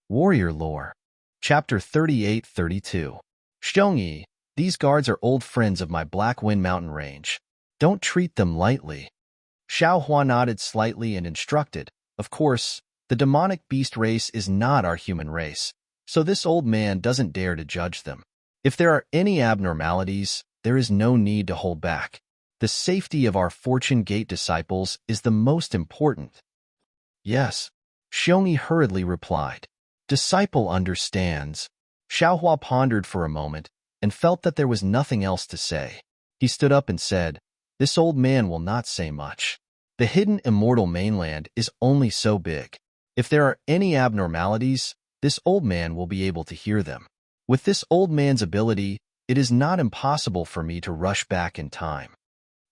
Warrior Lore. Chapter 38-32. Xiongyi, these guards are old friends of my Black Wind Mountain range. Don't treat them lightly. Xiaohua nodded slightly and instructed, of course, the demonic beast race is not our human race, so this old man doesn't dare to judge them. If there are any abnormalities, there is no need to hold back. The safety of our Fortune Gate disciples is the most important. Yes, Xiongyi hurriedly replied. Disciple understands. Xiaohua pondered for a moment and felt that there was nothing else to say. He stood up and said, This old man will not say much. The hidden immortal mainland is only so big. If there are any abnormalities, this old man will be able to hear them. With this old man's ability, it is not impossible for me to rush back in time.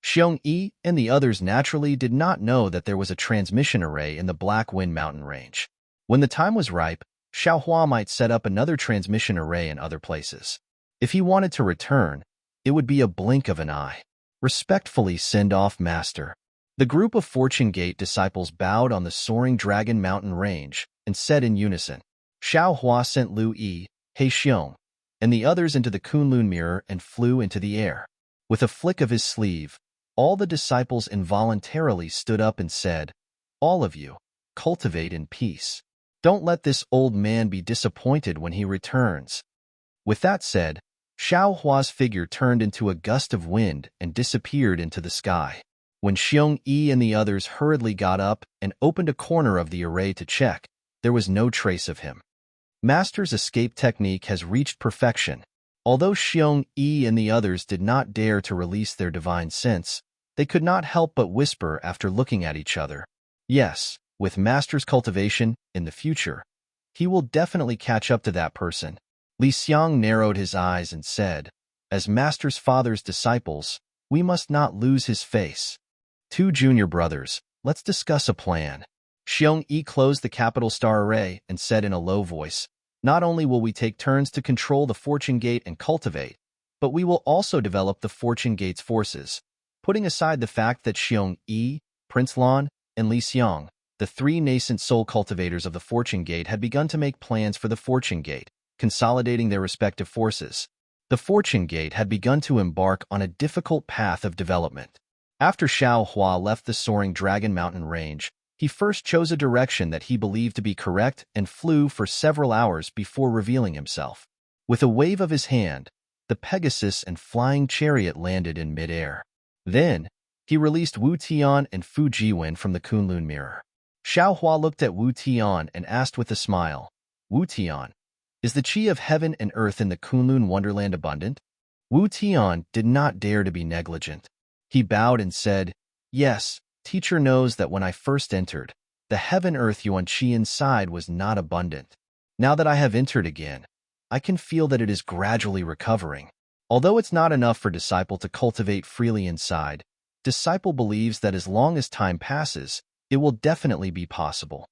Xiongyi and the others naturally did not know that there was a transmission array in the Black Wind Mountain range. When the time was ripe, Xiaohua might set up another transmission array in other places. If he wanted to return, it would be a blink of an eye. Respectfully send off, Master. The group of Fortune Gate disciples bowed on the soaring Dragon Mountain range and said in unison. Xiaohua sent Lu Yi, He Xiong, and the others into the Kunlun mirror and flew into the air. With a flick of his sleeve, all the disciples involuntarily stood up and said, All of you, cultivate in peace. Don't let this old man be disappointed when he returns. With that said, Xiaohua's figure turned into a gust of wind and disappeared into the sky. When Xiongyi and the others hurriedly got up and opened a corner of the array to check, there was no trace of him. Master's escape technique has reached perfection. Although Xiongyi and the others did not dare to release their divine sense, they could not help but whisper after looking at each other. Yes, with Master's cultivation, in the future, he will definitely catch up to that person. Li Xiang narrowed his eyes and said, As Master's father's disciples, we must not lose his face. Two junior brothers, let's discuss a plan. Xiongyi closed the capital star array and said in a low voice, Not only will we take turns to control the Fortune Gate and cultivate, but we will also develop the Fortune Gate's forces. Putting aside the fact that Xiongyi, Prince Lan, and Li Xiang, the three nascent soul cultivators of the Fortune Gate, had begun to make plans for the Fortune Gate, consolidating their respective forces. The Fortune Gate had begun to embark on a difficult path of development. After Xiaohua left the soaring Dragon Mountain range, he first chose a direction that he believed to be correct and flew for several hours before revealing himself. With a wave of his hand, the Pegasus and flying chariot landed in midair. Then, he released Wu Tian and Fu Jiwen from the Kunlun mirror. Xiaohua looked at Wu Tian and asked with a smile, Wu Tian, is the qi of heaven and earth in the Kunlun wonderland abundant? Wu Tian did not dare to be negligent. He bowed and said, Yes, teacher knows that when I first entered, the heaven-earth yuan qi inside was not abundant. Now that I have entered again, I can feel that it is gradually recovering. Although it's not enough for disciple to cultivate freely inside, disciple believes that as long as time passes, it will definitely be possible.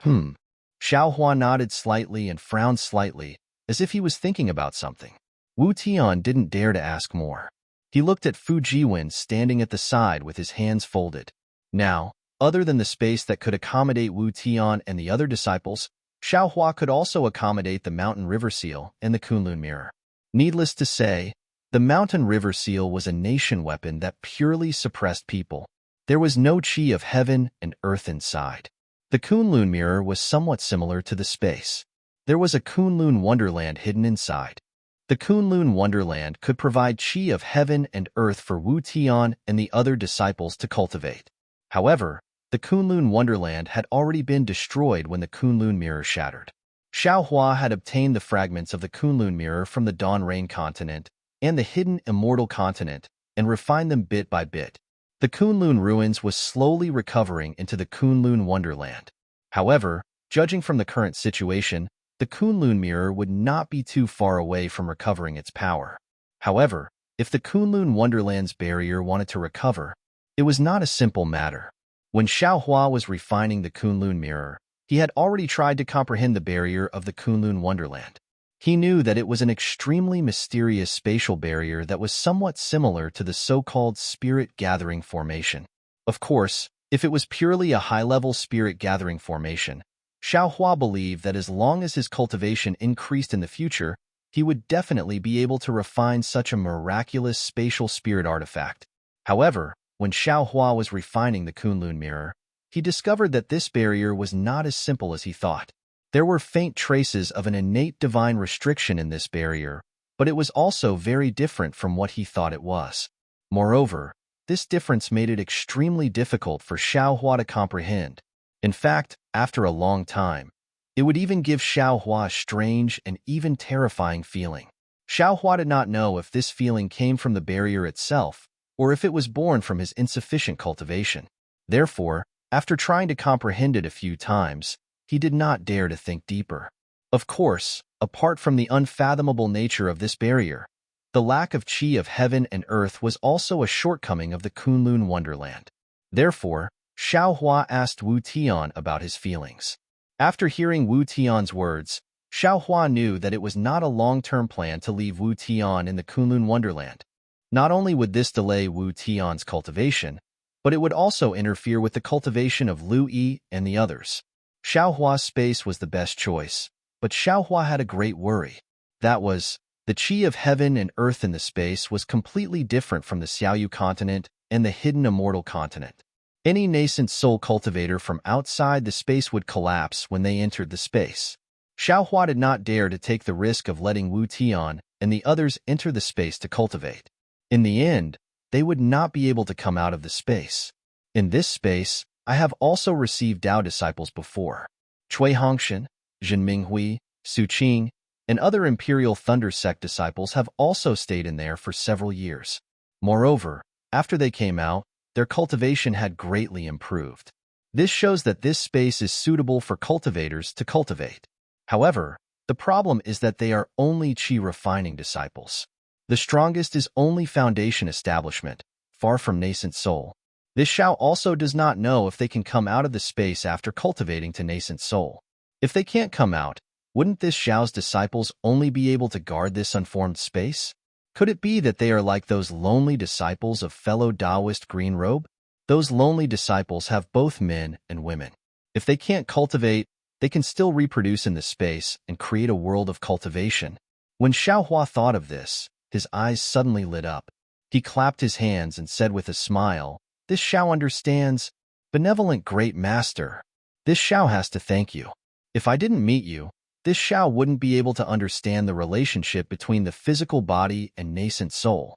Xiaohua nodded slightly and frowned slightly, as if he was thinking about something. Wu Tian didn't dare to ask more. He looked at Fu Jiwen standing at the side with his hands folded. Now, other than the space that could accommodate Wu Tian and the other disciples, Xiaohua could also accommodate the Mountain River Seal and the Kunlun Mirror. Needless to say, the Mountain River Seal was a nation weapon that purely suppressed people. There was no qi of heaven and earth inside. The Kunlun Mirror was somewhat similar to the space. There was a Kunlun Wonderland hidden inside. The Kunlun Wonderland could provide qi of heaven and earth for Wu Tian and the other disciples to cultivate. However, the Kunlun Wonderland had already been destroyed when the Kunlun Mirror shattered. Xiaohua had obtained the fragments of the Kunlun Mirror from the Dawn Rain continent and the hidden Immortal continent and refined them bit by bit. The Kunlun ruins was slowly recovering into the Kunlun Wonderland. However, judging from the current situation, the Kunlun Mirror would not be too far away from recovering its power. However, if the Kunlun Wonderland's barrier wanted to recover, it was not a simple matter. When Xiaohua was refining the Kunlun Mirror, he had already tried to comprehend the barrier of the Kunlun Wonderland. He knew that it was an extremely mysterious spatial barrier that was somewhat similar to the so-called Spirit Gathering Formation. Of course, if it was purely a high-level Spirit Gathering Formation, Xiaohua believed that as long as his cultivation increased in the future, he would definitely be able to refine such a miraculous spatial spirit artifact. However, when Xiaohua was refining the Kunlun mirror, he discovered that this barrier was not as simple as he thought. There were faint traces of an innate divine restriction in this barrier, but it was also very different from what he thought it was. Moreover, this difference made it extremely difficult for Xiaohua to comprehend. In fact, after a long time, it would even give Xiaohua a strange and even terrifying feeling. Xiaohua did not know if this feeling came from the barrier itself or if it was born from his insufficient cultivation. Therefore, after trying to comprehend it a few times, he did not dare to think deeper. Of course, apart from the unfathomable nature of this barrier, the lack of qi of heaven and earth was also a shortcoming of the Kunlun wonderland. Therefore, Xiaohua asked Wu Tian about his feelings. After hearing Wu Tian's words, Xiaohua knew that it was not a long-term plan to leave Wu Tian in the Kunlun wonderland. Not only would this delay Wu Tian's cultivation, but it would also interfere with the cultivation of Lu Yi and the others. Xiaohua's space was the best choice, but Xiaohua had a great worry. That was, the qi of heaven and earth in the space was completely different from the Xiaoyu continent and the hidden immortal continent. Any nascent soul cultivator from outside the space would collapse when they entered the space. Xiaohua did not dare to take the risk of letting Wu Tian and the others enter the space to cultivate. In the end, they would not be able to come out of the space. In this space, I have also received Dao disciples before. Cui Hongshan, Jin Minghui, Su Qing, and other Imperial Thunder Sect disciples have also stayed in there for several years. Moreover, after they came out, their cultivation had greatly improved. This shows that this space is suitable for cultivators to cultivate. However, the problem is that they are only qi refining disciples. The strongest is only foundation establishment, far from nascent soul. This Xiao also does not know if they can come out of the space after cultivating to nascent soul. If they can't come out, wouldn't this Xiao's disciples only be able to guard this unformed space? Could it be that they are like those lonely disciples of fellow Taoist Green Robe? Those lonely disciples have both men and women. If they can't cultivate, they can still reproduce in the space and create a world of cultivation. When Xiaohua thought of this, his eyes suddenly lit up. He clapped his hands and said with a smile, "This Xiao understands. Benevolent great master. This Xiao has to thank you. If I didn't meet you, this Xiao wouldn't be able to understand the relationship between the physical body and nascent soul."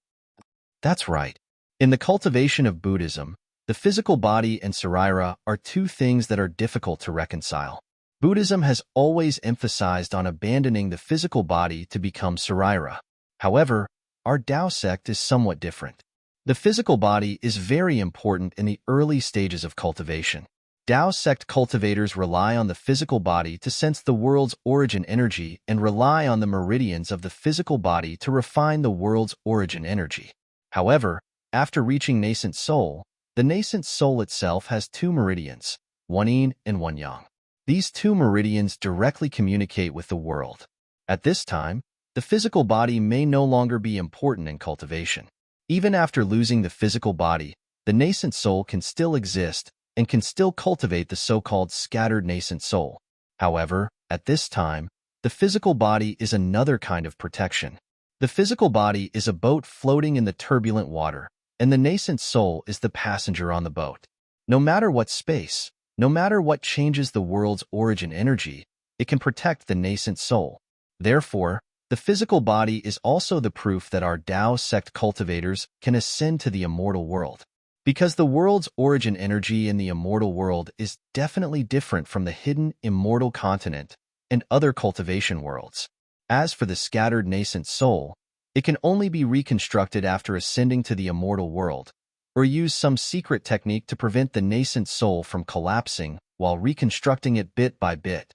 That's right. In the cultivation of Buddhism, the physical body and sarira are two things that are difficult to reconcile. Buddhism has always emphasized on abandoning the physical body to become sarira. However, our Dao sect is somewhat different. The physical body is very important in the early stages of cultivation. Dao sect cultivators rely on the physical body to sense the world's origin energy and rely on the meridians of the physical body to refine the world's origin energy. However, after reaching nascent soul, the nascent soul itself has two meridians, one yin and one yang. These two meridians directly communicate with the world. At this time, the physical body may no longer be important in cultivation. Even after losing the physical body, the nascent soul can still exist and can still cultivate the so-called scattered nascent soul. However, at this time, the physical body is another kind of protection. The physical body is a boat floating in the turbulent water, and the nascent soul is the passenger on the boat. No matter what space, no matter what changes the world's origin energy, it can protect the nascent soul. Therefore, the physical body is also the proof that our Dao sect cultivators can ascend to the immortal world. Because the world's origin energy in the immortal world is definitely different from the hidden immortal continent and other cultivation worlds. As for the scattered nascent soul, it can only be reconstructed after ascending to the immortal world, or use some secret technique to prevent the nascent soul from collapsing while reconstructing it bit by bit.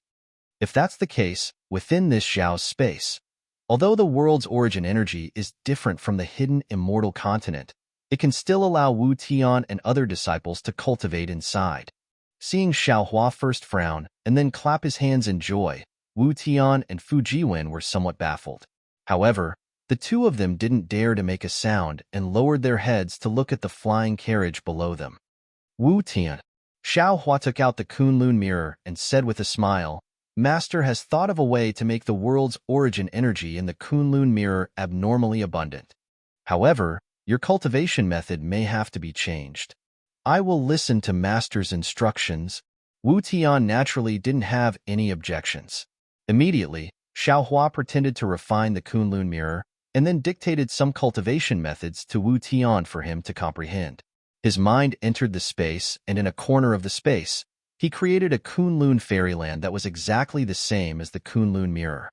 If that's the case, within this Xiao's space, although the world's origin energy is different from the hidden immortal continent, it can still allow Wu Tian and other disciples to cultivate inside. Seeing Xiaohua first frown and then clap his hands in joy, Wu Tian and Fu Jiwen were somewhat baffled. However, the two of them didn't dare to make a sound and lowered their heads to look at the flying carriage below them. Wu Tian, Xiao Hua took out the Kunlun mirror and said with a smile, Master has thought of a way to make the world's origin energy in the Kunlun mirror abnormally abundant. However, your cultivation method may have to be changed. I will listen to Master's instructions. Wu Tian naturally didn't have any objections. Immediately, Xiao Hua pretended to refine the Kunlun mirror and then dictated some cultivation methods to Wu Tian for him to comprehend. His mind entered the space, and in a corner of the space, he created a Kunlun fairyland that was exactly the same as the Kunlun mirror.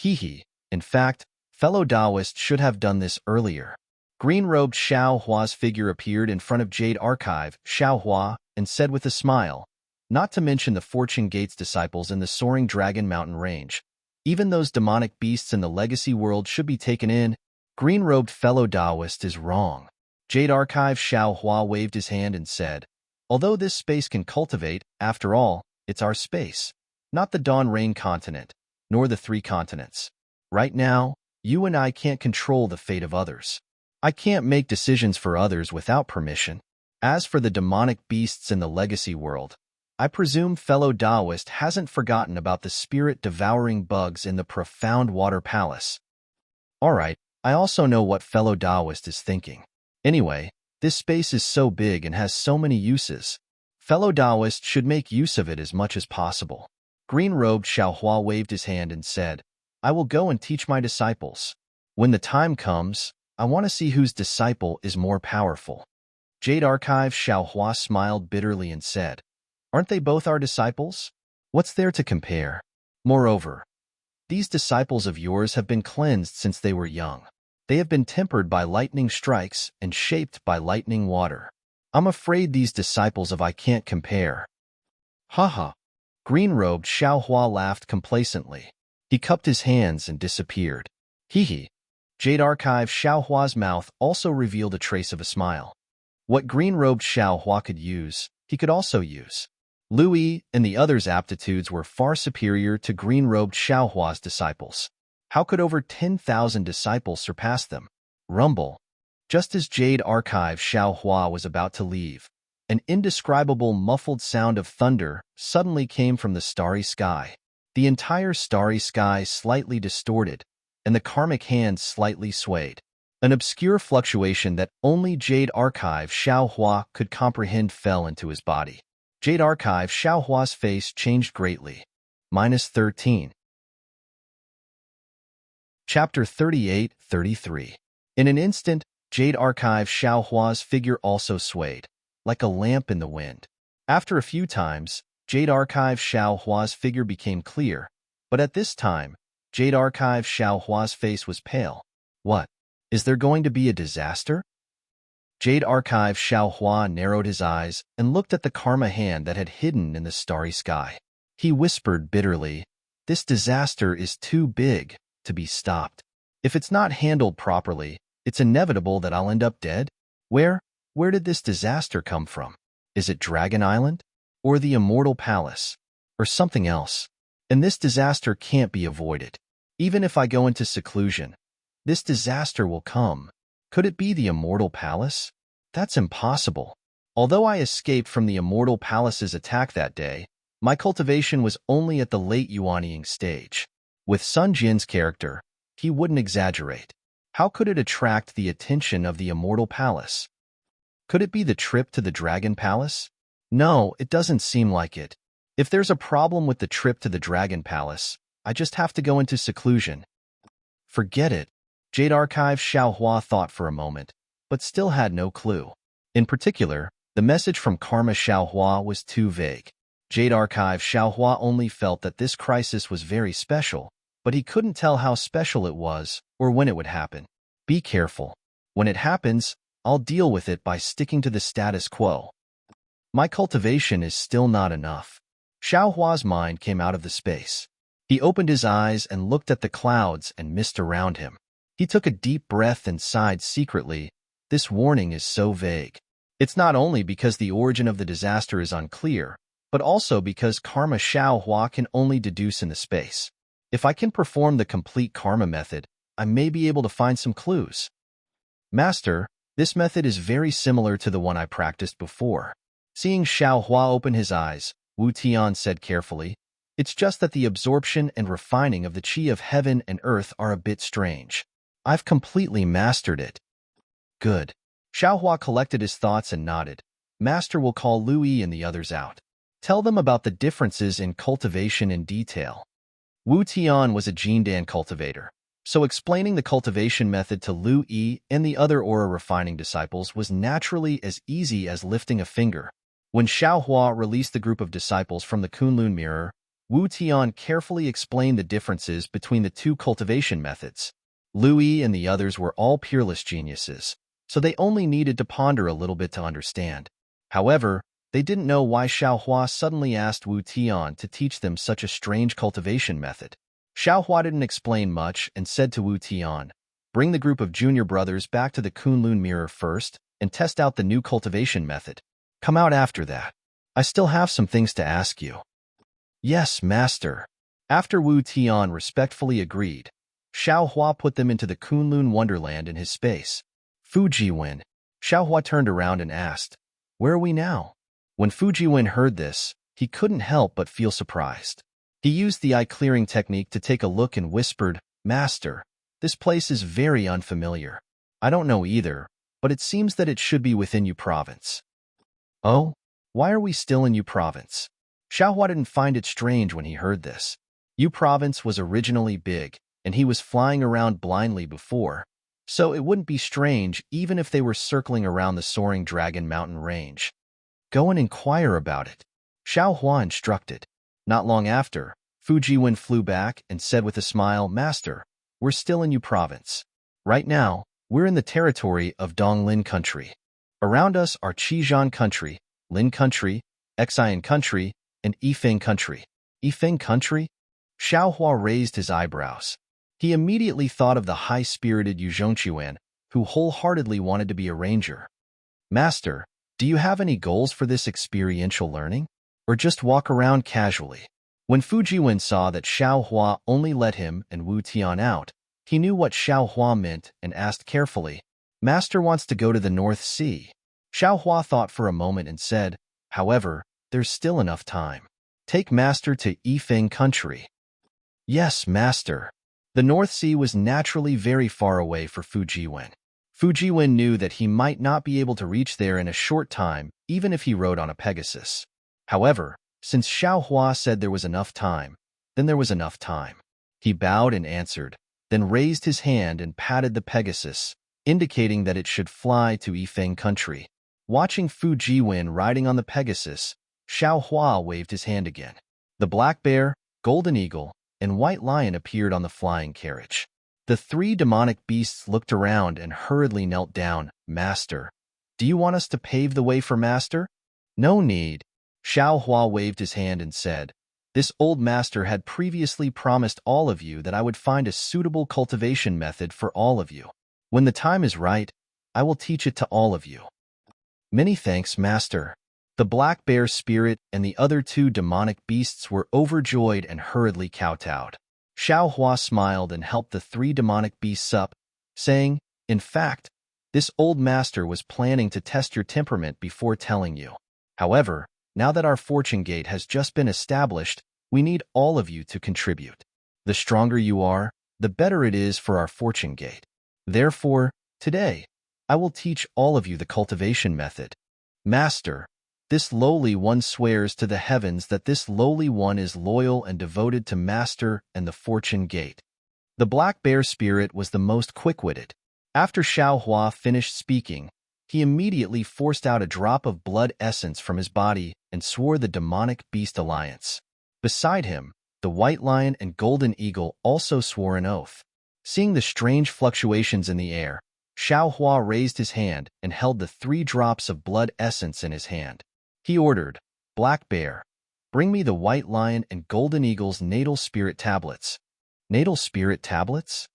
In fact, fellow Taoist should have done this earlier. Green-robed Xiao Hua's figure appeared in front of Jade Archive, Xiao Hua, and said with a smile, not to mention the Fortune Gates disciples in the soaring Dragon Mountain range. Even those demonic beasts in the legacy world should be taken in. Green-robed fellow Taoist is wrong. Jade Archive Xiao Hua waved his hand and said, although this space can cultivate, after all, it's our space, not the Dawn Rain continent, nor the 3 continents. Right now, you and I can't control the fate of others. I can't make decisions for others without permission. As for the demonic beasts in the legacy world, I presume fellow Taoist hasn't forgotten about the spirit-devouring bugs in the profound water palace. Alright, I also know what fellow Taoist is thinking. Anyway, this space is so big and has so many uses. Fellow Taoist should make use of it as much as possible. Green-robed Xiao Hua waved his hand and said, I will go and teach my disciples. When the time comes, I want to see whose disciple is more powerful. Jade Archive Xiao Hua smiled bitterly and said, aren't they both our disciples? What's there to compare? Moreover, these disciples of yours have been cleansed since they were young. They have been tempered by lightning strikes and shaped by lightning water. I'm afraid these disciples of I can't compare. Haha. Green-robed Xiao Hua laughed complacently. He cupped his hands and disappeared. Jade Archive Xiao Hua's mouth also revealed a trace of a smile. What green-robed Xiao Hua could use, he could also use. Lui and the others' aptitudes were far superior to green-robed Xiao Hua's disciples. How could over 10,000 disciples surpass them? Rumble. Just as Jade Archive Xiao Hua was about to leave, an indescribable muffled sound of thunder suddenly came from the starry sky. The entire starry sky slightly distorted, and the karmic hand slightly swayed. An obscure fluctuation that only Jade Archive Xiao Hua could comprehend fell into his body. Jade Archive Xiao Hua's face changed greatly. -13. Chapter 38-33. In an instant, Jade Archive Xiao Hua's figure also swayed, like a lamp in the wind. After a few times, Jade Archive Xiao Hua's figure became clear, but at this time, Jade Archive Xiao Hua's face was pale. What? Is there going to be a disaster? Jade Archive Xiao Hua narrowed his eyes and looked at the karma hand that had hidden in the starry sky. He whispered bitterly, this disaster is too big to be stopped. If it's not handled properly, it's inevitable that I'll end up dead. Where did this disaster come from? Is it Dragon Island? Or the Immortal Palace? Or something else? And this disaster can't be avoided. Even if I go into seclusion, this disaster will come. Could it be the Immortal Palace? That's impossible. Although I escaped from the Immortal Palace's attack that day, my cultivation was only at the late Yuanying stage. With Sun Jin's character, he wouldn't exaggerate. How could it attract the attention of the Immortal Palace? Could it be the trip to the Dragon Palace? No, it doesn't seem like it. If there's a problem with the trip to the Dragon Palace, I just have to go into seclusion. Forget it. Jade Archive Xiao Hua thought for a moment, but still had no clue. In particular, the message from Karma Xiao Hua was too vague. Jade Archive Xiao Hua only felt that this crisis was very special, but he couldn't tell how special it was or when it would happen. Be careful. When it happens, I'll deal with it by sticking to the status quo. My cultivation is still not enough. Xiao Hua's mind came out of the space. He opened his eyes and looked at the clouds and mist around him. He took a deep breath and sighed secretly. This warning is so vague. It's not only because the origin of the disaster is unclear, but also because Karma Xiao Hua can only deduce in the space. If I can perform the complete karma method, I may be able to find some clues. Master, this method is very similar to the one I practiced before. Seeing Xiao Hua open his eyes, Wu Tian said carefully, "It's just that the absorption and refining of the qi of heaven and earth are a bit strange. I've completely mastered it." Good. Xiao Hua collected his thoughts and nodded. Master will call Lu Yi and the others out. Tell them about the differences in cultivation in detail. Wu Tian was a Jindan cultivator, so explaining the cultivation method to Lu Yi and the other aura refining disciples was naturally as easy as lifting a finger. When Xiao Hua released the group of disciples from the Kunlun mirror, Wu Tian carefully explained the differences between the two cultivation methods. Lu Yi and the others were all peerless geniuses, so they only needed to ponder a little bit to understand. However, they didn't know why Xiao Hua suddenly asked Wu Tian to teach them such a strange cultivation method. Xiao Hua didn't explain much and said to Wu Tian, "Bring the group of junior brothers back to the Kunlun mirror first and test out the new cultivation method. Come out after that. I still have some things to ask you." "Yes, master." After Wu Tian respectfully agreed, Xiao Hua put them into the Kunlun wonderland in his space. "Fujiwen." Xiao Hua turned around and asked, "Where are we now?" When Fujiwen heard this, he couldn't help but feel surprised. He used the eye-clearing technique to take a look and whispered, "Master, this place is very unfamiliar. I don't know either, but it seems that it should be within Yu Province." "Oh? Why are we still in Yu Province?" Xiao Hua didn't find it strange when he heard this. Yu Province was originally big, and he was flying around blindly before, so it wouldn't be strange even if they were circling around the soaring Dragon Mountain range. "Go and inquire about it," Xiao Hua instructed. Not long after, Fujiwen flew back and said with a smile, "Master, we're still in Yu Province. Right now, we're in the territory of Donglin country. Around us are Qizhan country, Lin country, Xian country, and Yifeng country." "Yifeng country?" Xiao Hua raised his eyebrows. He immediately thought of the high-spirited Yu Zhongquan, who wholeheartedly wanted to be a ranger. "Master, do you have any goals for this experiential learning? Or just walk around casually?" When Fujiwen saw that Xiao Hua only let him and Wu Tian out, he knew what Xiao Hua meant and asked carefully, "Master wants to go to the North Sea." Xiao Hua thought for a moment and said, "However, there's still enough time. Take Master to Yifeng country." "Yes, Master." The North Sea was naturally very far away for Fujiwen. Fujiwen knew that he might not be able to reach there in a short time, even if he rode on a Pegasus. However, since Xiao Hua said there was enough time, then there was enough time. He bowed and answered, then raised his hand and patted the Pegasus, indicating that it should fly to Yifeng country. Watching Fujiwen riding on the Pegasus, Xiao Hua waved his hand again. The black bear, golden eagle, and white lion appeared on the flying carriage. The three demonic beasts looked around and hurriedly knelt down. "Master, do you want us to pave the way for Master?" "No need." Xiao Hua waved his hand and said, "This old master had previously promised all of you that I would find a suitable cultivation method for all of you. When the time is right, I will teach it to all of you." "Many thanks, Master." The black bear spirit and the other two demonic beasts were overjoyed and hurriedly kowtowed. Xiao Hua smiled and helped the three demonic beasts up, saying, "In fact, this old master was planning to test your temperament before telling you. However, now that our fortune gate has just been established, we need all of you to contribute. The stronger you are, the better it is for our fortune gate. Therefore, today, I will teach all of you the cultivation method. Master, this lowly one swears to the heavens that this lowly one is loyal and devoted to Master and the fortune gate." The black bear spirit was the most quick-witted. After Xiao Hua finished speaking, he immediately forced out a drop of blood essence from his body and swore the demonic beast alliance. Beside him, the white lion and golden eagle also swore an oath. Seeing the strange fluctuations in the air, Xiao Hua raised his hand and held the 3 drops of blood essence in his hand. He ordered, "Black Bear, bring me the white lion and golden eagle's natal spirit tablets." "Natal spirit tablets?"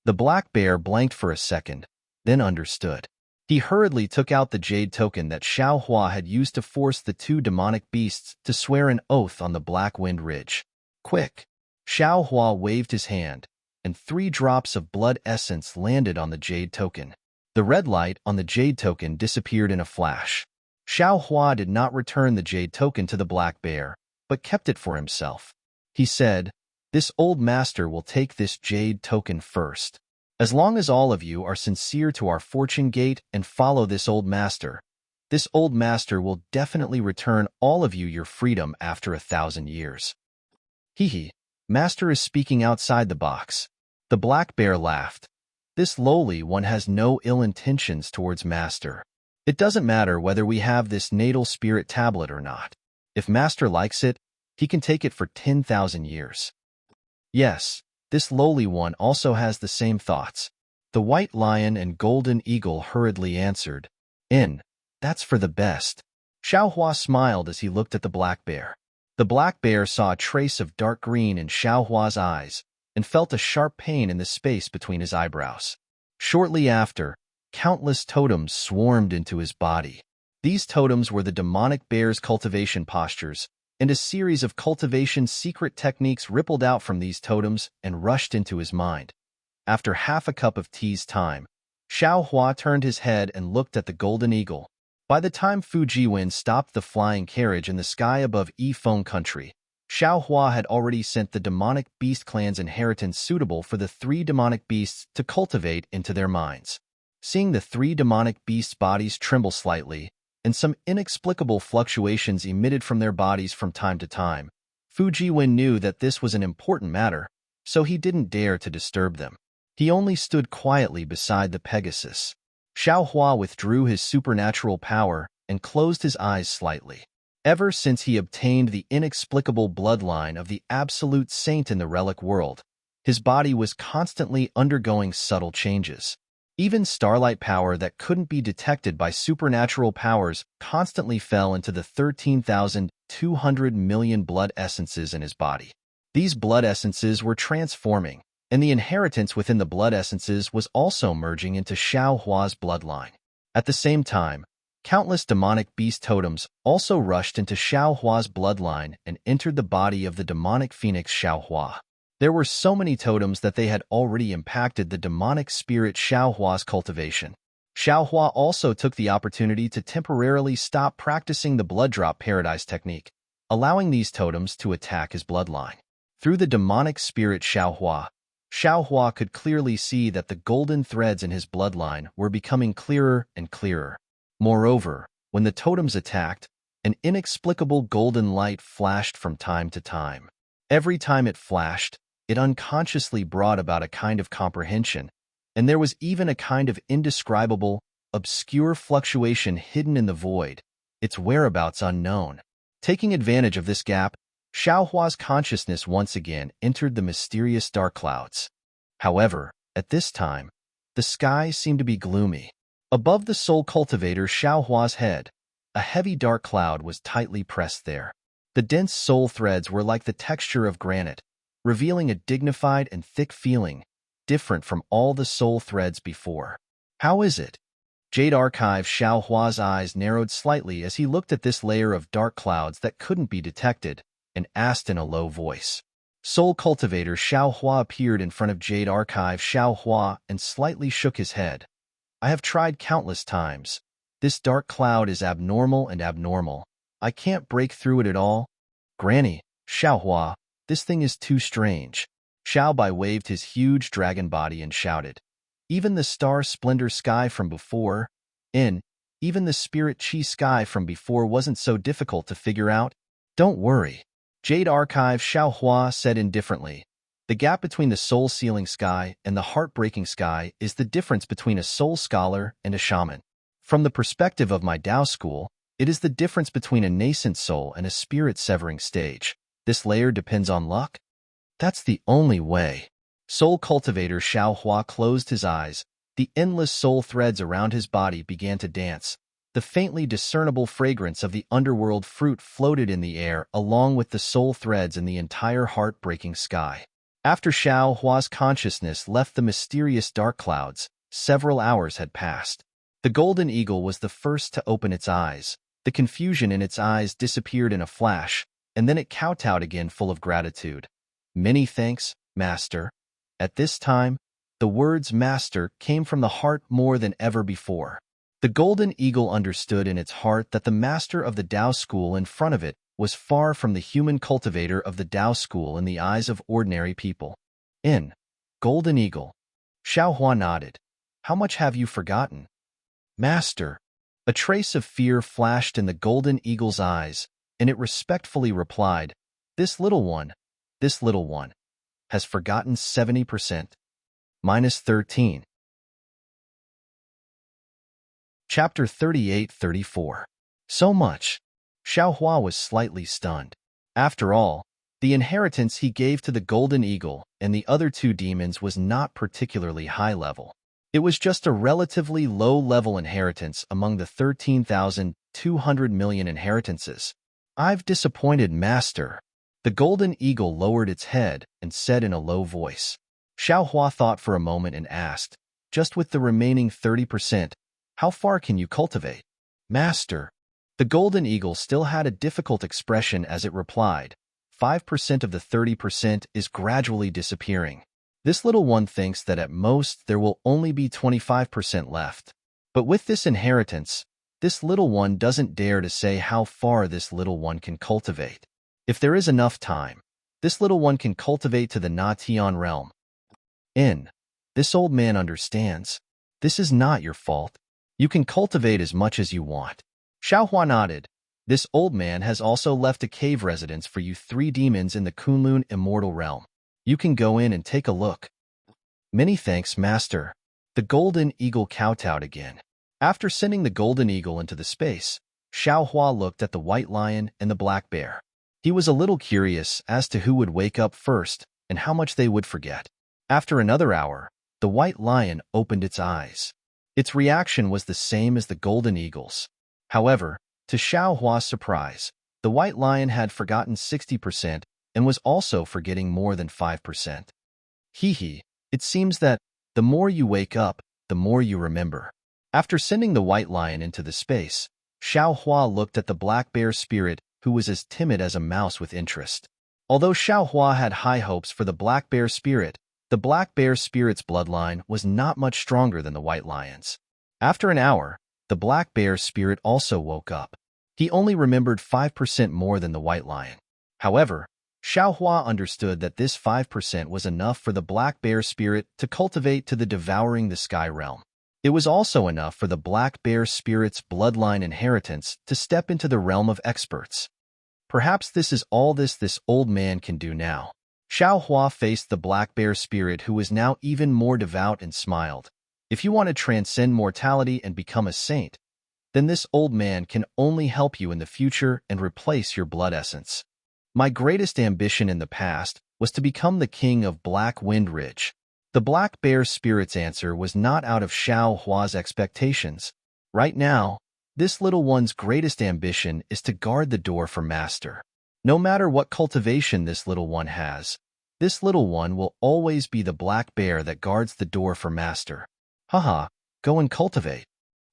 The black bear blanked for a second, then understood. He hurriedly took out the jade token that Xiao Hua had used to force the 2 demonic beasts to swear an oath on the Black Wind Ridge. "Quick!" Xiao Hua waved his hand, and 3 drops of blood essence landed on the jade token. The red light on the jade token disappeared in a flash. Xiao Hua did not return the jade token to the black bear, but kept it for himself. He said, "This old master will take this jade token first. As long as all of you are sincere to our fortune gate and follow this old master will definitely return all of you your freedom after 1,000 years. Hee, master is speaking outside the box." The black bear laughed. "This lowly one has no ill intentions towards master. It doesn't matter whether we have this natal spirit tablet or not. If master likes it, he can take it for 10,000 years. Yes, this lowly one also has the same thoughts." The white lion and golden eagle hurriedly answered, "That's for the best." Xiao Hua smiled as he looked at the black bear. The black bear saw a trace of dark green in Xiao Hua's eyes and felt a sharp pain in the space between his eyebrows. Shortly after, countless totems swarmed into his body. These totems were the demonic bear's cultivation postures, and a series of cultivation secret techniques rippled out from these totems and rushed into his mind. After half a cup of tea's time, Xiao Hua turned his head and looked at the golden eagle. By the time Fujiwen stopped the flying carriage in the sky above Yifeng country, Xiao Hua had already sent the demonic beast clan's inheritance suitable for the 3 demonic beasts to cultivate into their minds. Seeing the 3 demonic beasts' bodies tremble slightly, and some inexplicable fluctuations emitted from their bodies from time to time, Fujiwen knew that this was an important matter, so he didn't dare to disturb them. He only stood quietly beside the Pegasus. Xiao Hua withdrew his supernatural power and closed his eyes slightly. Ever since he obtained the inexplicable bloodline of the absolute saint in the relic world, his body was constantly undergoing subtle changes. Even starlight power that couldn't be detected by supernatural powers constantly fell into the 13,200 million blood essences in his body. These blood essences were transforming, and the inheritance within the blood essences was also merging into Xiao Hua's bloodline. At the same time, countless demonic beast totems also rushed into Xiao Hua's bloodline and entered the body of the demonic phoenix Xiao Hua. There were so many totems that they had already impacted the demonic spirit Xiao Hua's cultivation. Xiao Hua also took the opportunity to temporarily stop practicing the blood drop paradise technique, allowing these totems to attack his bloodline. Through the demonic spirit Xiao Hua could clearly see that the golden threads in his bloodline were becoming clearer and clearer. Moreover, when the totems attacked, an inexplicable golden light flashed from time to time. Every time it flashed, it unconsciously brought about a kind of comprehension, and there was even a kind of indescribable, obscure fluctuation hidden in the void, its whereabouts unknown. Taking advantage of this gap, Xiao Hua's consciousness once again entered the mysterious dark clouds. However, at this time, the sky seemed to be gloomy. Above the soul cultivator Xiao Hua's head, a heavy dark cloud was tightly pressed there. The dense soul threads were like the texture of granite, revealing a dignified and thick feeling, different from all the soul threads before. How is it? Jade Archive Xiao Hua's eyes narrowed slightly as he looked at this layer of dark clouds that couldn't be detected, and asked in a low voice. Soul Cultivator Xiao Hua appeared in front of Jade Archive Xiao Hua and slightly shook his head. "I have tried countless times. This dark cloud is abnormal and abnormal. I can't break through it at all. Granny, Xiao Hua, this thing is too strange." Xiao Bai waved his huge dragon body and shouted, "Even the star splendor sky from before, even the spirit chi sky from before wasn't so difficult to figure out. Don't worry." Jade Archive Xiao Hua said indifferently, "The gap between the soul-sealing sky and the heartbreaking sky is the difference between a soul scholar and a shaman. From the perspective of my Tao school, it is the difference between a nascent soul and a spirit-severing stage. This layer depends on luck? That's the only way." Soul Cultivator Xiao Hua closed his eyes. The endless soul threads around his body began to dance. The faintly discernible fragrance of the underworld fruit floated in the air along with the soul threads in the entire heartbreaking sky. After Xiao Hua's consciousness left the mysterious dark clouds, several hours had passed. The golden eagle was the first to open its eyes. The confusion in its eyes disappeared in a flash, and then it kowtowed again full of gratitude. "Many thanks, Master." At this time, the words Master came from the heart more than ever before. The golden eagle understood in its heart that the master of the Tao school in front of it was far from the human cultivator of the Tao school in the eyes of ordinary people. Golden eagle. Xiaohua nodded. How much have you forgotten? Master. A trace of fear flashed in the golden eagle's eyes, and it respectfully replied, this little one, has forgotten 70%. -13. Chapter 38-34. So much. Xiaohua was slightly stunned. After all, the inheritance he gave to the golden eagle and the other two demons was not particularly high level. It was just a relatively low-level inheritance among the 13,200 million inheritances. I've disappointed Master. The golden eagle lowered its head and said in a low voice. Xiaohua thought for a moment and asked, just with the remaining 30%, how far can you cultivate? Master. The golden eagle still had a difficult expression as it replied, 5% of the 30% is gradually disappearing. This little one thinks that at most there will only be 25% left. But with this inheritance, this little one doesn't dare to say how far this little one can cultivate. If there is enough time, this little one can cultivate to the Na-Tian realm. This old man understands. This is not your fault. You can cultivate as much as you want. Xiaohua nodded. This old man has also left a cave residence for you 3 demons in the Kunlun immortal realm. You can go in and take a look. Many thanks, Master. The golden eagle kowtowed again. After sending the golden eagle into the space, Xiaohua looked at the white lion and the black bear. He was a little curious as to who would wake up first and how much they would forget. After another hour, the white lion opened its eyes. Its reaction was the same as the golden eagle's. However, to Xiaohua's surprise, the white lion had forgotten 60% and was also forgetting more than 5%. It seems that the more you wake up, the more you remember. After sending the white lion into the space, Xiaohua looked at the black bear spirit who was as timid as a mouse with interest. Although Xiaohua had high hopes for the black bear spirit, the black bear spirit's bloodline was not much stronger than the white lion's. After an hour, the black bear spirit also woke up. He only remembered 5% more than the white lion. However, Xiaohua understood that this 5% was enough for the black bear spirit to cultivate to the devouring the sky realm. It was also enough for the black bear spirit's bloodline inheritance to step into the realm of experts. Perhaps this is all this old man can do now. Xiaohua faced the black bear spirit who was now even more devout and smiled. If you want to transcend mortality and become a saint, then this old man can only help you in the future and replace your blood essence. My greatest ambition in the past was to become the king of Black Wind Ridge. The black bear spirit's answer was not out of Xiaohua's expectations. Right now, this little one's greatest ambition is to guard the door for Master. No matter what cultivation this little one has, this little one will always be the black bear that guards the door for Master. Go and cultivate.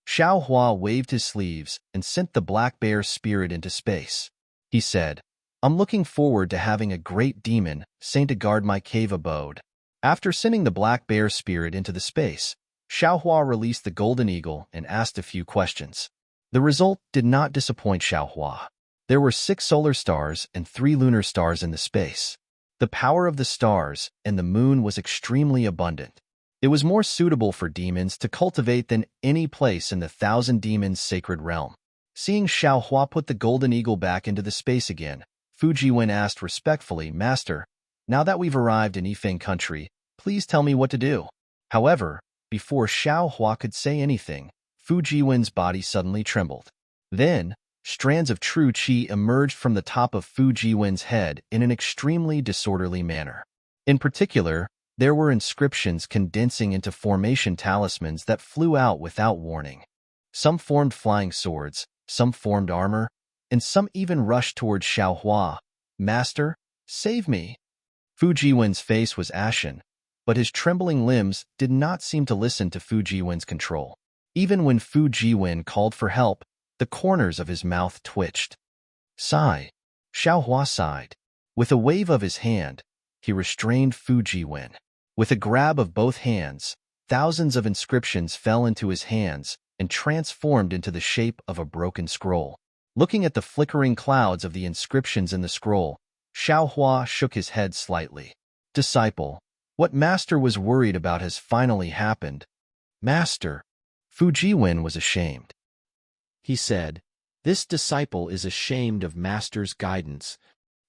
Xiaohua waved his sleeves and sent the black bear spirit into space. He said, I'm looking forward to having a great demon saint to guard my cave abode. After sending the black bear spirit into the space, Xiaohua released the golden eagle and asked a few questions. The result did not disappoint Xiaohua. There were 6 solar stars and 3 lunar stars in the space. The power of the stars and the moon was extremely abundant. It was more suitable for demons to cultivate than any place in the 1,000 demons sacred realm. Seeing Xiaohua put the golden eagle back into the space again, Fujiwen asked respectfully, Master, now that we've arrived in Yifeng country, please tell me what to do. However, before Xiaohua could say anything, Fujiwen's body suddenly trembled. Then, strands of true qi emerged from the top of Fujiwen's head in an extremely disorderly manner. In particular, there were inscriptions condensing into formation talismans that flew out without warning. Some formed flying swords, some formed armor, and some even rushed towards Xiaohua. Master, save me! Fujiwen's face was ashen, but his trembling limbs did not seem to listen to Fujiwen's control. Even when Fujiwen called for help, the corners of his mouth twitched. Sigh. Xiaohua sighed. With a wave of his hand, he restrained Fujiwen. With a grab of both hands, thousands of inscriptions fell into his hands, and transformed into the shape of a broken scroll. Looking at the flickering clouds of the inscriptions in the scroll, Xiaohua shook his head slightly. Disciple, what Master was worried about has finally happened. Master. Fujiwen was ashamed. He said, "This disciple is ashamed of Master's guidance."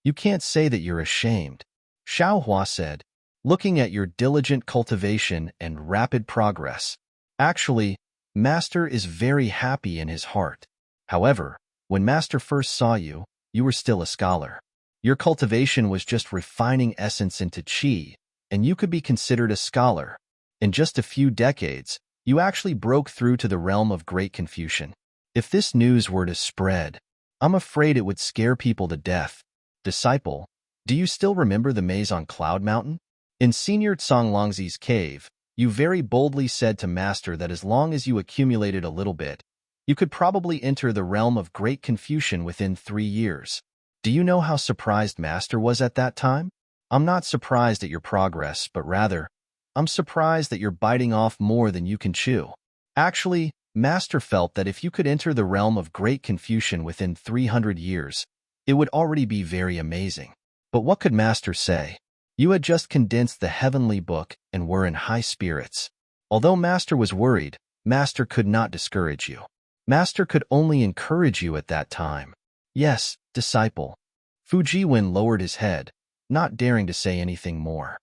You can't say that you're ashamed, Xiaohua said, looking at your diligent cultivation and rapid progress. Actually, Master is very happy in his heart. However, when Master first saw you, you were still a scholar. Your cultivation was just refining essence into qi, and you could be considered a scholar. In just a few decades, you actually broke through to the realm of great Confucian. If this news were to spread, I'm afraid it would scare people to death. Disciple, do you still remember the maze on Cloud Mountain? In Senior Tsonglongzi's cave, you very boldly said to Master that as long as you accumulated a little bit, you could probably enter the realm of great Confucian within 3 years. Do you know how surprised Master was at that time? I'm not surprised at your progress, but rather, I'm surprised that you're biting off more than you can chew. Actually, Master felt that if you could enter the realm of great Confucian within 300 years, it would already be very amazing. But what could Master say? You had just condensed the heavenly book and were in high spirits. Although Master was worried, Master could not discourage you. Master could only encourage you at that time. Yes, disciple. Fujiwen lowered his head, not daring to say anything more.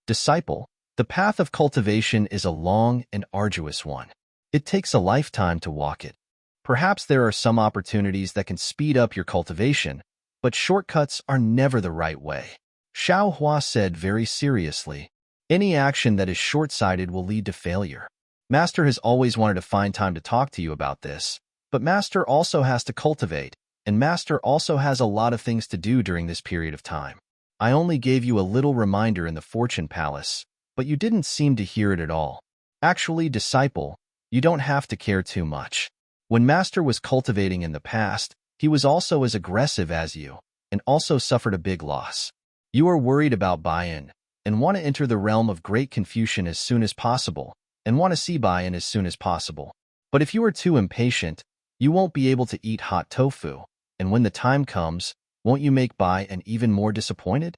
Disciple, the path of cultivation is a long and arduous one. It takes a lifetime to walk it. Perhaps there are some opportunities that can speed up your cultivation, but shortcuts are never the right way. Xiaohua said very seriously, any action that is short-sighted will lead to failure. Master has always wanted to find time to talk to you about this, but Master also has to cultivate, and Master also has a lot of things to do during this period of time. I only gave you a little reminder in the Fortune Palace, but you didn't seem to hear it at all. Actually, disciple, you don't have to care too much. When Master was cultivating in the past, he was also as aggressive as you, and also suffered a big loss. You are worried about buy-in, and want to enter the realm of great Confucian as soon as possible, and want to see buy-in as soon as possible. But if you are too impatient, you won't be able to eat hot tofu, and when the time comes, won't you make buy-in even more disappointed?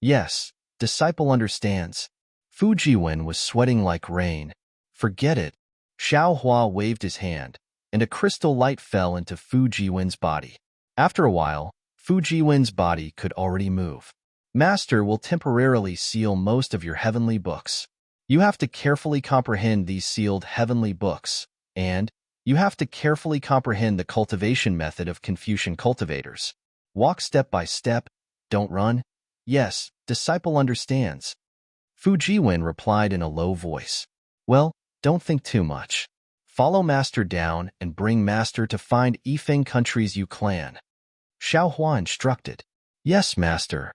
Yes, disciple understands. Fujiwen was sweating like rain. Forget it. Xiaohua waved his hand, and a crystal light fell into Fujiwen's body. After a while, Fujiwen's body could already move. Master will temporarily seal most of your heavenly books. You have to carefully comprehend these sealed heavenly books, and you have to carefully comprehend the cultivation method of Confucian cultivators. Walk step by step, don't run. Yes, disciple understands. Fujiwen replied in a low voice. Well, don't think too much. Follow Master down and bring Master to find Yifeng country's Yu clan. Xiaohua instructed. Yes, Master.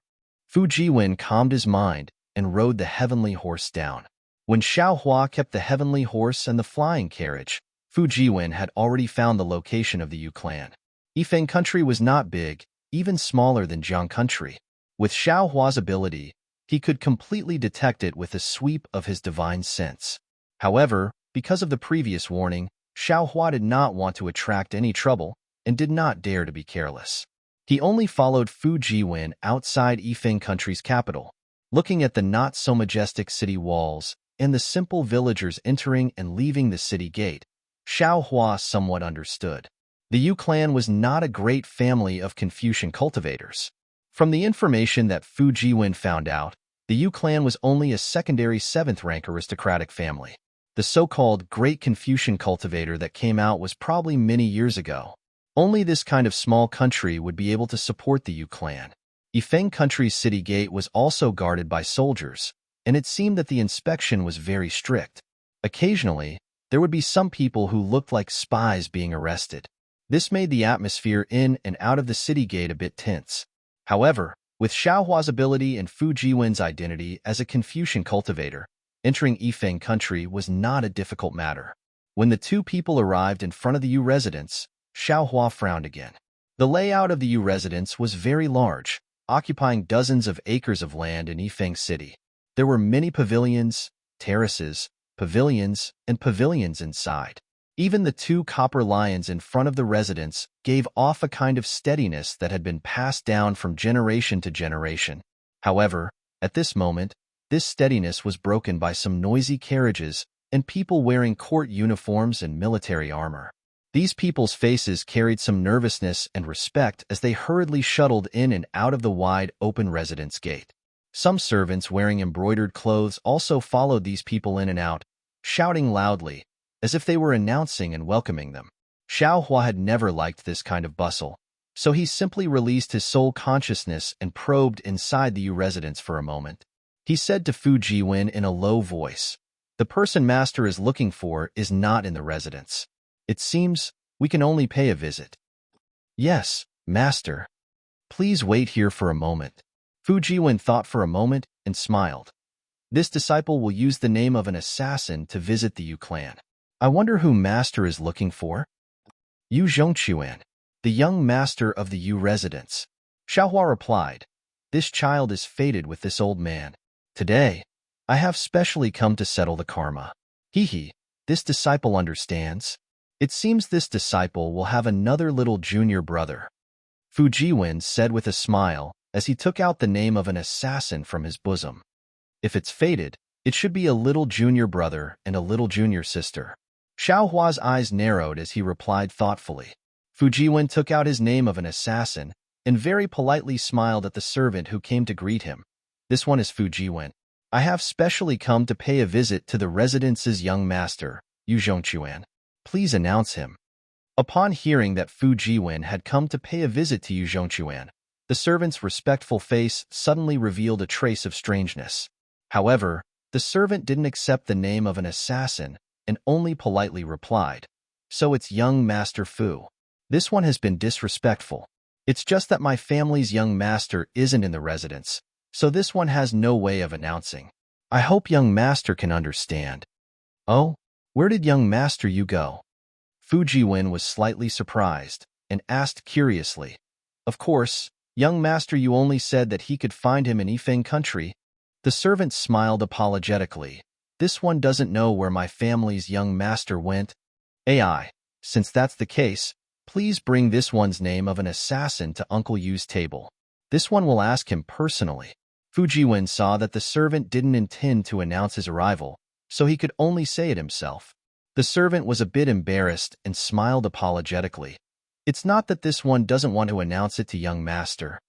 Fujiwen calmed his mind and rode the heavenly horse down. When Xiaohua kept the heavenly horse and the flying carriage, Fujiwen had already found the location of the Yu clan. Yifeng country was not big, even smaller than Jiang country. With Xiaohua's ability, he could completely detect it with a sweep of his divine sense. However, because of the previous warning, Xiaohua did not want to attract any trouble and did not dare to be careless. He only followed Fujiwen outside Yifeng country's capital, looking at the not-so-majestic city walls and the simple villagers entering and leaving the city gate. Xiaohua somewhat understood. The Yu clan was not a great family of Confucian cultivators. From the information that Fujiwen found out, the Yu clan was only a secondary 7th-rank aristocratic family. The so-called Great Confucian cultivator that came out was probably many years ago. Only this kind of small country would be able to support the Yu clan. Yifeng country's city gate was also guarded by soldiers, and it seemed that the inspection was very strict. Occasionally, there would be some people who looked like spies being arrested. This made the atmosphere in and out of the city gate a bit tense. However, with Xiaohua's ability and Fujiwen's identity as a Confucian cultivator, entering Yifeng country was not a difficult matter. When the two people arrived in front of the Yu residence, Xiaohua frowned again. The layout of the Yu residence was very large, occupying dozens of acres of land in Yifeng city. There were many pavilions, terraces, and pavilions inside. Even the two copper lions in front of the residence gave off a kind of steadiness that had been passed down from generation to generation. However, at this moment, this steadiness was broken by some noisy carriages and people wearing court uniforms and military armor. These people's faces carried some nervousness and respect as they hurriedly shuttled in and out of the wide, open residence gate. Some servants wearing embroidered clothes also followed these people in and out, shouting loudly, as if they were announcing and welcoming them. Xiao Hua had never liked this kind of bustle, so he simply released his soul consciousness and probed inside the Yu residence for a moment. He said to Fu Jiwen in a low voice, "The person Master is looking for is not in the residence. It seems we can only pay a visit." "Yes, Master. Please wait here for a moment." Fu Jiwen thought for a moment and smiled. This disciple will use the name of an assassin to visit the Yu clan. I wonder who Master is looking for? Yu Zhongquan, the young master of the Yu residence. Xiaohua replied, "This child is fated with this old man. Today, I have specially come to settle the karma." He, this disciple understands. It seems this disciple will have another little junior brother. Fu Jiwen said with a smile as he took out the name of an assassin from his bosom. If it's fated, it should be a little junior brother and a little junior sister. Xiaohua's eyes narrowed as he replied thoughtfully. Fu Jiwen took out his name of an assassin and very politely smiled at the servant who came to greet him. "This one is Fu Jiwen. I have specially come to pay a visit to the residence's young master, Yu Zhongquan. Please announce him." Upon hearing that Fu Jiwen had come to pay a visit to Yu Zhongquan, the servant's respectful face suddenly revealed a trace of strangeness. However, the servant didn't accept the name of an assassin and only politely replied, "So it's young Master Fu. This one has been disrespectful. It's just that my family's young master isn't in the residence, so this one has no way of announcing. I hope young master can understand." "Oh, where did young master Yu go?" Fu Jiwen was slightly surprised and asked curiously. "Of course, young master Yu only said that he could find him in Yifeng country." The servant smiled apologetically. "This one doesn't know where my family's young master went. AI, since that's the case, please bring this one's name of an assassin to Uncle Yu's table. This one will ask him personally." Fu Jiwen saw that the servant didn't intend to announce his arrival, so he could only say it himself. The servant was a bit embarrassed and smiled apologetically. "It's not that this one doesn't want to announce it to young master.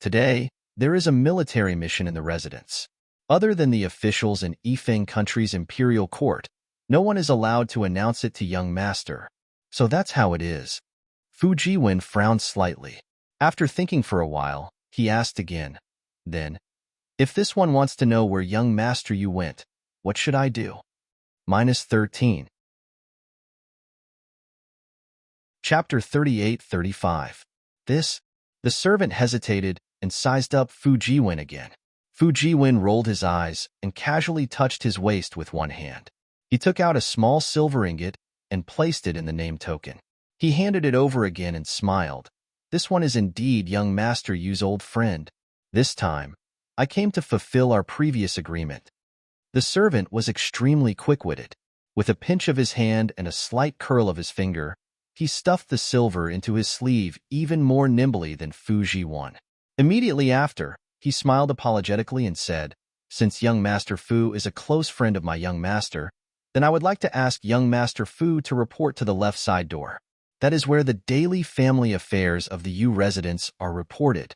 Today, there is a military mission in the residence. Other than the officials in Yifeng country's imperial court, no one is allowed to announce it to young master. So that's how it is." Fu Jiwen frowned slightly. After thinking for a while, he asked again, "Then, if this one wants to know where young master Yu went, what should I do?" -13. Chapter 38-35. The servant hesitated and sized up Fu Jiwen again. Fu Jiwen rolled his eyes and casually touched his waist with one hand. He took out a small silver ingot and placed it in the name token. He handed it over again and smiled. "This one is indeed young Master Yu's old friend. This time, I came to fulfill our previous agreement." The servant was extremely quick-witted. With a pinch of his hand and a slight curl of his finger, he stuffed the silver into his sleeve even more nimbly than Fu Jiwen. Immediately after, he smiled apologetically and said, "Since young Master Fu is a close friend of my young master, then I would like to ask young Master Fu to report to the left side door. That is where the daily family affairs of the Yu residence are reported."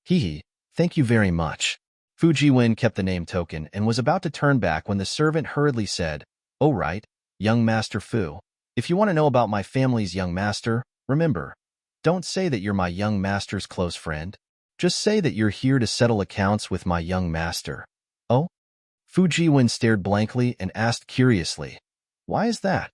Thank you very much." Fu Jiwen kept the name token and was about to turn back when the servant hurriedly said, "Oh right, young Master Fu. If you want to know about my family's young master, remember, don't say that you're my young master's close friend. Just say that you're here to settle accounts with my young master." "Oh?" Fu Jiwen stared blankly and asked curiously, "Why is that?"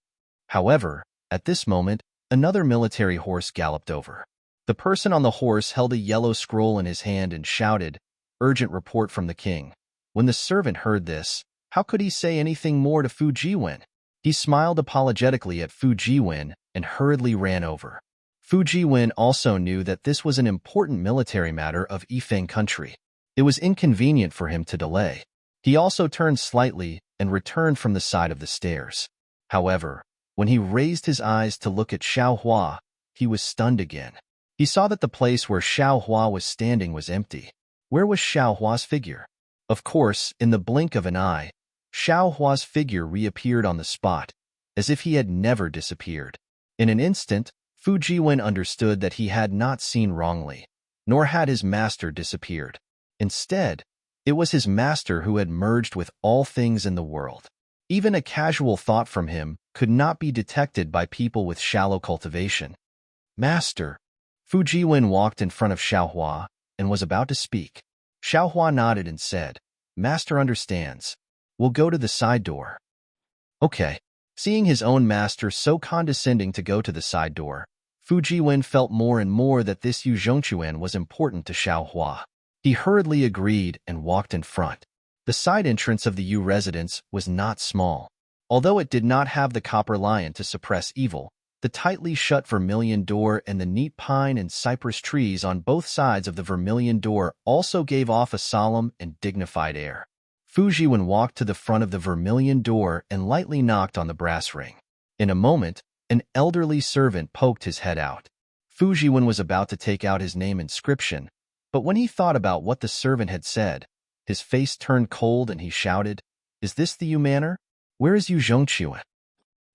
However, at this moment, another military horse galloped over. The person on the horse held a yellow scroll in his hand and shouted, "Urgent report from the king." When the servant heard this, how could he say anything more to Fu Jiwen? He smiled apologetically at Fu Jiwen and hurriedly ran over. Fu Jiwen also knew that this was an important military matter of Yifeng country. It was inconvenient for him to delay. He also turned slightly and returned from the side of the stairs. However, When he raised his eyes to look at Xiao Hua, he was stunned again. He saw that the place where Xiao Hua was standing was empty. Where was Xiao Hua's figure? Of course, in the blink of an eye, Xiao Hua's figure reappeared on the spot, as if he had never disappeared. In an instant, Fu Jiwen understood that he had not seen wrongly, nor had his master disappeared. Instead, it was his master who had merged with all things in the world. Even a casual thought from him could not be detected by people with shallow cultivation. Master. Fu Jiwen walked in front of Xiao Hua and was about to speak. Xiao Hua nodded and said, Master understands. We'll go to the side door. Okay. Seeing his own master so condescending to go to the side door, Fu Jiwen felt more and more that this Yu Zhongquan was important to Xiao Hua. He hurriedly agreed and walked in front. The side entrance of the Yu residence was not small. Although it did not have the copper lion to suppress evil, the tightly shut vermilion door and the neat pine and cypress trees on both sides of the vermilion door also gave off a solemn and dignified air. Fu Jiwen walked to the front of the vermilion door and lightly knocked on the brass ring. In a moment, an elderly servant poked his head out. Fu Jiwen was about to take out his name inscription, but when he thought about what the servant had said, his face turned cold and he shouted, Is this the Yu manor? Where is Yu Zhongquan?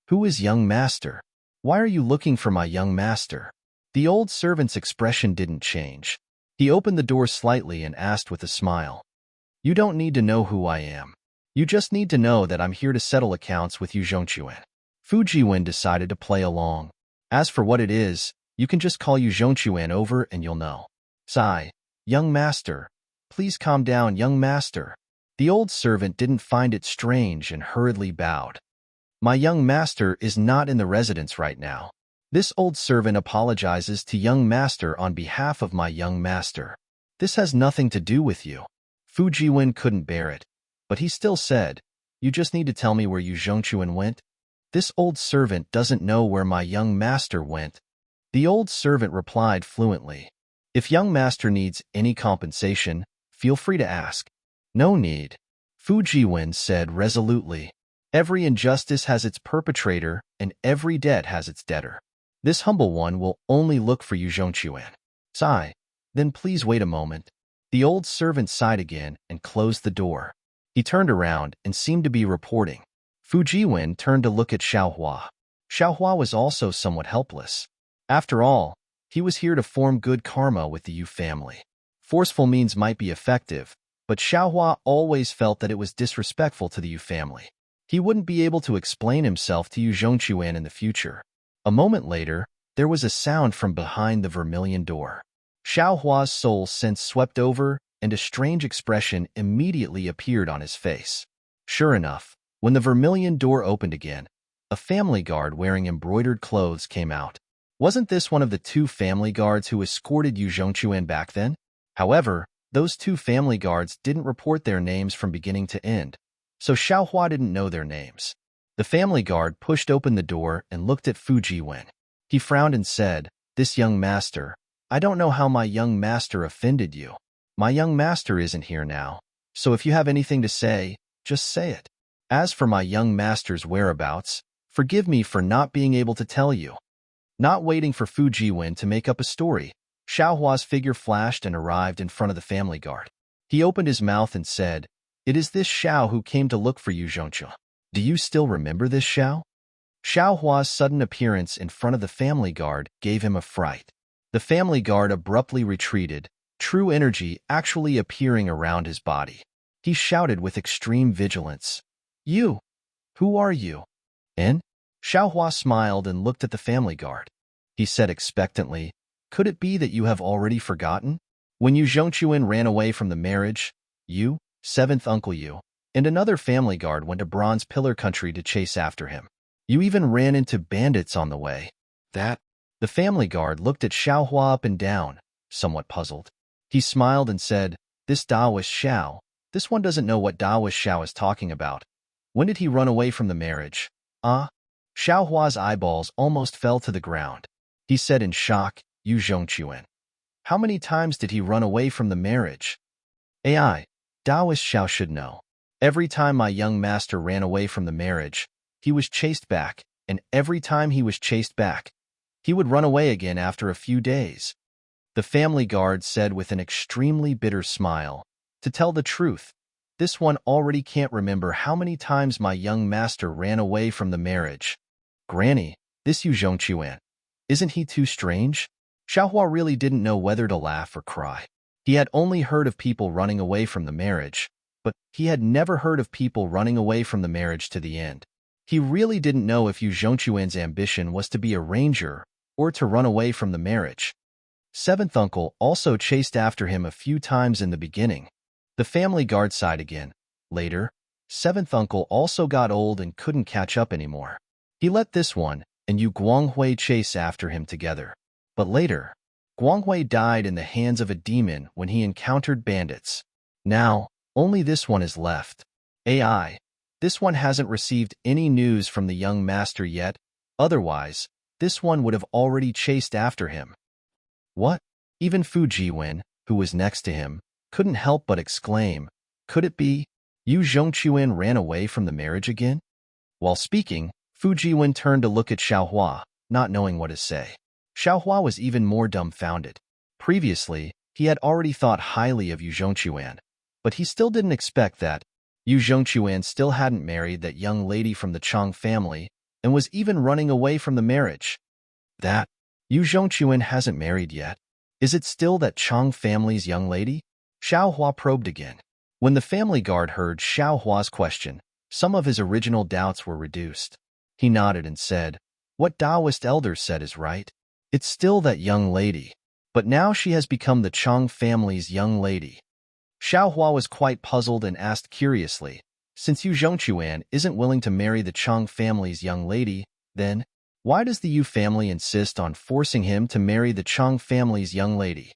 Who is young master? Why are you looking for my young master? The old servant's expression didn't change. He opened the door slightly and asked with a smile, You don't need to know who I am. You just need to know that I'm here to settle accounts with Yu Zhongquan. Fu Jiwen decided to play along. As for what it is, you can just call Yu Zhongquan over and you'll know. Sigh. Young master. Please calm down, young master. The old servant didn't find it strange and hurriedly bowed. My young master is not in the residence right now. This old servant apologizes to young master on behalf of my young master. This has nothing to do with you. Fu Jiwen couldn't bear it, but he still said, You just need to tell me where Yu Zhongquan went. This old servant doesn't know where my young master went. The old servant replied fluently, If young master needs any compensation, feel free to ask. No need. Fu Jiwen said resolutely, Every injustice has its perpetrator, and every debt has its debtor. This humble one will only look for Yu Zhongquan. Sigh. Then please wait a moment. The old servant sighed again and closed the door. He turned around and seemed to be reporting. Fu Jiwen turned to look at Xiao Hua. Xiao Hua was also somewhat helpless. After all, he was here to form good karma with the Yu family. Forceful means might be effective, but Xiao Hua always felt that it was disrespectful to the Yu family. He wouldn't be able to explain himself to Yu Zhongquan in the future. A moment later, there was a sound from behind the vermilion door. Xiao Hua's soul sense swept over, and a strange expression immediately appeared on his face. Sure enough, when the vermilion door opened again, a family guard wearing embroidered clothes came out. Wasn't this one of the two family guards who escorted Yu Zhongquan back then? However, those two family guards didn't report their names from beginning to end, so Xiao Hua didn't know their names. The family guard pushed open the door and looked at Fu Jiwen. He frowned and said, This young master, I don't know how my young master offended you. My young master isn't here now, so if you have anything to say, just say it. As for my young master's whereabouts, forgive me for not being able to tell you. Not waiting for Fu Jiwen to make up a story, Xiao Hua's figure flashed and arrived in front of the family guard. He opened his mouth and said, It is this Xiao who came to look for Yu Zhongquan. Do you still remember this Xiao? Xiao Hua's sudden appearance in front of the family guard gave him a fright. The family guard abruptly retreated, true energy actually appearing around his body. He shouted with extreme vigilance, You! Who are you? And? Xiao Hua smiled and looked at the family guard. He said expectantly, Could it be that you have already forgotten? When Yu Zhongquan ran away from the marriage, you, seventh uncle Yu, and another family guard went to Bronze Pillar Country to chase after him. You even ran into bandits on the way. That? The family guard looked at Xiao Hua up and down, somewhat puzzled. He smiled and said, This Taoist Xiao, this one doesn't know what Taoist Xiao is talking about. When did he run away from the marriage? Xiao Hua's eyeballs almost fell to the ground. He said in shock, Yu Zhongquan. How many times did he run away from the marriage? AI, Taoist Xiao should know. Every time my young master ran away from the marriage, he was chased back, and every time he was chased back, he would run away again after a few days. The family guard said with an extremely bitter smile, "To tell the truth, this one already can't remember how many times my young master ran away from the marriage. Granny, this Yu Zhongquan, isn't he too strange?" Xiaohua really didn't know whether to laugh or cry. He had only heard of people running away from the marriage, but he had never heard of people running away from the marriage to the end. He really didn't know if Yu Zhongquan's ambition was to be a ranger or to run away from the marriage. Seventh uncle also chased after him a few times in the beginning. The family guard sighed again. Later, seventh uncle also got old and couldn't catch up anymore. He let this one and Yu Guanghui chase after him together. But later, Guanghui died in the hands of a demon when he encountered bandits. Now, only this one is left. AI. This one hasn't received any news from the young master yet. Otherwise, this one would have already chased after him. What? Even Fu Jiwen, who was next to him, couldn't help but exclaim, "Could it be? Yu Zhongquan ran away from the marriage again?" While speaking, Fu Jiwen turned to look at Xiaohua, not knowing what to say. Xiaohua was even more dumbfounded. Previously, he had already thought highly of Yu Zhongquan, but he still didn't expect that Yu Zhongquan still hadn't married that young lady from the Chang family and was even running away from the marriage. That Yu Zhongquan hasn't married yet. Is it still that Chang family's young lady? Xiaohua probed again. When the family guard heard Xiaohua's question, some of his original doubts were reduced. He nodded and said, "What Taoist elders said is right. It's still that young lady, but now she has become the Chang family's young lady." Xiaohua was quite puzzled and asked curiously, "Since Yu Zhongquan isn't willing to marry the Chang family's young lady, then why does the Yu family insist on forcing him to marry the Chang family's young lady?"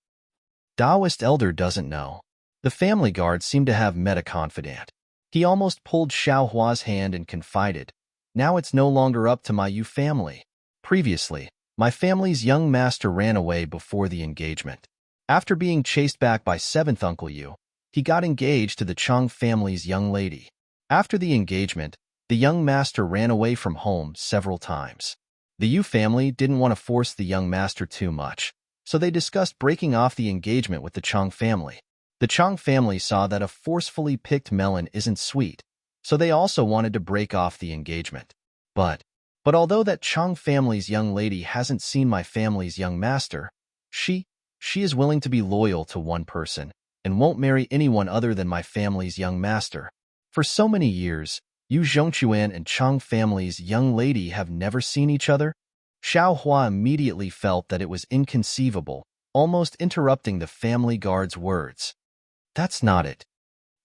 Taoist elder doesn't know. The family guard seemed to have meta-confidant. He almost pulled Xiaohua's hand and confided, "Now it's no longer up to my Yu family. Previously, my family's young master ran away before the engagement. After being chased back by seventh uncle Yu, he got engaged to the Chang family's young lady. After the engagement, the young master ran away from home several times. The Yu family didn't want to force the young master too much, so they discussed breaking off the engagement with the Chang family. The Chang family saw that a forcefully picked melon isn't sweet, so they also wanted to break off the engagement. But although that Chang family's young lady hasn't seen my family's young master, she is willing to be loyal to one person and won't marry anyone other than my family's young master. For so many years, Yu Zhongquan and Chang family's young lady have never seen each other." Xiaohua immediately felt that it was inconceivable, almost interrupting the family guard's words. "That's not it."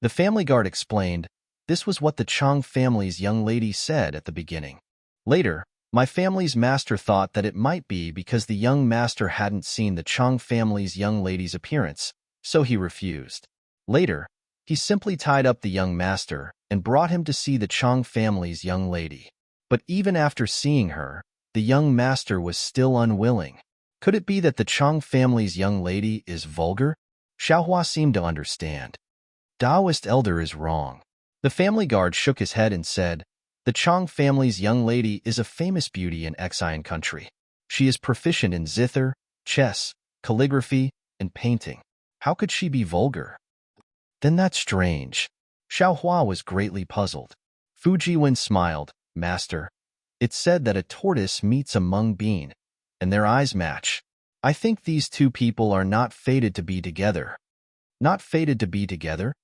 The family guard explained, "This was what the Chang family's young lady said at the beginning. Later, my family's master thought that it might be because the young master hadn't seen the Chang family's young lady's appearance, so he refused. Later, he simply tied up the young master and brought him to see the Chang family's young lady. But even after seeing her, the young master was still unwilling. Could it be that the Chang family's young lady is vulgar?" Xiaohua seemed to understand. "Taoist elder is wrong." The family guard shook his head and said, "The Chang family's young lady is a famous beauty in Xian country. She is proficient in zither, chess, calligraphy, and painting. How could she be vulgar?" "Then that's strange." Xiaohua was greatly puzzled. Fu Jiwen smiled, "Master, it's said that a tortoise meets a mung bean, and their eyes match. I think these two people are not fated to be together." "Not fated to be together?"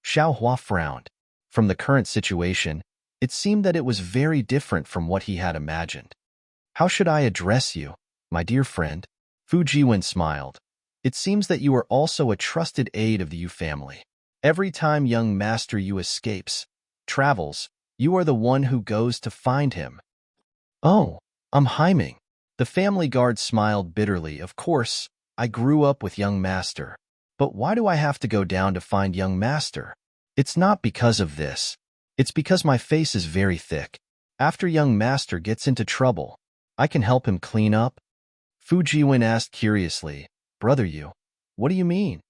Xiaohua frowned. From the current situation, it seemed that it was very different from what he had imagined. "How should I address you, my dear friend?" Fu Jiwen smiled. "It seems that you are also a trusted aide of the Yu family. Every time young Master Yu escapes, travels, you are the one who goes to find him." "Oh, I'm Haiming." The family guard smiled bitterly. "Of course, I grew up with young Master. But why do I have to go down to find young Master? It's not because of this. It's because my face is very thick. After young Master gets into trouble, I can help him clean up." Fu Jiwen asked curiously, "Brother Yu, what do you mean?"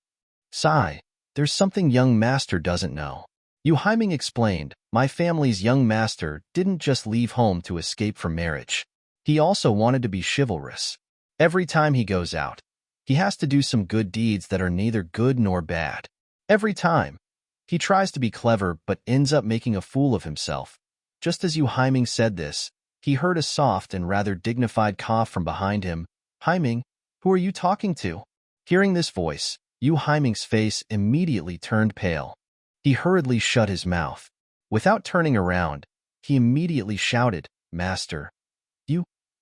"Sigh, there's something young Master doesn't know. Yu Haiming explained, my family's young master didn't just leave home to escape from marriage. He also wanted to be chivalrous. Every time he goes out, he has to do some good deeds that are neither good nor bad. Every time, he tries to be clever but ends up making a fool of himself. Just as Yu Haiming said this, he heard a soft and rather dignified cough from behind him. Haiming, who are you talking to? Hearing this voice, Yu Haiming's face immediately turned pale. He hurriedly shut his mouth. Without turning around, he immediately shouted, Master,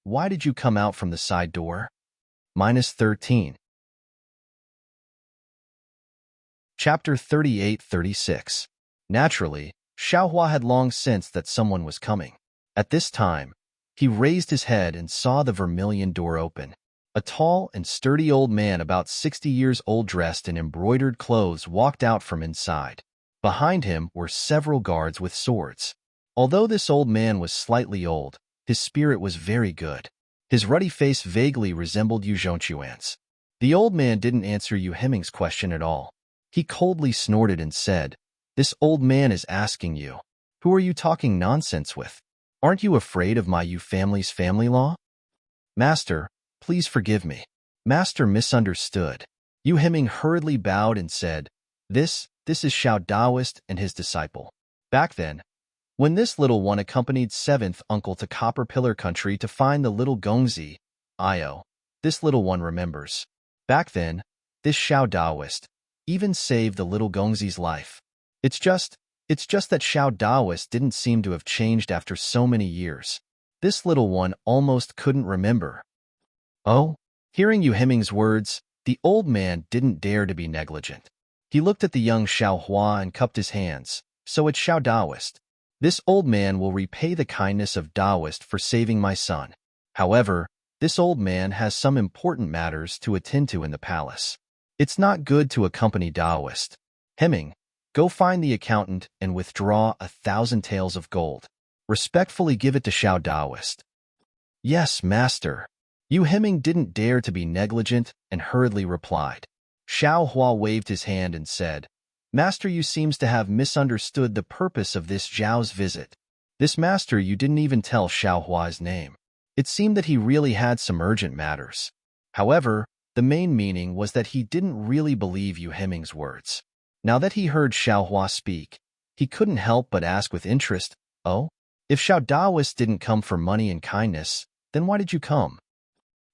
why did you come out from the side door? -13. Chapter 38-36. Naturally, Xiaohua had long sensed that someone was coming. At this time, he raised his head and saw the vermilion door open. A tall and sturdy old man about 60 years old dressed in embroidered clothes walked out from inside. Behind him were several guards with swords. Although this old man was slightly old, his spirit was very good. His ruddy face vaguely resembled Yu Zhongquan's. The old man didn't answer Yu Haiming's question at all. He coldly snorted and said, This old man is asking you, who are you talking nonsense with? Aren't you afraid of my Yu family's family law? Master, please forgive me. Master misunderstood. Yu Haiming hurriedly bowed and said, This is Xiao Daoist and his disciple. Back then, when this little one accompanied seventh uncle to Copper Pillar Country to find the little Gongzi, this little one remembers. Back then, this Xiao Daoist even saved the little Gongzi's life. It's just that Xiao Daoist didn't seem to have changed after so many years. This little one almost couldn't remember. Oh? Hearing Yu Haiming's words, the old man didn't dare to be negligent. He looked at the young Xiaohua and cupped his hands. So it's Xiao Daoist. This old man will repay the kindness of Daoist for saving my son. However, this old man has some important matters to attend to in the palace. It's not good to accompany Daoist. Haiming, go find the accountant and withdraw 1,000 taels of gold. Respectfully give it to Xiao Daoist. Yes, master. Yu Haiming didn't dare to be negligent and hurriedly replied. Xiaohua waved his hand and said, Master Yu seems to have misunderstood the purpose of this Zhao's visit. This Master Yu didn't even tell Xiaohua's name. It seemed that he really had some urgent matters. However, the main meaning was that he didn't really believe Yu Haiming's words. Now that he heard Xiaohua speak, he couldn't help but ask with interest, Oh? If Xiao Daoist didn't come for money and kindness, then why did you come?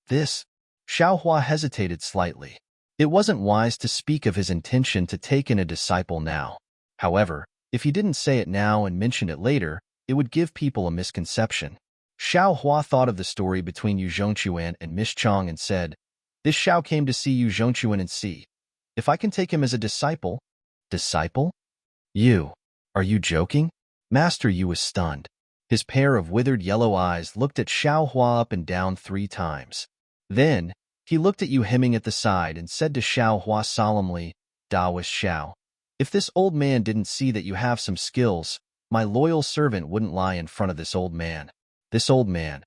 Xiaohua hesitated slightly. It wasn't wise to speak of his intention to take in a disciple now. However, if he didn't say it now and mention it later, it would give people a misconception. Xiaohua thought of the story between Yu Zhongquan and Miss Chong and said, This Xiao came to see Yu Zhongquan and see if I can take him as a disciple. Disciple? You? Are you joking? Master Yu was stunned. His pair of withered yellow eyes looked at Xiaohua up and down 3 times. Then, he looked at Yu Haiming at the side and said to Xiaohua solemnly, Daoist Xiao, if this old man didn't see that you have some skills, my loyal servant wouldn't lie in front of this old man. This old man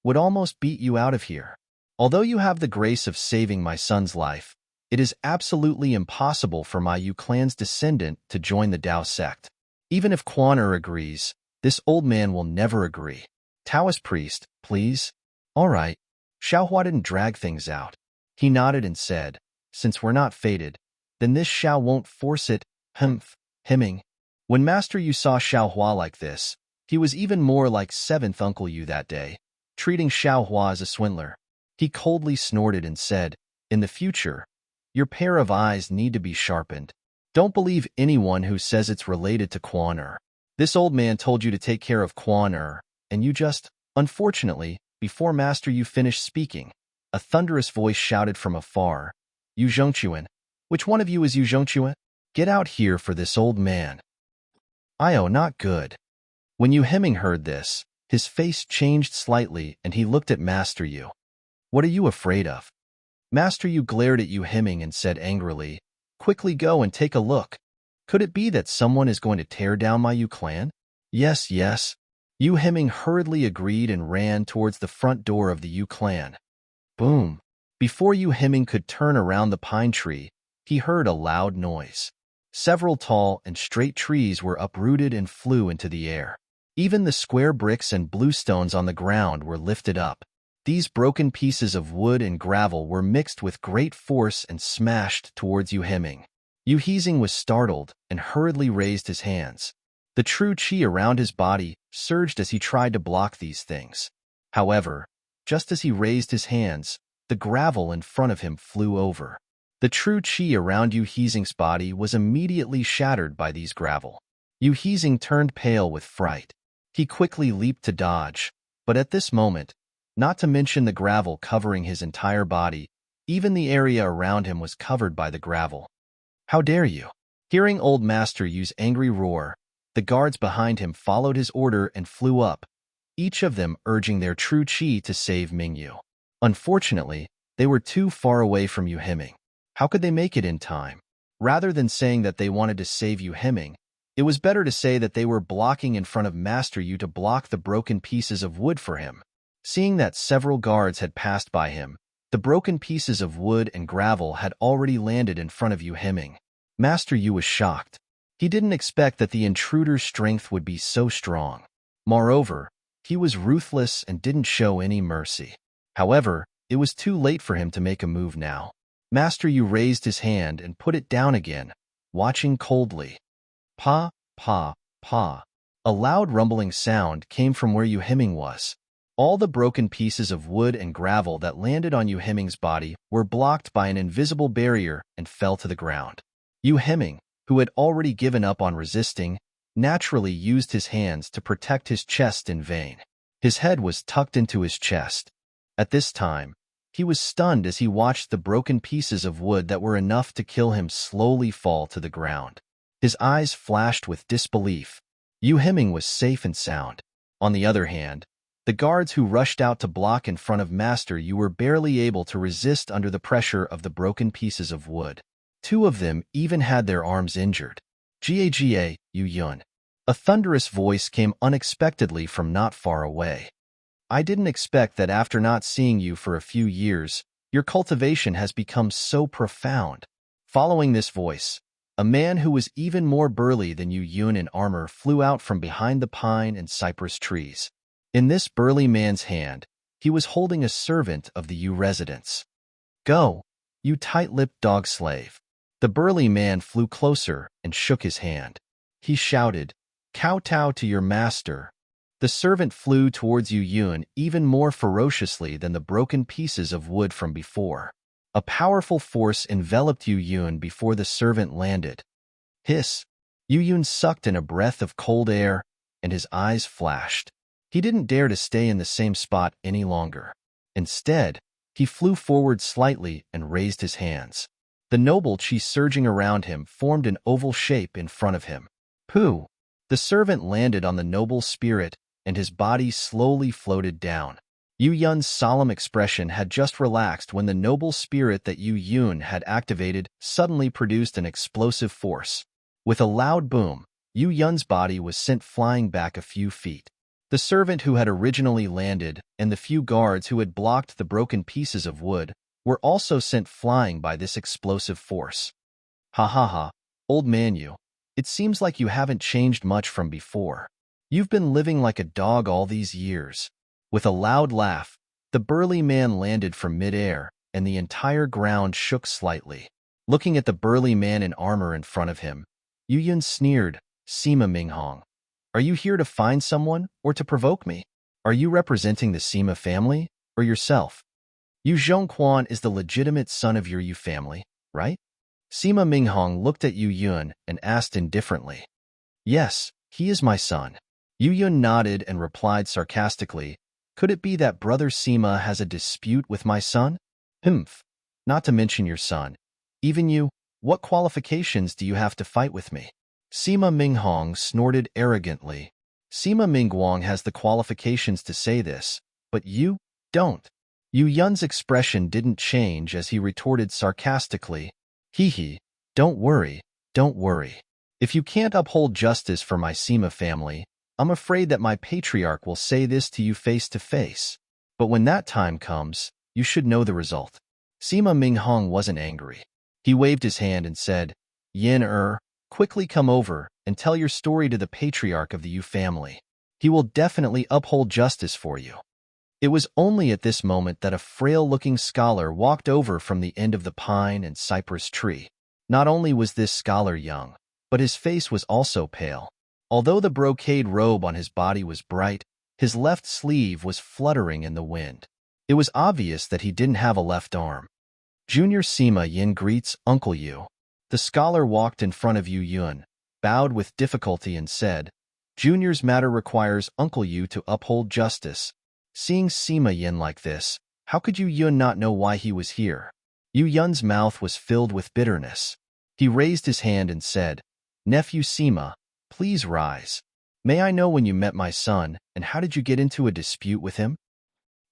would almost beat you out of here. Although you have the grace of saving my son's life, it is absolutely impossible for my Yu clan's descendant to join the Dao sect. Even if Quan agrees, this old man will never agree. Taoist priest, please? All right. Xiaohua didn't drag things out. He nodded and said, Since we're not fated, then this Xiao won't force it. Haiming. When Master Yu saw Xiaohua like this, he was even more like 7th Uncle Yu that day, treating Xiaohua as a swindler. He coldly snorted and said, In the future, your pair of eyes need to be sharpened. Don't believe anyone who says it's related to Quan. This old man told you to take care of Quan, and you just, unfortunately, before Master Yu finished speaking, a thunderous voice shouted from afar, Yu Zhongquan, which one of you is Yu Zhongquan? Get out here for this old man. Not good. When Yu Haiming heard this, his face changed slightly and he looked at Master Yu. What are you afraid of? Master Yu glared at Yu Haiming and said angrily, Quickly go and take a look. Could it be that someone is going to tear down my Yu clan? Yes. Yu Haiming hurriedly agreed and ran towards the front door of the Yu clan. Boom! Before Yu Haiming could turn around the pine tree, he heard a loud noise. Several tall and straight trees were uprooted and flew into the air. Even the square bricks and bluestones on the ground were lifted up. These broken pieces of wood and gravel were mixed with great force and smashed towards Yu Heming. Yu Hezing was startled and hurriedly raised his hands. The true qi around his body surged as he tried to block these things. However, just as he raised his hands, the gravel in front of him flew over. The true qi around Yu Hezing's body was immediately shattered by these gravel. Yu Hezing turned pale with fright. He quickly leaped to dodge, but at this moment, not to mention the gravel covering his entire body, even the area around him was covered by the gravel. "How dare you?" Hearing Old Master Yu's angry roar, the guards behind him followed his order and flew up, each of them urging their true qi to save Mingyu. Unfortunately, they were too far away from Yu Heming. How could they make it in time? Rather than saying that they wanted to save Yu Heming, it was better to say that they were blocking in front of Master Yu to block the broken pieces of wood for him. Seeing that several guards had passed by him, the broken pieces of wood and gravel had already landed in front of Yu Heming. Master Yu was shocked. He didn't expect that the intruder's strength would be so strong. Moreover, he was ruthless and didn't show any mercy. However, it was too late for him to make a move now. Master Yu raised his hand and put it down again, watching coldly. Pa, pa, pa. A loud rumbling sound came from where Yu Heming was. All the broken pieces of wood and gravel that landed on Yu Heming's body were blocked by an invisible barrier and fell to the ground. Yu Heming, who had already given up on resisting, naturally used his hands to protect his chest in vain. His head was tucked into his chest. At this time, he was stunned as he watched the broken pieces of wood that were enough to kill him slowly fall to the ground. His eyes flashed with disbelief. Yu Heming was safe and sound. On the other hand, the guards who rushed out to block in front of Master Yu were barely able to resist under the pressure of the broken pieces of wood. Two of them even had their arms injured. "Ga, Yu Yun." A thunderous voice came unexpectedly from not far away. "I didn't expect that after not seeing you for a few years, your cultivation has become so profound." Following this voice, a man who was even more burly than Yu Yun in armor flew out from behind the pine and cypress trees. In this burly man's hand, he was holding a servant of the Yu residence. "Go, you tight-lipped dog slave." The burly man flew closer and shook his hand. He shouted, "Kowtow to your master." The servant flew towards Yu Yun even more ferociously than the broken pieces of wood from before. A powerful force enveloped Yu Yun before the servant landed. Hiss! Yu Yun sucked in a breath of cold air, and his eyes flashed. He didn't dare to stay in the same spot any longer. Instead, he flew forward slightly and raised his hands. The noble qi surging around him formed an oval shape in front of him. Pooh! The servant landed on the noble spirit, and his body slowly floated down. Yu Yun's solemn expression had just relaxed when the noble spirit that Yu Yun had activated suddenly produced an explosive force. With a loud boom, Yu Yun's body was sent flying back a few feet. The servant who had originally landed and the few guards who had blocked the broken pieces of wood were also sent flying by this explosive force. "Ha ha ha, old man Yu. It seems like you haven't changed much from before. You've been living like a dog all these years." With a loud laugh, the burly man landed from midair, and the entire ground shook slightly. Looking at the burly man in armor in front of him, Yu Yun sneered, "Sima Minghong, are you here to find someone or to provoke me? Are you representing the Sima family or yourself? Yu Zhongquan is the legitimate son of your Yu family, right?" Sima Minghong looked at Yu Yun and asked indifferently. "Yes, he is my son." Yu Yun nodded and replied sarcastically, "Could it be that Brother Sima has a dispute with my son?" "Humph, not to mention your son. Even you, what qualifications do you have to fight with me?" Sima Minghong snorted arrogantly. "Sima Mingguang has the qualifications to say this, but you don't." Yu Yun's expression didn't change as he retorted sarcastically, "Hee hee, don't worry, don't worry. If you can't uphold justice for my Sima family, I'm afraid that my patriarch will say this to you face to face. But when that time comes, you should know the result." Sima Minghong wasn't angry. He waved his hand and said, "Yin Quickly come over and tell your story to the patriarch of the Yu family. He will definitely uphold justice for you. It was only at this moment that a frail-looking scholar walked over from the end of the pine and cypress tree. Not only was this scholar young, but his face was also pale. Although the brocade robe on his body was bright, his left sleeve was fluttering in the wind. It was obvious that he didn't have a left arm. Junior Sima Yin greets Uncle Yu. The scholar walked in front of Yu Yun, bowed with difficulty and said, Junior's matter requires Uncle Yu to uphold justice. Seeing Sima Yin like this, how could Yu Yun not know why he was here? Yu Yun's mouth was filled with bitterness. He raised his hand and said, Nephew Sima, please rise. May I know when you met my son, and how did you get into a dispute with him?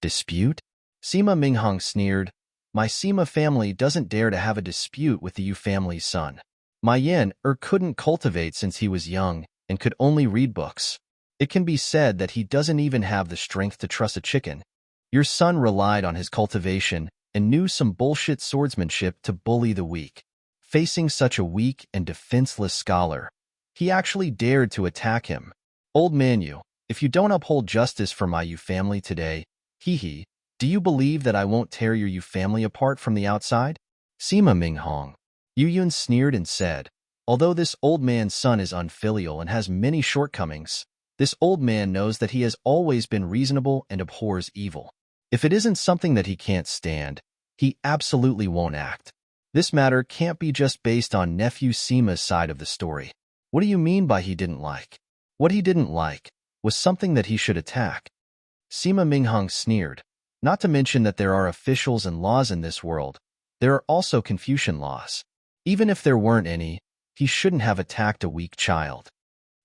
Dispute? Sima Minghong sneered. My Sima family doesn't dare to have a dispute with the Yu family's son. My Yin couldn't cultivate since he was young and could only read books. It can be said that he doesn't even have the strength to truss a chicken. Your son relied on his cultivation and knew some bullshit swordsmanship to bully the weak. Facing such a weak and defenseless scholar, he actually dared to attack him. Old man Yu, if you don't uphold justice for my Yu family today, do you believe that I won't tear your Yu family apart from the outside? Sima Minghong. Yu Yun sneered and said, although this old man's son is unfilial and has many shortcomings, this old man knows that he has always been reasonable and abhors evil. If it isn't something that he can't stand, he absolutely won't act. This matter can't be just based on nephew Sima's side of the story. What do you mean by he didn't like? What he didn't like was something that he should attack. Sima Minghong sneered. Not to mention that there are officials and laws in this world. There are also Confucian laws. Even if there weren't any, he shouldn't have attacked a weak child.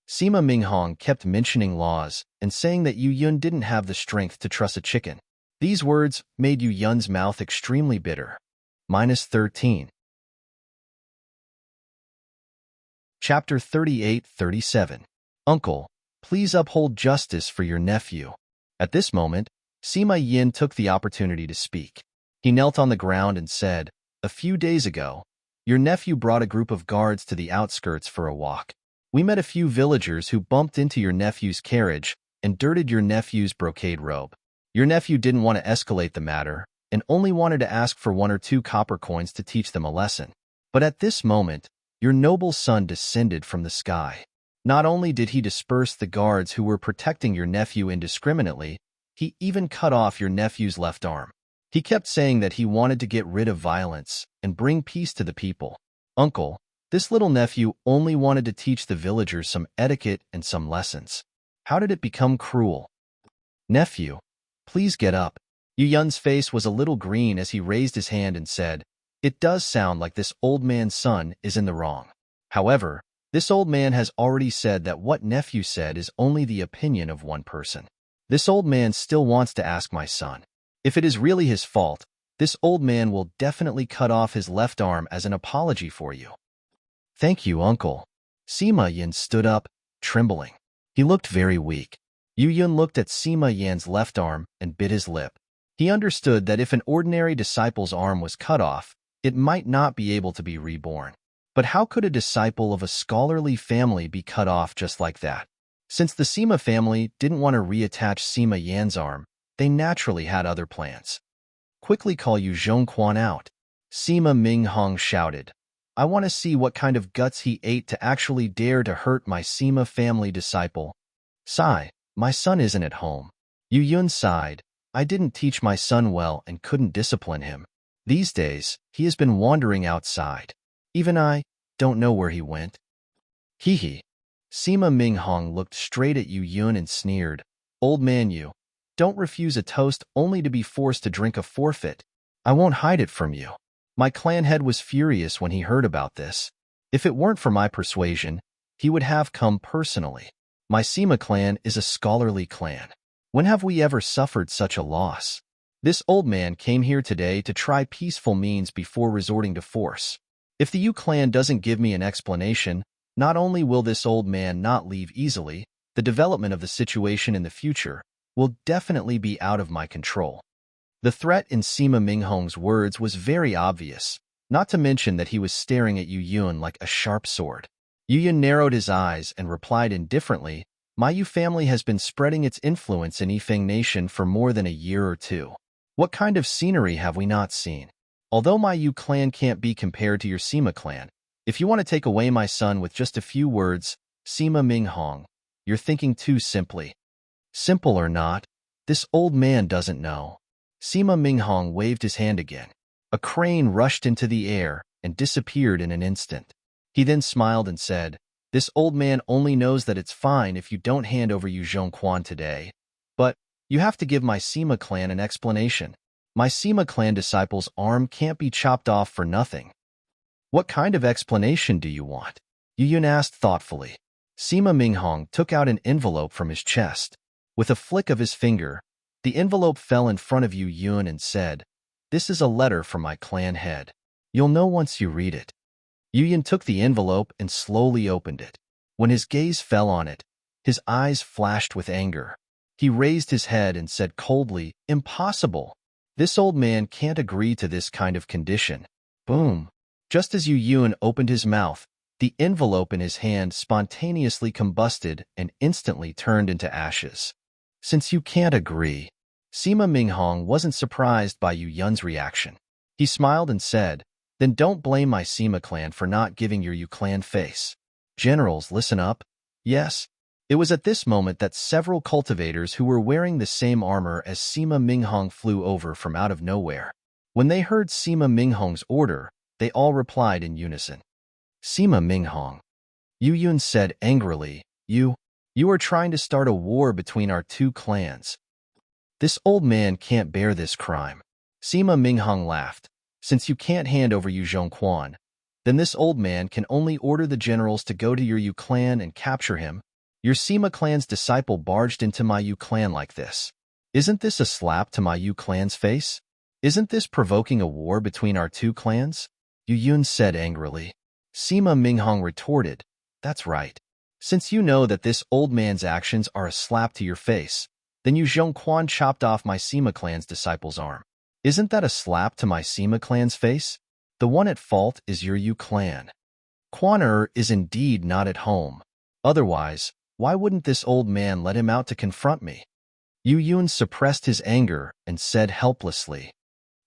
Sima Minghong kept mentioning laws and saying that Yu Yun didn't have the strength to truss a chicken. These words made Yu Yun's mouth extremely bitter. -13. Chapter 38-37. Uncle, please uphold justice for your nephew. At this moment, Sima Yin took the opportunity to speak. He knelt on the ground and said, a few days ago, your nephew brought a group of guards to the outskirts for a walk. We met a few villagers who bumped into your nephew's carriage and dirtied your nephew's brocade robe. Your nephew didn't want to escalate the matter and only wanted to ask for 1 or 2 copper coins to teach them a lesson. But at this moment, your noble son descended from the sky. Not only did he disperse the guards who were protecting your nephew indiscriminately, he even cut off your nephew's left arm. He kept saying that he wanted to get rid of violence and bring peace to the people. Uncle, this little nephew only wanted to teach the villagers some etiquette and some lessons. How did it become cruel? Nephew, please get up. Yu Yun's face was a little green as he raised his hand and said, it does sound like this old man's son is in the wrong. However, this old man has already said that what nephew said is only the opinion of one person. This old man still wants to ask my son. If it is really his fault, this old man will definitely cut off his left arm as an apology for you. Thank you, uncle. Sima Yin stood up, trembling. He looked very weak. Yu Yun looked at Sima Yan's left arm and bit his lip. He understood that if an ordinary disciple's arm was cut off, it might not be able to be reborn. But how could a disciple of a scholarly family be cut off just like that? Since the Sima family didn't want to reattach Sima Yan's arm, they naturally had other plans. Quickly call Yu Zhongquan out. Sima Minghong shouted. I want to see what kind of guts he ate to actually dare to hurt my Sima family disciple. Sigh, my son isn't at home. Yu Yun sighed. I didn't teach my son well and couldn't discipline him. These days, he has been wandering outside. Even I don't know where he went. Hee. Sima Minghong looked straight at Yu Yun and sneered. Old man Yu, don't refuse a toast only to be forced to drink a forfeit. I won't hide it from you. My clan head was furious when he heard about this. If it weren't for my persuasion, he would have come personally. My Sima clan is a scholarly clan. When have we ever suffered such a loss? This old man came here today to try peaceful means before resorting to force. If the Yu clan doesn't give me an explanation, not only will this old man not leave easily, the development of the situation in the future will definitely be out of my control. The threat in Sima Minghong's words was very obvious, not to mention that he was staring at Yu Yun like a sharp sword. Yu Yun narrowed his eyes and replied indifferently, my Yu family has been spreading its influence in Yifeng Nation for more than a year or two. What kind of scenery have we not seen? Although my Yu clan can't be compared to your Sima clan, if you want to take away my son with just a few words, Sima Minghong, you're thinking too simply. Simple or not, this old man doesn't know. Sima Minghong waved his hand again. A crane rushed into the air and disappeared in an instant. He then smiled and said, this old man only knows that it's fine if you don't hand over Yu Zhongquan today. But you have to give my Sima clan an explanation. My Sima clan disciple's arm can't be chopped off for nothing. What kind of explanation do you want? Yu Yun asked thoughtfully. Sima Minghong took out an envelope from his chest. With a flick of his finger, the envelope fell in front of Yu Yun and said, this is a letter from my clan head. You'll know once you read it. Yu Yun took the envelope and slowly opened it. When his gaze fell on it, his eyes flashed with anger. He raised his head and said coldly, impossible. This old man can't agree to this kind of condition. Boom. Just as Yu Yun opened his mouth, the envelope in his hand spontaneously combusted and instantly turned into ashes. Since you can't agree, Sima Minghong wasn't surprised by Yu Yun's reaction. He smiled and said, then don't blame my Sima clan for not giving your Yu clan face. Generals, listen up. Yes. It was at this moment that several cultivators who were wearing the same armor as Sima Minghong flew over from out of nowhere. When they heard Sima Minghong's order, they all replied in unison. Sima Minghong. Yu Yun said angrily, You are trying to start a war between our two clans. This old man can't bear this crime. Sima Minghong laughed. Since you can't hand over Yu Zhongquan, then this old man can only order the generals to go to your Yu clan and capture him. Your Sima clan's disciple barged into my Yu clan like this. Isn't this a slap to my Yu clan's face? Isn't this provoking a war between our two clans? Yu Yun said angrily. Sima Minghong retorted, that's right. Since you know that this old man's actions are a slap to your face, then Yu Zhongquan chopped off my Sima clan's disciple's arm. Isn't that a slap to my Sima clan's face? The one at fault is your Yu clan. Quan is indeed not at home. Otherwise, why wouldn't this old man let him out to confront me? Yu Yun suppressed his anger and said helplessly,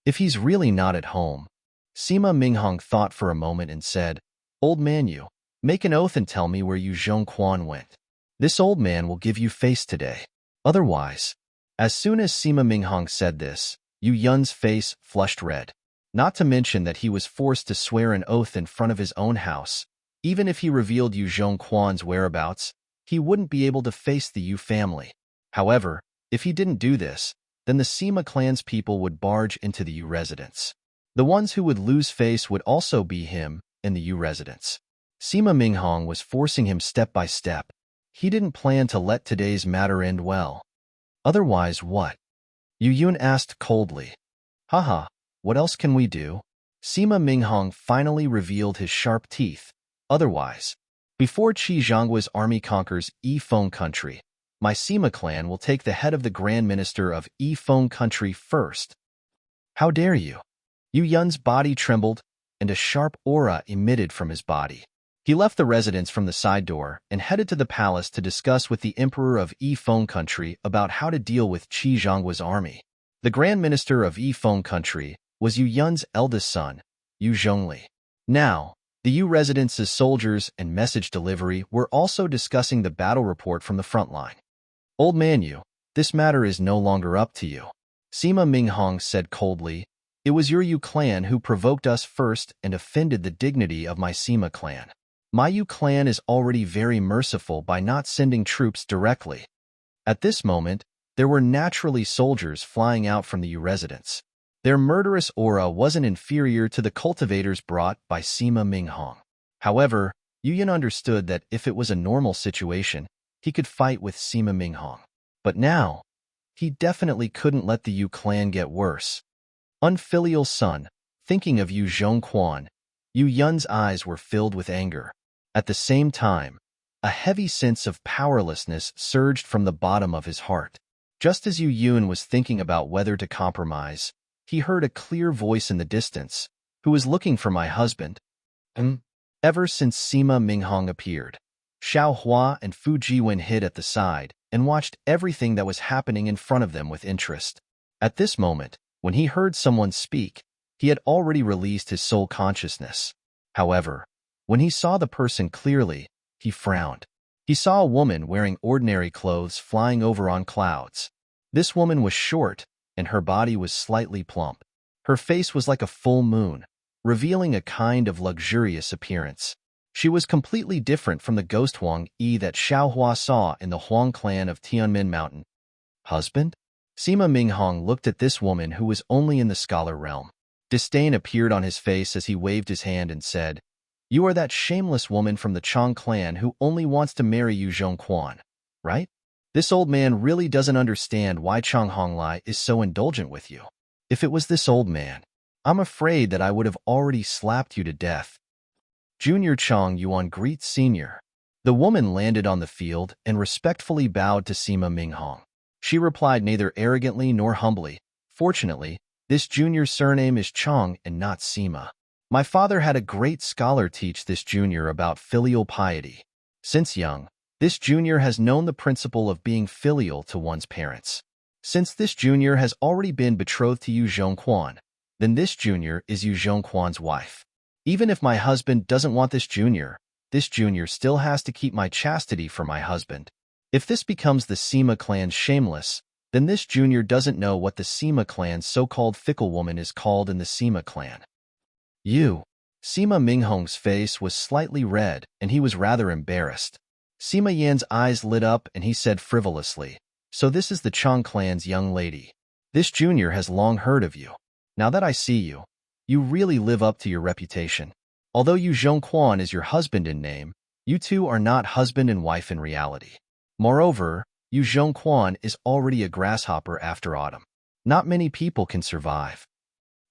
if he's really not at home. Sima Minghong thought for a moment and said, old man Yu, make an oath and tell me where Yu Zhongquan went. This old man will give you face today. Otherwise, as soon as Sima Minghong said this, Yu Yun's face flushed red. Not to mention that he was forced to swear an oath in front of his own house. Even if he revealed Yu Zhongquan's whereabouts, he wouldn't be able to face the Yu family. However, if he didn't do this, then the Sima clan's people would barge into the Yu residence. The ones who would lose face would also be him and the Yu residence. Sima Minghong was forcing him step by step. He didn't plan to let today's matter end well. Otherwise what? Yu Yun asked coldly. Haha, what else can we do? Sima Minghong finally revealed his sharp teeth. Otherwise, before Qi Zhangguo's army conquers Yifeng country, my Sima clan will take the head of the Grand Minister of Yifeng country first. How dare you? Yu Yun's body trembled, and a sharp aura emitted from his body. He left the residence from the side door and headed to the palace to discuss with the Emperor of Yifeng country about how to deal with Qi Zhangguo's army. The Grand Minister of Yifeng country was Yu Yun's eldest son, Yu Zhongli. Now, the Yu residence's soldiers and message delivery were also discussing the battle report from the front line. Old man Yu, this matter is no longer up to you. Sima Minghong said coldly, it was your Yu clan who provoked us first and offended the dignity of my Sima clan. My Yu clan is already very merciful by not sending troops directly. At this moment, there were naturally soldiers flying out from the Yu residence. Their murderous aura wasn't inferior to the cultivators brought by Sima Minghong. However, Yu Yun understood that if it was a normal situation, he could fight with Sima Minghong. But now, he definitely couldn't let the Yu clan get worse. Unfilial son, thinking of Yu Zhongquan, Yu Yun's eyes were filled with anger. At the same time, a heavy sense of powerlessness surged from the bottom of his heart. Just as Yu Yun was thinking about whether to compromise, he heard a clear voice in the distance, who is looking for my husband? ever since Sima Minghong appeared. Xiao Hua and Fu Jiwen hid at the side and watched everything that was happening in front of them with interest. At this moment, when he heard someone speak, he had already released his soul consciousness. However, when he saw the person clearly, he frowned. He saw a woman wearing ordinary clothes flying over on clouds. This woman was short, and her body was slightly plump. Her face was like a full moon, revealing a kind of luxurious appearance. She was completely different from the ghost Huang Yi that Xiao Hua saw in the Huang clan of Tianmin Mountain. Husband? Sima Minghong looked at this woman who was only in the scholar realm. Disdain appeared on his face as he waved his hand and said, "You are that shameless woman from the Chang clan who only wants to marry Yu Zhongquan, right? This old man really doesn't understand why Chang Honglai is so indulgent with you. If it was this old man, I'm afraid that I would have already slapped you to death." Junior Chang Yuan greets Senior. The woman landed on the field and respectfully bowed to Sima Minghong. She replied neither arrogantly nor humbly. Fortunately, this junior's surname is Chang and not Sima. My father had a great scholar teach this junior about filial piety. Since young, this junior has known the principle of being filial to one's parents. Since this junior has already been betrothed to Yu Zhongquan, then this junior is Yu Zhongquan's wife. Even if my husband doesn't want this junior still has to keep my chastity for my husband. If this becomes the Sima clan's shameless, then this junior doesn't know what the Sima clan's so-called fickle woman is called in the Sima clan. You. Sima Minghong's face was slightly red, and he was rather embarrassed. Sima Yan's eyes lit up, and he said frivolously, "So this is the Chang clan's young lady. This junior has long heard of you. Now that I see you, you really live up to your reputation. Although Yu Zhongquan is your husband in name, you two are not husband and wife in reality. Moreover, Yu Zhongquan is already a grasshopper after autumn. Not many people can survive.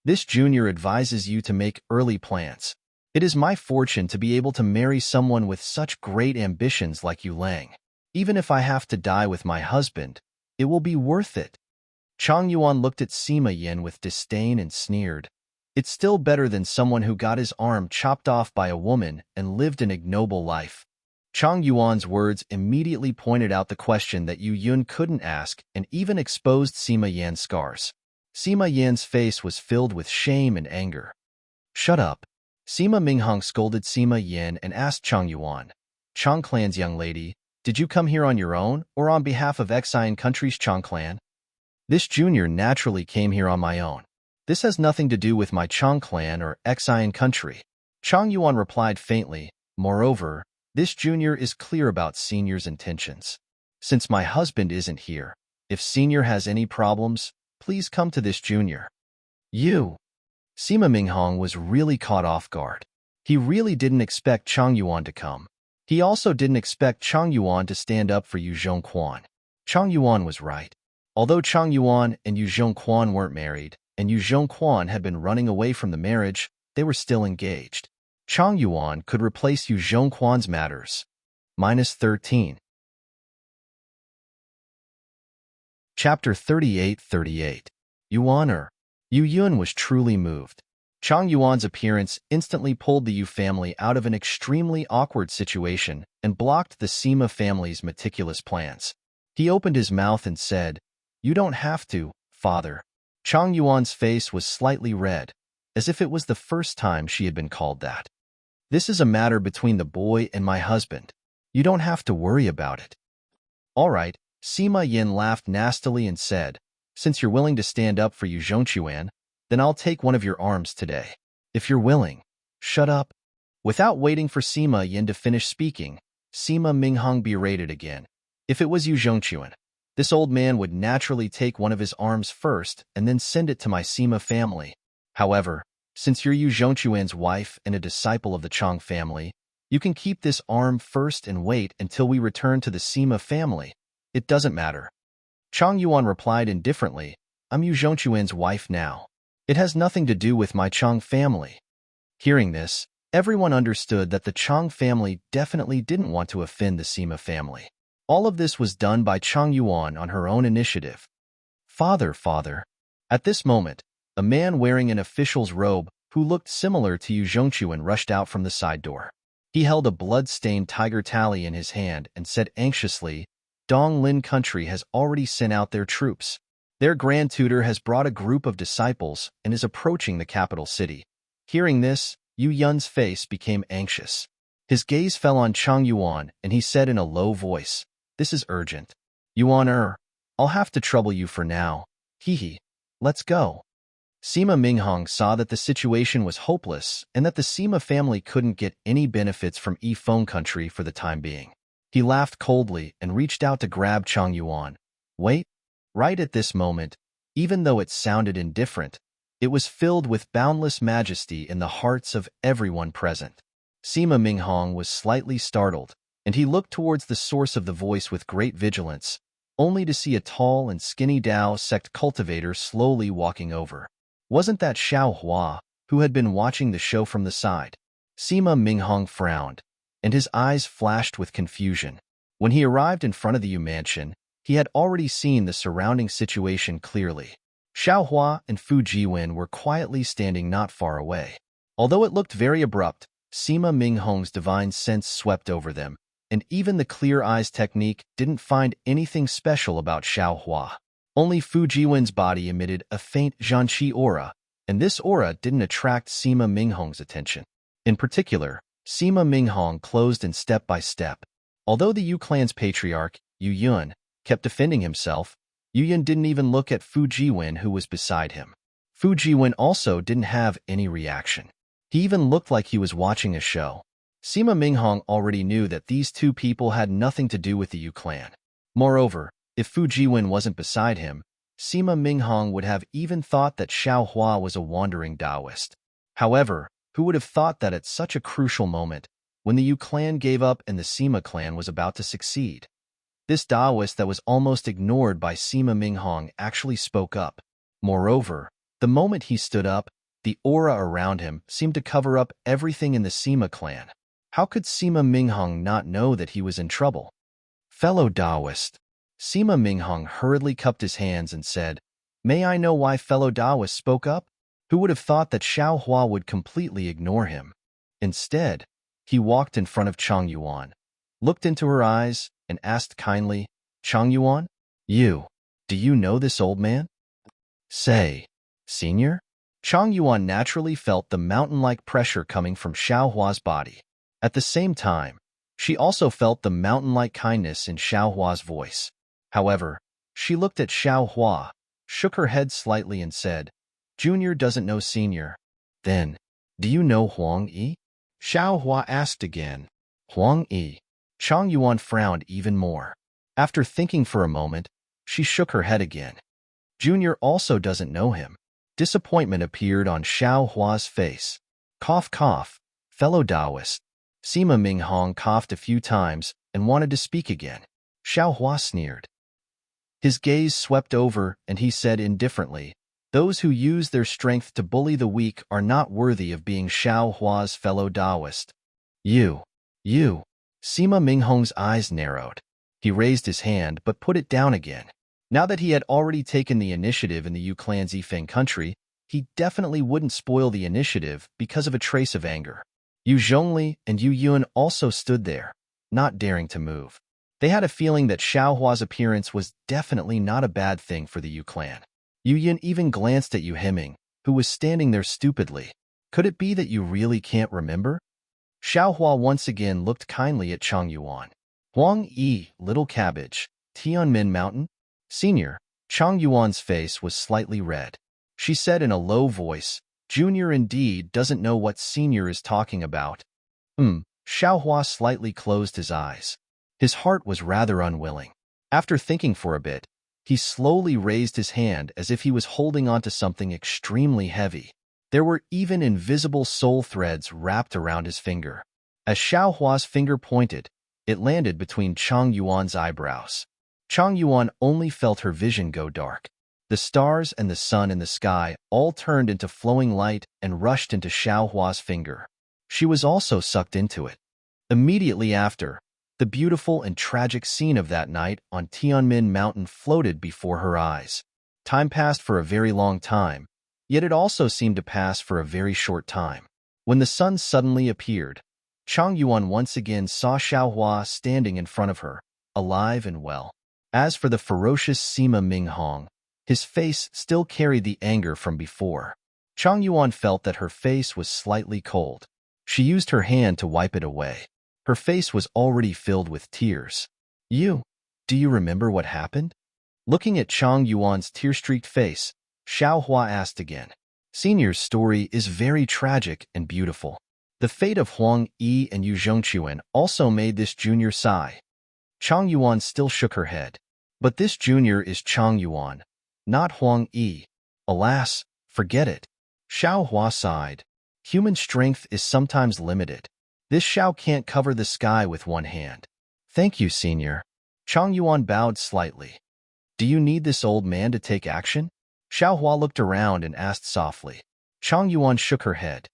This junior advises you to make early plans. It is my fortune to be able to marry someone with such great ambitions like Yu Lang. Even if I have to die with my husband, it will be worth it." Chang Yuan looked at Sima Yin with disdain and sneered. "It's still better than someone who got his arm chopped off by a woman and lived an ignoble life." Chang Yuan's words immediately pointed out the question that Yu Yun couldn't ask and even exposed Sima Yan's scars. Sima Yan's face was filled with shame and anger. "Shut up." Sima Minghong scolded Sima Yan and asked Chang Yuan, "Chang clan's young lady, did you come here on your own or on behalf of Xian country's Chang clan?" "This junior naturally came here on my own. This has nothing to do with my Chang clan or Xian country." Chang Yuan replied faintly, "Moreover, this junior is clear about Senior's intentions. Since my husband isn't here, if Senior has any problems, please come to this junior." "You." Sima Minghong was really caught off guard. He really didn't expect Chang Yuan to come. He also didn't expect Chang Yuan to stand up for Yu Zhongquan. Chang Yuan was right. Although Chang Yuan and Yu Zhongquan weren't married, and Yu Zhongquan had been running away from the marriage, they were still engaged. Chang Yuan could replace Yu Zhongquan's matters. -13. Chapter 38-38. Yuan or Yu Yun was truly moved. Chang Yuan's appearance instantly pulled the Yu family out of an extremely awkward situation and blocked the Sima family's meticulous plans. He opened his mouth and said, "You don't have to, father." Chang Yuan's face was slightly red, as if it was the first time she had been called that. "This is a matter between the boy and my husband. You don't have to worry about it." "All right," Sima Yin laughed nastily and said, "Since you're willing to stand up for Yu Zhongquan, then I'll take one of your arms today. If you're willing." "Shut up." Without waiting for Sima Yin to finish speaking, Sima Minghong berated again. If it was Yu Zhongquan, this old man would naturally take one of his arms first and then send it to my Sima family. However, since you're Yu Zhongquan's wife and a disciple of the Chang family, you can keep this arm first and wait until we return to the Sima family. It doesn't matter." Chang Yuan replied indifferently, "I'm Yu Zhongquan's wife now. It has nothing to do with my Chang family." Hearing this, everyone understood that the Chang family definitely didn't want to offend the Sima family. All of this was done by Chang Yuan on her own initiative. Father." At this moment, a man wearing an official's robe who looked similar to Yu Zhongquan rushed out from the side door. He held a blood-stained tiger tally in his hand and said anxiously, Donglin country has already sent out their troops. Their grand tutor has brought a group of disciples and is approaching the capital city. Hearing this, Yu Yun's face became anxious. His gaze fell on Chang Yuan, and he said in a low voice, This is urgent. Yuan, I'll have to trouble you for now. Hee. Let's go. Sima Minghong saw that the situation was hopeless and that the Sima family couldn't get any benefits from Yifeng country for the time being. He laughed coldly and reached out to grab Chang Yuan. Wait. Right at this moment, even though it sounded indifferent, it was filled with boundless majesty in the hearts of everyone present. Sima Minghong was slightly startled, and he looked towards the source of the voice with great vigilance, only to see a tall and skinny Dao sect cultivator slowly walking over. Wasn't that Xiao Hua, who had been watching the show from the side? Sima Minghong frowned, and his eyes flashed with confusion. When he arrived in front of the Yu mansion, he had already seen the surrounding situation clearly. Xiao Hua and Fu Jiwen were quietly standing not far away. Although it looked very abrupt, Sima Minghong's divine sense swept over them, and even the clear eyes technique didn't find anything special about Xiao Hua. Only Fu Jiwen's body emitted a faint Zhanqi aura, and this aura didn't attract Sima Minghong's attention. In particular, Sima Minghong closed in step by step. Although the Yu clan's patriarch, Yu Yun, kept defending himself, Yu Yun didn't even look at Fu Jiwen, who was beside him. Fu Jiwen also didn't have any reaction. He even looked like he was watching a show. Sima Minghong already knew that these two people had nothing to do with the Yu clan. Moreover, if Fu Jiwen wasn't beside him, Sima Minghong would have even thought that Xiao Hua was a wandering Taoist. However, who would have thought that at such a crucial moment, when the Yu clan gave up and the Sima clan was about to succeed, this Taoist that was almost ignored by Sima Minghong actually spoke up. Moreover, the moment he stood up, the aura around him seemed to cover up everything in the Sima clan. How could Sima Minghong not know that he was in trouble? Fellow Taoist. Sima Minghong hurriedly cupped his hands and said, May I know why fellow Taoist spoke up? Who would have thought that Xiao Hua would completely ignore him? Instead, he walked in front of Chang Yuan, looked into her eyes, and asked kindly, Chang Yuan, do you know this old man? Say, senior? Chang Yuan naturally felt the mountain-like pressure coming from Xiao Hua's body. At the same time, she also felt the mountain-like kindness in Xiao Hua's voice. However, she looked at Xiao Hua, shook her head slightly and said, Junior doesn't know senior. Then, do you know Huang Yi? Xiao Hua asked again. Huang Yi. Chang Yuan frowned even more. After thinking for a moment, she shook her head again. Junior also doesn't know him. Disappointment appeared on Xiao Hua's face. Cough, cough, fellow Taoist. Sima Minghong coughed a few times and wanted to speak again. Xiao Hua sneered. His gaze swept over and he said indifferently, Those who use their strength to bully the weak are not worthy of being Xiao Hua's fellow Taoist. You. Sima Minghong's eyes narrowed. He raised his hand but put it down again. Now that he had already taken the initiative in the Yu clan's Yifeng country, he definitely wouldn't spoil the initiative because of a trace of anger. Yu Zhongli and Yu Yun also stood there, not daring to move. They had a feeling that Xiao Hua's appearance was definitely not a bad thing for the Yu clan. Yu Yun even glanced at Yu Heming, who was standing there stupidly. Could it be that you really can't remember? Xiao Hua once again looked kindly at Chang Yuan. Huang Yi, little cabbage, Tianmin Mountain? Senior, Chang Yuan's face was slightly red. She said in a low voice, Junior indeed doesn't know what Senior is talking about. Xiao Hua slightly closed his eyes. His heart was rather unwilling. After thinking for a bit, he slowly raised his hand as if he was holding onto something extremely heavy. There were even invisible soul threads wrapped around his finger. As Xiao Hua's finger pointed, it landed between Chang Yuan's eyebrows. Chang Yuan only felt her vision go dark. The stars and the sun in the sky all turned into flowing light and rushed into Xiao Hua's finger. She was also sucked into it. Immediately after, the beautiful and tragic scene of that night on Tianmin Mountain floated before her eyes. Time passed for a very long time, yet it also seemed to pass for a very short time. When the sun suddenly appeared, Chang Yuan once again saw Xiaohua standing in front of her, alive and well. As for the ferocious Sima Minghong, his face still carried the anger from before. Chang Yuan felt that her face was slightly cold. She used her hand to wipe it away. Her face was already filled with tears. Do you remember what happened? Looking at Chang Yuan's tear-streaked face, Xiaohua asked again. Senior's story is very tragic and beautiful. The fate of Huang Yi and Yu Zhongquan also made this junior sigh. Chang Yuan still shook her head. But this junior is Chang Yuan, not Huang Yi. Alas, forget it. Xiaohua sighed. Human strength is sometimes limited. This Xiao can't cover the sky with one hand. Thank you, senior. Chang Yuan bowed slightly. Do you need this old man to take action? Xiaohua looked around and asked softly. Chang Yuan shook her head.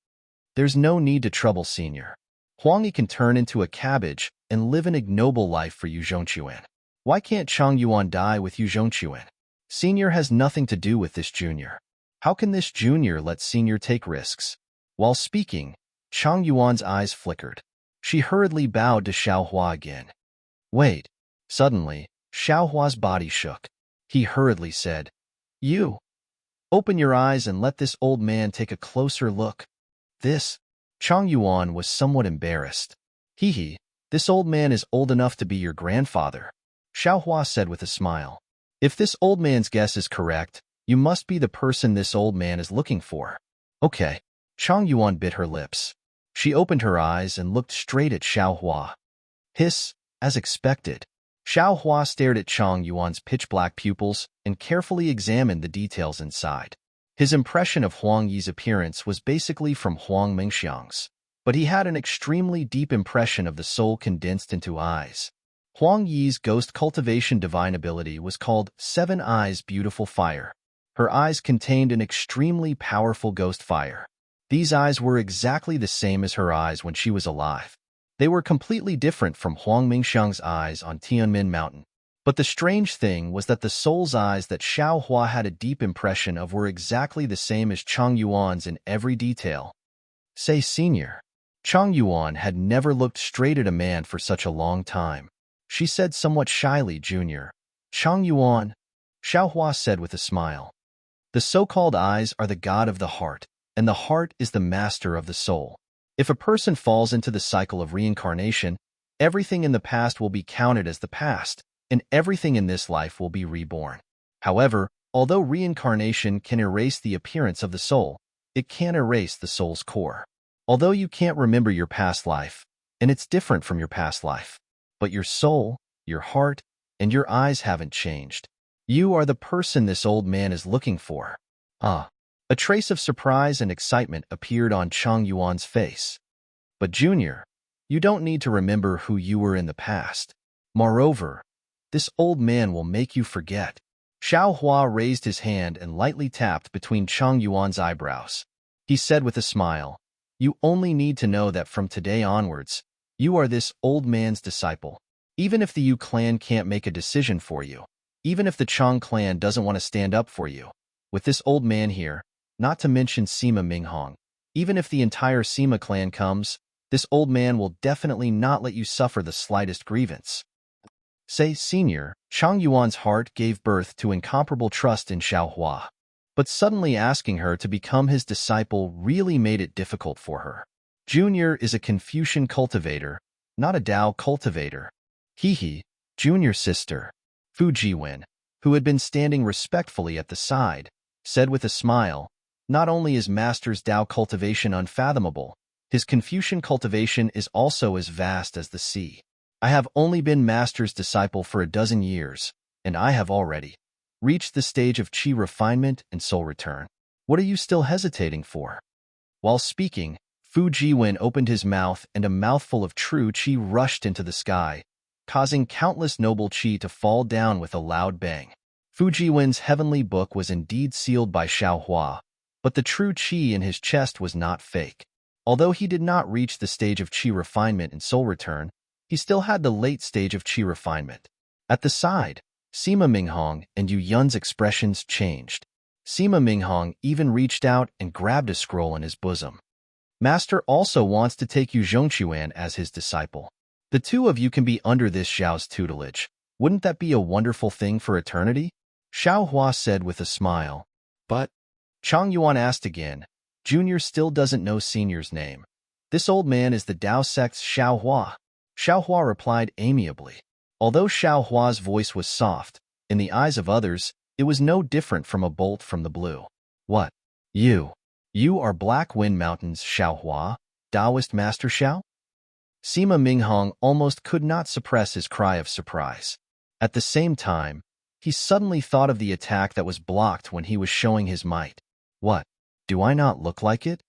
There's no need to trouble senior. Huang Yi can turn into a cabbage and live an ignoble life for Yu Zhongquan. Why can't Chang Yuan die with Yu Zhongquan? Senior has nothing to do with this junior. How can this junior let senior take risks? While speaking, Chang Yuan's eyes flickered. She hurriedly bowed to Xiaohua again. Wait. Suddenly, Xiaohua's body shook. He hurriedly said, You. Open your eyes and let this old man take a closer look. Chang Yuan was somewhat embarrassed. This old man is old enough to be your grandfather, Xiaohua said with a smile. If this old man's guess is correct, you must be the person this old man is looking for. Okay. Chang Yuan bit her lips. She opened her eyes and looked straight at Xiaohua. Hiss, as expected. Xiaohua stared at Chang Yuan's pitch-black pupils and carefully examined the details inside. His impression of Huang Yi's appearance was basically from Huang Mingxiang's, but he had an extremely deep impression of the soul condensed into eyes. Huang Yi's ghost cultivation divine ability was called Seven Eyes Beautiful Fire. Her eyes contained an extremely powerful ghost fire. These eyes were exactly the same as her eyes when she was alive. They were completely different from Huang Mingxiang's eyes on Tianmin Mountain. But the strange thing was that the soul's eyes that Xiaohua had a deep impression of were exactly the same as Chang Yuan's in every detail. Say, senior. Chang Yuan had never looked straight at a man for such a long time. She said somewhat shyly, Junior. Chang Yuan, Xiaohua said with a smile. The so-called eyes are the god of the heart, and the heart is the master of the soul. If a person falls into the cycle of reincarnation, everything in the past will be counted as the past, and everything in this life will be reborn. However, although reincarnation can erase the appearance of the soul, it can't erase the soul's core. Although you can't remember your past life, and it's different from your past life, but your soul, your heart, and your eyes haven't changed. You are the person this old man is looking for. A trace of surprise and excitement appeared on Chang Yuan's face. But Junior, you don't need to remember who you were in the past. Moreover, this old man will make you forget. Xiaohua raised his hand and lightly tapped between Chang Yuan's eyebrows. He said with a smile, You only need to know that from today onwards, you are this old man's disciple. Even if the Yu clan can't make a decision for you, even if the Chang clan doesn't want to stand up for you, with this old man here, not to mention Sima Minghong, even if the entire Sima clan comes, this old man will definitely not let you suffer the slightest grievance. Say, senior, Chang Yuan's heart gave birth to incomparable trust in Xiaohua. But suddenly asking her to become his disciple really made it difficult for her. Junior is a Confucian cultivator, not a Tao cultivator. Junior's sister, Fu Jiwen, who had been standing respectfully at the side, said with a smile, Not only is Master's Tao cultivation unfathomable, his Confucian cultivation is also as vast as the sea. I have only been Master's disciple for a dozen years, and I have already reached the stage of chi refinement and soul return. What are you still hesitating for? While speaking, Fu Jiwen opened his mouth and a mouthful of true chi rushed into the sky, causing countless noble chi to fall down with a loud bang. Fu Jiwen's heavenly book was indeed sealed by Xiaohua, but the true chi in his chest was not fake. Although he did not reach the stage of chi refinement and soul return, he still had the late stage of chi refinement. At the side, Sima Minghong and Yu Yun's expressions changed. Sima Minghong even reached out and grabbed a scroll in his bosom. Master also wants to take you Zhongquan as his disciple. The two of you can be under this Xiao's tutelage. Wouldn't that be a wonderful thing for eternity? Xiao Hua said with a smile. But Chang Yuan asked again. Junior still doesn't know Senior's name. This old man is the Dao sect's Xiao Hua. Xiao Hua replied amiably. Although Xiao Hua's voice was soft, in the eyes of others, it was no different from a bolt from the blue. What? You are Black Wind Mountain's Xiao Hua, Taoist Master Xiao? Sima Minghong almost could not suppress his cry of surprise. At the same time, he suddenly thought of the attack that was blocked when he was showing his might. What? Do I not look like it?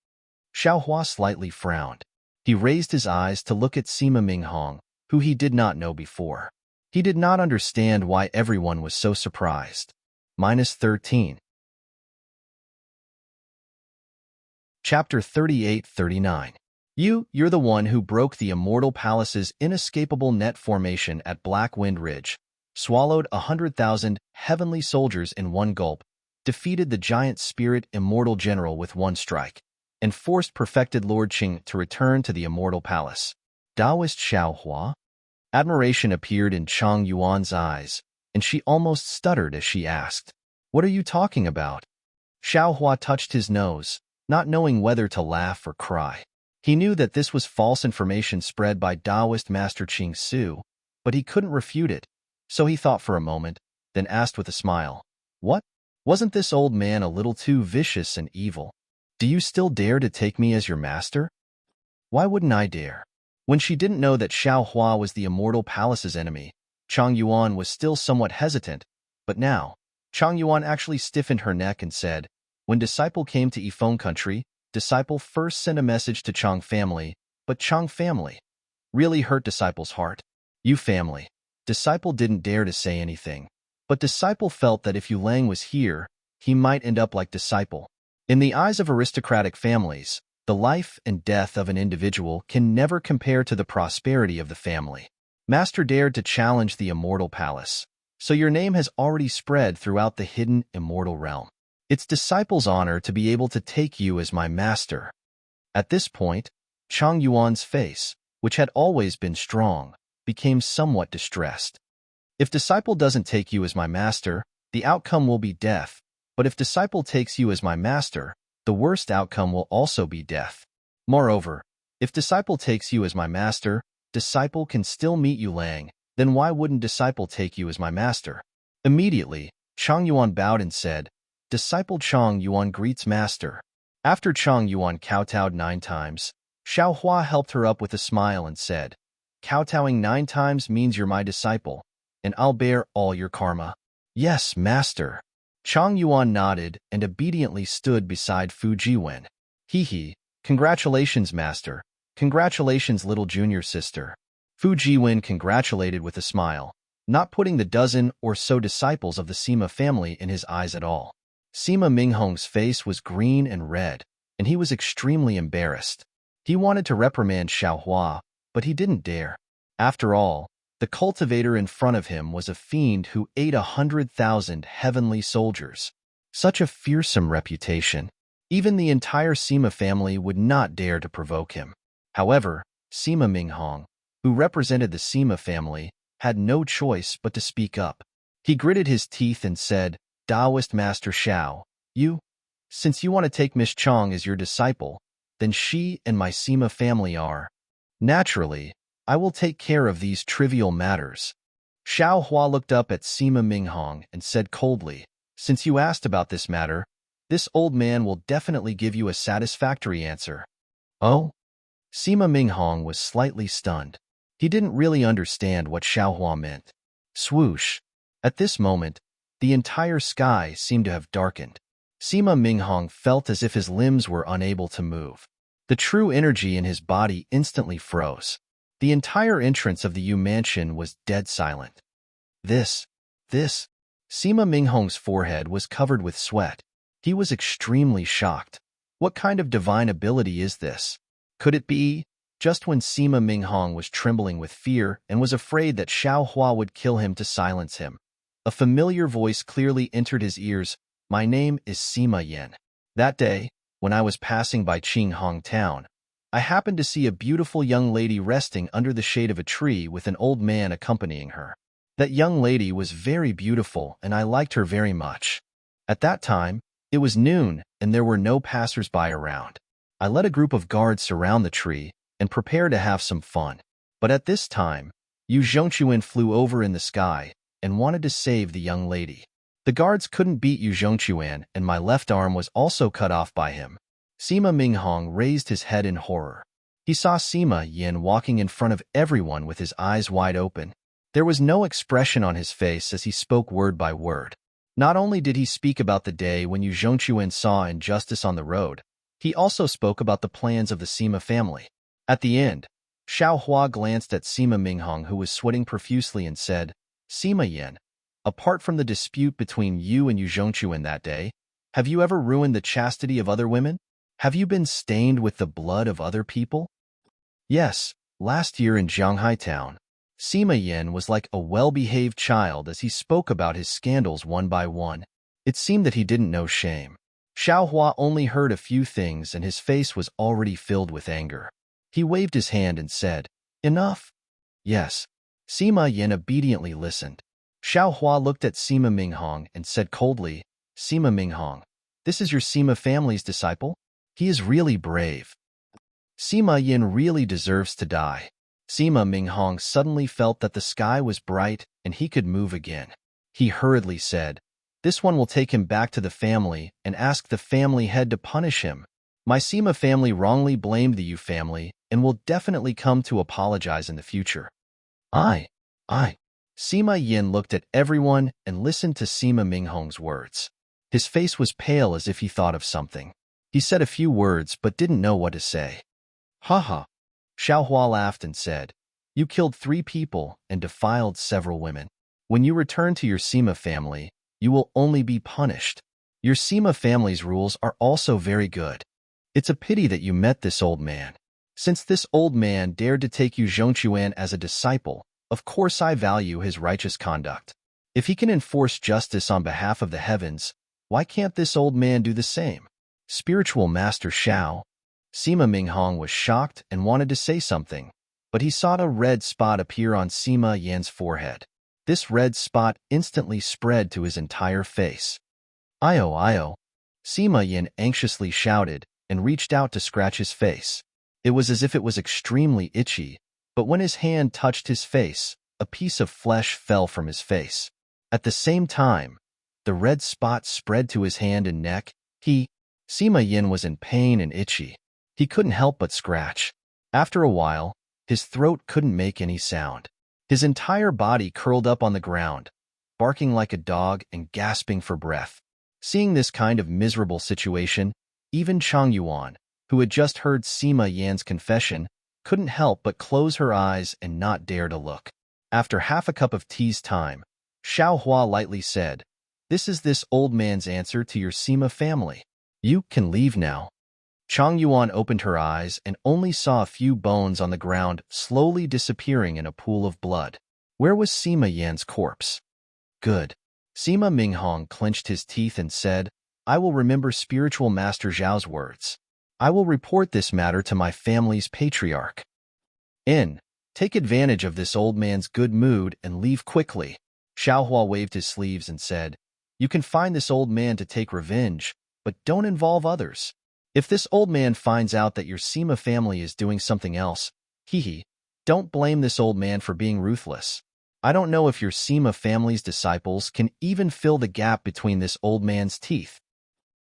Xiao Hua slightly frowned. He raised his eyes to look at Sima Minghong, who he did not know before. He did not understand why everyone was so surprised. -13. Chapter 38-39. You're the one who broke the Immortal Palace's inescapable net formation at Black Wind Ridge, swallowed 100,000 heavenly soldiers in one gulp, defeated the giant spirit Immortal General with one strike, and forced perfected Lord Qing to return to the Immortal Palace. Taoist Xiao Hua? Admiration appeared in Chang Yuan's eyes, and she almost stuttered as she asked, What are you talking about? Xiao Hua touched his nose, not knowing whether to laugh or cry. He knew that this was false information spread by Taoist Master Qing Su, but he couldn't refute it, so he thought for a moment, then asked with a smile, What? Wasn't this old man a little too vicious and evil? Do you still dare to take me as your master? Why wouldn't I dare? When she didn't know that Xiao Hua was the Immortal Palace's enemy, Chang Yuan was still somewhat hesitant, but now, Chang Yuan actually stiffened her neck and said, When Disciple came to Yifeng country, Disciple first sent a message to Chang family, but Chang family really hurt Disciple's heart. You family. Disciple didn't dare to say anything, but Disciple felt that if Yulang was here, he might end up like Disciple. In the eyes of aristocratic families, the life and death of an individual can never compare to the prosperity of the family. Master dared to challenge the Immortal Palace, so your name has already spread throughout the hidden Immortal Realm. It's Disciple's honor to be able to take you as my master. At this point, Chang Yuan's face, which had always been strong, became somewhat distressed. If Disciple doesn't take you as my master, the outcome will be death, but if Disciple takes you as my master, the worst outcome will also be death. Moreover, if Disciple takes you as my master, Disciple can still meet Yulang, then why wouldn't Disciple take you as my master? Immediately, Chang Yuan bowed and said, Disciple Chang Yuan greets Master. After Chang Yuan kowtowed 9 times, Xiao Hua helped her up with a smile and said, Kowtowing 9 times means you're my disciple, and I'll bear all your karma. Yes, Master. Chang Yuan nodded and obediently stood beside Fu Jiwen. Hee, congratulations, Master. Congratulations, little junior sister. Fu Jiwen congratulated with a smile, not putting the dozen or so disciples of the Sima family in his eyes at all. Sima Minghong's face was green and red, and he was extremely embarrassed. He wanted to reprimand Xiao Hua, but he didn't dare. After all, the cultivator in front of him was a fiend who ate 100,000 heavenly soldiers. Such a fearsome reputation. Even the entire Sima family would not dare to provoke him. However, Sima Minghong, who represented the Sima family, had no choice but to speak up. He gritted his teeth and said, Taoist Master Xiao, since you want to take Miss Chang as your disciple, then she and my Sima family are. Naturally, I will take care of these trivial matters. Xiao Hua looked up at Sima Minghong and said coldly, Since you asked about this matter, this old man will definitely give you a satisfactory answer. Oh? Sima Minghong was slightly stunned. He didn't really understand what Xiao Hua meant. Swoosh. At this moment, the entire sky seemed to have darkened. Sima Minghong felt as if his limbs were unable to move. The true energy in his body instantly froze. The entire entrance of the Yu mansion was dead silent. This. Sima Minghong's forehead was covered with sweat. He was extremely shocked. What kind of divine ability is this? Could it be? Just when Sima Minghong was trembling with fear and was afraid that Xiao Hua would kill him to silence him, a familiar voice clearly entered his ears. My name is Sima Yen. That day, when I was passing by Qinghong town, I happened to see a beautiful young lady resting under the shade of a tree with an old man accompanying her. That young lady was very beautiful, and I liked her very much. At that time, it was noon, and there were no passers-by around. I let a group of guards surround the tree and prepare to have some fun. But at this time, Yu Zhongquan flew over in the sky and wanted to save the young lady. The guards couldn't beat Yu Zhongquan, and my left arm was also cut off by him. Sima Minghong raised his head in horror. He saw Sima Yin walking in front of everyone with his eyes wide open. There was no expression on his face as he spoke word by word. Not only did he speak about the day when Yu Zhongquan saw injustice on the road, he also spoke about the plans of the Sima family. At the end, Xiao Hua glanced at Sima Minghong, who was sweating profusely, and said, "Sima Yin, apart from the dispute between you and Yu Zhongquan that day, have you ever ruined the chastity of other women? Have you been stained with the blood of other people?" Yes, last year in Jianghai town, Sima Yin was like a well-behaved child as he spoke about his scandals one by one. It seemed that he didn't know shame. Xiao Hua only heard a few things, and his face was already filled with anger. He waved his hand and said, "Enough." Yes. Sima Yin obediently listened. Xiao Hua looked at Sima Minghong and said coldly, "Sima Minghong, this is your Sima family's disciple? He is really brave. Sima Yin really deserves to die." Sima Minghong suddenly felt that the sky was bright and he could move again. He hurriedly said, "This one will take him back to the family and ask the family head to punish him. My Sima family wrongly blamed the Yu family and will definitely come to apologize in the future." I. Sima Yin looked at everyone and listened to Sima Minghong's words. His face was pale as if he thought of something. He said a few words but didn't know what to say. "Ha." Xiao Hua laughed and said, "You killed 3 people and defiled several women. When you return to your Sima family, you will only be punished. Your Sima family's rules are also very good. It's a pity that you met this old man. Since this old man dared to take Yu Zhongquan as a disciple, of course I value his righteous conduct. If he can enforce justice on behalf of the heavens, why can't this old man do the same?" Spiritual Master Xiao. Sima Minghong was shocked and wanted to say something, but he saw a red spot appear on Sima Yin's forehead. This red spot instantly spread to his entire face. Io. Sima Yin anxiously shouted and reached out to scratch his face. It was as if it was extremely itchy, but when his hand touched his face, a piece of flesh fell from his face. At the same time, the red spot spread to his hand and neck. Sima Yin was in pain and itchy. He couldn't help but scratch. After a while, his throat couldn't make any sound. His entire body curled up on the ground, barking like a dog and gasping for breath. Seeing this kind of miserable situation, even Chang Yuan, who had just heard Sima Yan's confession, couldn't help but close her eyes and not dare to look. After half a cup of tea's time, Xiao Hua lightly said, "This is this old man's answer to your Sima family. You can leave now." Chang Yuan opened her eyes and only saw a few bones on the ground slowly disappearing in a pool of blood. Where was Sima Yan's corpse? Good. Sima Minghong clenched his teeth and said, "I will remember Spiritual Master Zhao's words. I will report this matter to my family's patriarch. Take advantage of this old man's good mood and leave quickly." Xiao Hua waved his sleeves and said, "You can find this old man to take revenge, but don't involve others. If this old man finds out that your Sima family is doing something else, don't blame this old man for being ruthless. I don't know if your Sima family's disciples can even fill the gap between this old man's teeth.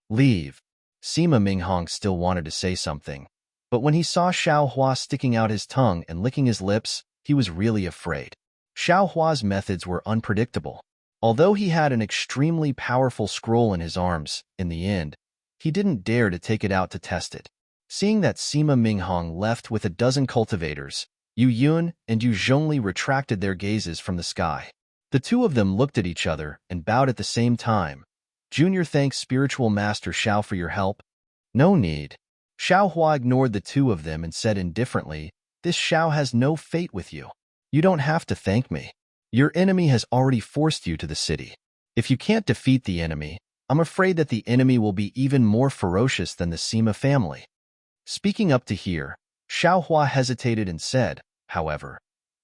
Leave." Sima Minghong still wanted to say something, but when he saw Xiao Hua sticking out his tongue and licking his lips, he was really afraid. Xiao Hua's methods were unpredictable. Although he had an extremely powerful scroll in his arms, in the end, he didn't dare to take it out to test it. Seeing that Sima Minghong left with a dozen cultivators, Yu Yun and Yu Zhongli retracted their gazes from the sky. The two of them looked at each other and bowed at the same time. "Junior thanks Spiritual Master Xiao for your help." "No need." Xiao Hua ignored the two of them and said indifferently, "This Xiao has no fate with you. You don't have to thank me. Your enemy has already forced you to the city. If you can't defeat the enemy, I'm afraid that the enemy will be even more ferocious than the Sima family." Speaking up to here, Xiaohua hesitated and said, however,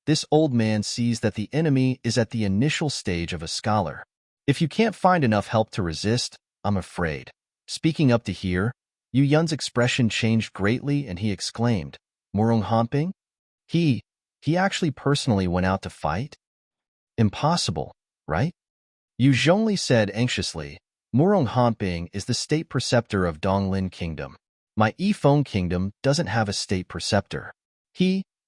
this old man sees that the enemy is at the initial stage of a scholar. If you can't find enough help to resist, I'm afraid. Speaking up to here, Yu Yun's expression changed greatly and he exclaimed, Murong Hamping? He actually personally went out to fight? Impossible, right? Yu Zhongli said anxiously, Murong Hamping is the state preceptor of Donglin Kingdom. My Yifeng Kingdom doesn't have a state preceptor.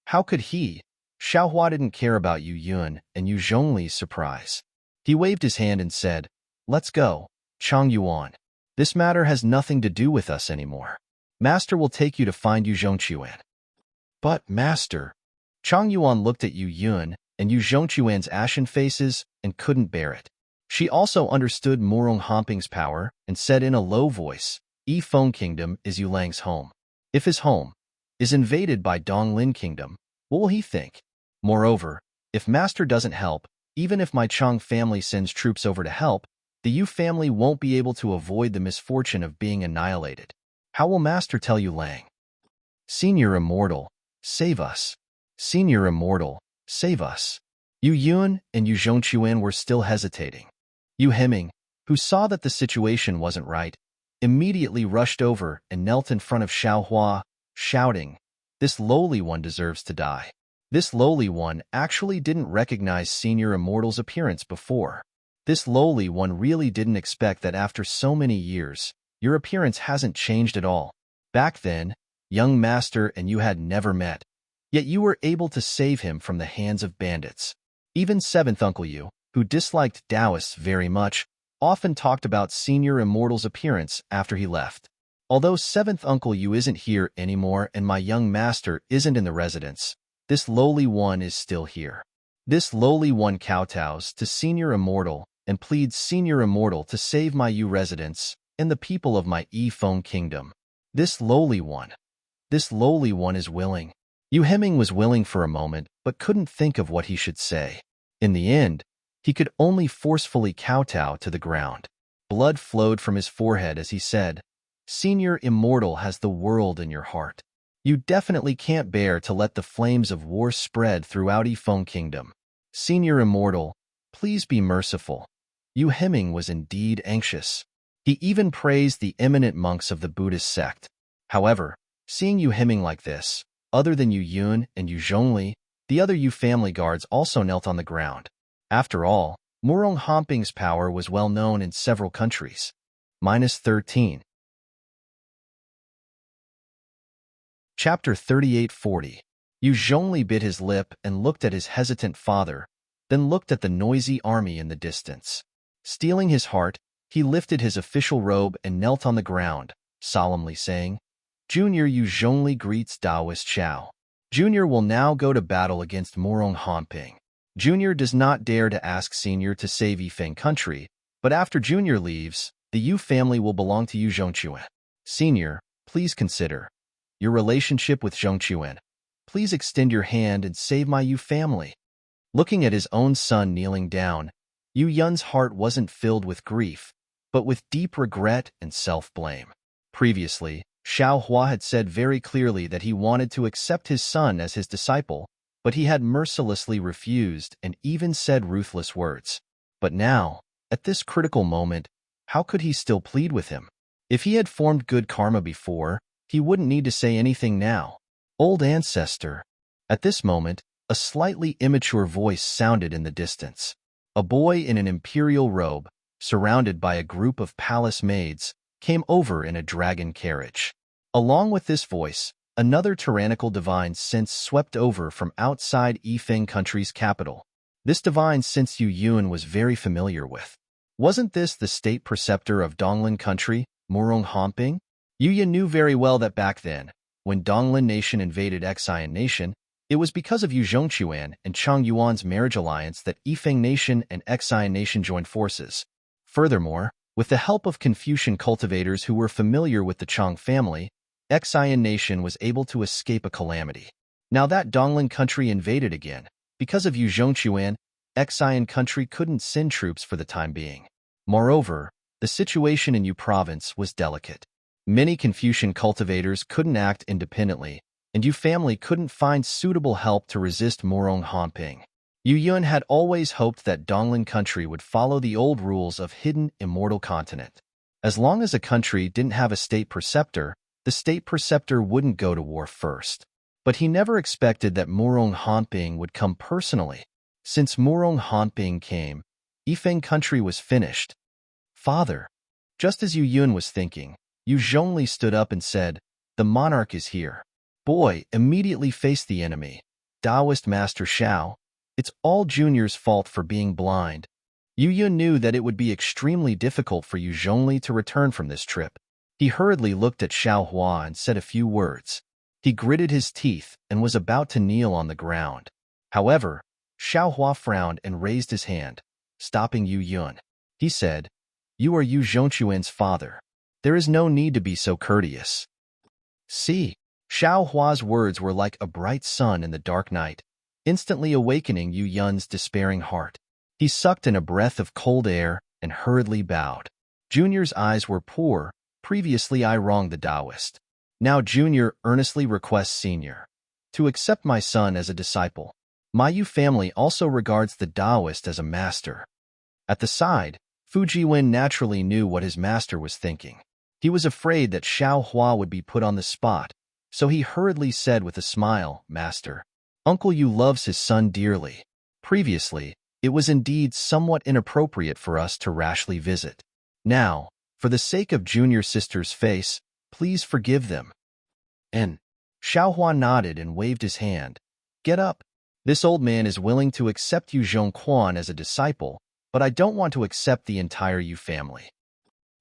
How could he? Xiaohua didn't care about Yu Yun and Yu Zhongli's surprise. He waved his hand and said, let's go, Chang Yuan. This matter has nothing to do with us anymore. Master will take you to find Yu Zhongquan. But, Master, Chang Yuan looked at Yu Yun and Yu Zhongquan's ashen faces and couldn't bear it. She also understood Murong Hamping's power and said in a low voice, Yifeng Kingdom is Yu Lang's home. If his home is invaded by Donglin Kingdom, what will he think? Moreover, if Master doesn't help, even if my Chang family sends troops over to help, the Yu family won't be able to avoid the misfortune of being annihilated. How will Master tell Yu Lang? Senior Immortal, save us. Senior Immortal, save us. Yu Yun and Yu Zhongquan were still hesitating. Yu Heming, who saw that the situation wasn't right, immediately rushed over and knelt in front of Xiaohua, shouting, this lowly one deserves to die. This lowly one actually didn't recognize Senior Immortal's appearance before. This lowly one really didn't expect that after so many years, your appearance hasn't changed at all. Back then, young master and you had never met, yet you were able to save him from the hands of bandits. Even seventh Uncle Yu, who disliked Taoists very much, often talked about Senior Immortal's appearance after he left. Although seventh Uncle Yu isn't here anymore and my young master isn't in the residence, this lowly one is still here. This lowly one kowtows to Senior Immortal and pleads Senior Immortal to save my Yu residence and the people of my Yifeng Kingdom. This lowly one is willing. Yu Heming was willing for a moment, but couldn't think of what he should say. In the end, he could only forcefully kowtow to the ground. Blood flowed from his forehead as he said, Senior Immortal has the world in your heart. You definitely can't bear to let the flames of war spread throughout Yifeng Kingdom. Senior Immortal, please be merciful. Yu Heming was indeed anxious. He even praised the eminent monks of the Buddhist sect. However, seeing Yu Heming like this, other than Yu Yun and Yu Zhongli, the other Yu family guards also knelt on the ground. After all, Murong Hamping's power was well known in several countries. -13. Chapter 3840. Yu Zhongli bit his lip and looked at his hesitant father, then looked at the noisy army in the distance. Steeling his heart, he lifted his official robe and knelt on the ground, solemnly saying, Junior Yu Zhongli greets Taoist Xiao. Junior will now go to battle against Murong Hamping. Junior does not dare to ask Senior to save Yifeng country, but after Junior leaves, the Yu family will belong to Yu Zhongquan. Senior, please consider your relationship with Zhongquan. Please extend your hand and save my Yu family. Looking at his own son kneeling down, Yu Yun's heart wasn't filled with grief, but with deep regret and self-blame. Previously, Xiaohua had said very clearly that he wanted to accept his son as his disciple, but he had mercilessly refused and even said ruthless words. But now, at this critical moment, how could he still plead with him? If he had formed good karma before, he wouldn't need to say anything now. Old ancestor. At this moment, a slightly immature voice sounded in the distance. A boy in an imperial robe, surrounded by a group of palace maids, came over in a dragon carriage. Along with this voice, another tyrannical divine sense swept over from outside Yifeng country's capital. This divine sense Yu Yun was very familiar with. Wasn't this the state preceptor of Donglin country, Murong Hamping? Yu Yun knew very well that back then, when Donglin nation invaded Xian nation, it was because of Yu Zhongquan and Chang Yuan's marriage alliance that Yifeng nation and Xian nation joined forces. Furthermore, with the help of Confucian cultivators who were familiar with the Chang family, Xian nation was able to escape a calamity. Now that Donglin country invaded again, because of Yu Zhongquan, Xian country couldn't send troops for the time being. Moreover, the situation in Yu province was delicate. Many Confucian cultivators couldn't act independently, and Yu family couldn't find suitable help to resist Murong Honping. Yu Yun had always hoped that Donglin country would follow the old rules of hidden, immortal continent. As long as a country didn't have a state preceptor, the state preceptor wouldn't go to war first. But he never expected that Murong Honping would come personally. Since Murong Honping came, Yifeng country was finished. Father. Just as Yu Yun was thinking, Yu Zhongli stood up and said, "The monarch is here." Boy immediately faced the enemy. Taoist Master Xiao. It's all Junior's fault for being blind. Yu Yun knew that it would be extremely difficult for Yu Zhongli to return from this trip. He hurriedly looked at Xiao Hua and said a few words. He gritted his teeth and was about to kneel on the ground. However, Xiao Hua frowned and raised his hand, stopping Yu Yun. He said, "You are Yu Zhongchuan's father. There is no need to be so courteous." See, Xiao Hua's words were like a bright sun in the dark night, instantly awakening Yu Yun's despairing heart. He sucked in a breath of cold air and hurriedly bowed. Junior's eyes were poor. Previously I wronged the Taoist. Now Junior earnestly requests Senior to accept my son as a disciple. My Yu family also regards the Taoist as a master. At the side, Fujiwen naturally knew what his master was thinking. He was afraid that Xiao Hua would be put on the spot, so he hurriedly said with a smile, "Master, Uncle Yu loves his son dearly. Previously, it was indeed somewhat inappropriate for us to rashly visit. Now, for the sake of Junior sister's face, please forgive them." And Xiao Hua nodded and waved his hand. "Get up. This old man is willing to accept Yu Zhongquan as a disciple, but I don't want to accept the entire Yu family."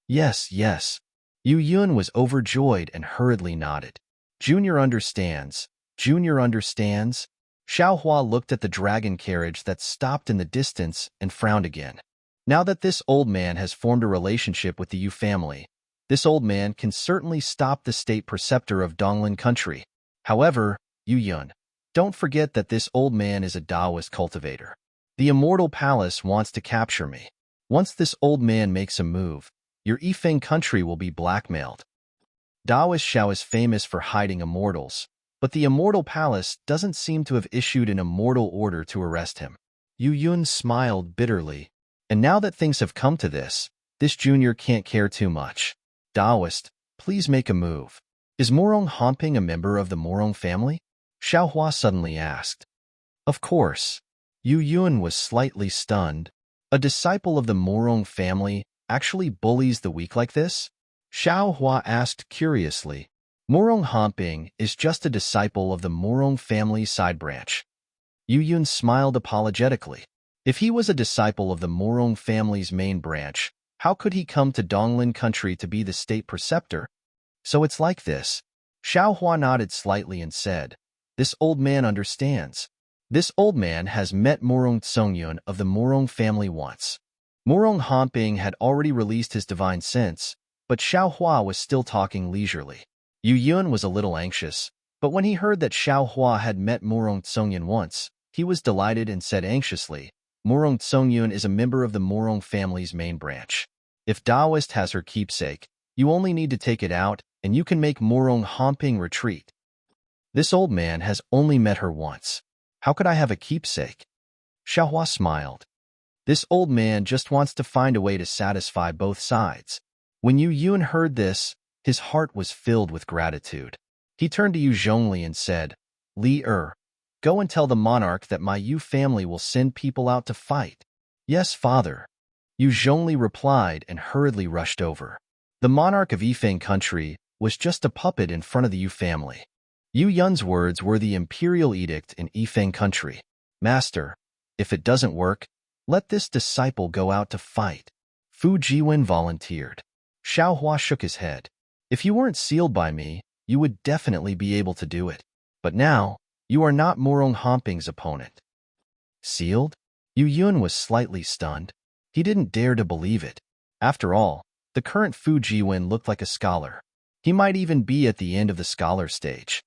"Yes, yes." Yu Yun was overjoyed and hurriedly nodded. "Junior understands. Junior understands." Xiao Hua looked at the dragon carriage that stopped in the distance and frowned again. Now that this old man has formed a relationship with the Yu family, this old man can certainly stop the state preceptor of Donglin country. However, Yu Yun, don't forget that this old man is a Taoist cultivator. The immortal palace wants to capture me. Once this old man makes a move, your Yifeng country will be blackmailed. Taoist Xiao is famous for hiding immortals, but the immortal palace doesn't seem to have issued an immortal order to arrest him. Yu Yun smiled bitterly. And now that things have come to this Junior can't care too much. Taoist, please make a move. Is Murong Honping a member of the Murong family? Xiao Hua suddenly asked. Of course. Yu Yun was slightly stunned. A disciple of the Murong family actually bullies the weak like this? Xiao Hua asked curiously. Murong Honping is just a disciple of the Murong family side branch. Yu Yun smiled apologetically. If he was a disciple of the Murong family's main branch, how could he come to Donglin country to be the state preceptor? So it's like this. Xiao Hua nodded slightly and said, "This old man understands. This old man has met Murong Tsongyun of the Murong family once." Murong Honping had already released his divine sense, but Xiao Hua was still talking leisurely. Yu Yun was a little anxious, but when he heard that Xiao Hua had met Murong Tsongyun once, he was delighted and said anxiously, "Murong Tsongyun is a member of the Murong family's main branch. If Taoist has her keepsake, you only need to take it out, and you can make Murong Honping retreat. This old man has only met her once. How could I have a keepsake?" Xiao Hua smiled. This old man just wants to find a way to satisfy both sides. When Yu Yun heard this, his heart was filled with gratitude. He turned to Yu Zhongli and said, "Li go and tell the monarch that my Yu family will send people out to fight." "Yes, father." Yu Zhongli replied and hurriedly rushed over. The monarch of Yifeng country was just a puppet in front of the Yu family. Yu Yun's words were the imperial edict in Yifeng country. "Master, if it doesn't work, let this disciple go out to fight." Fu Jiwen volunteered. Xiao Hua shook his head. "If you weren't sealed by me, you would definitely be able to do it. But now, you are not Murong Honping's opponent." Sealed? Yu Yun was slightly stunned. He didn't dare to believe it. After all, the current Fu Jiwen looked like a scholar. He might even be at the end of the scholar stage.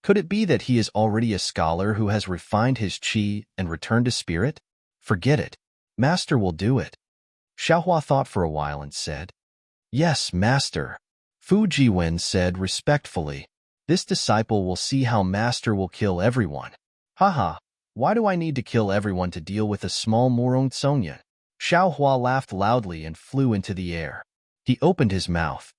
Could it be that he is already a scholar who has refined his qi and returned to spirit? Forget it. Master will do it. Xiao Hua thought for a while and said, "Yes, master." Fu Jiwen said respectfully, This disciple will see how master will kill everyone. Haha, why do I need to kill everyone to deal with a small Morong Tsongyun? Xiao Hua laughed loudly and flew into the air. He opened his mouth.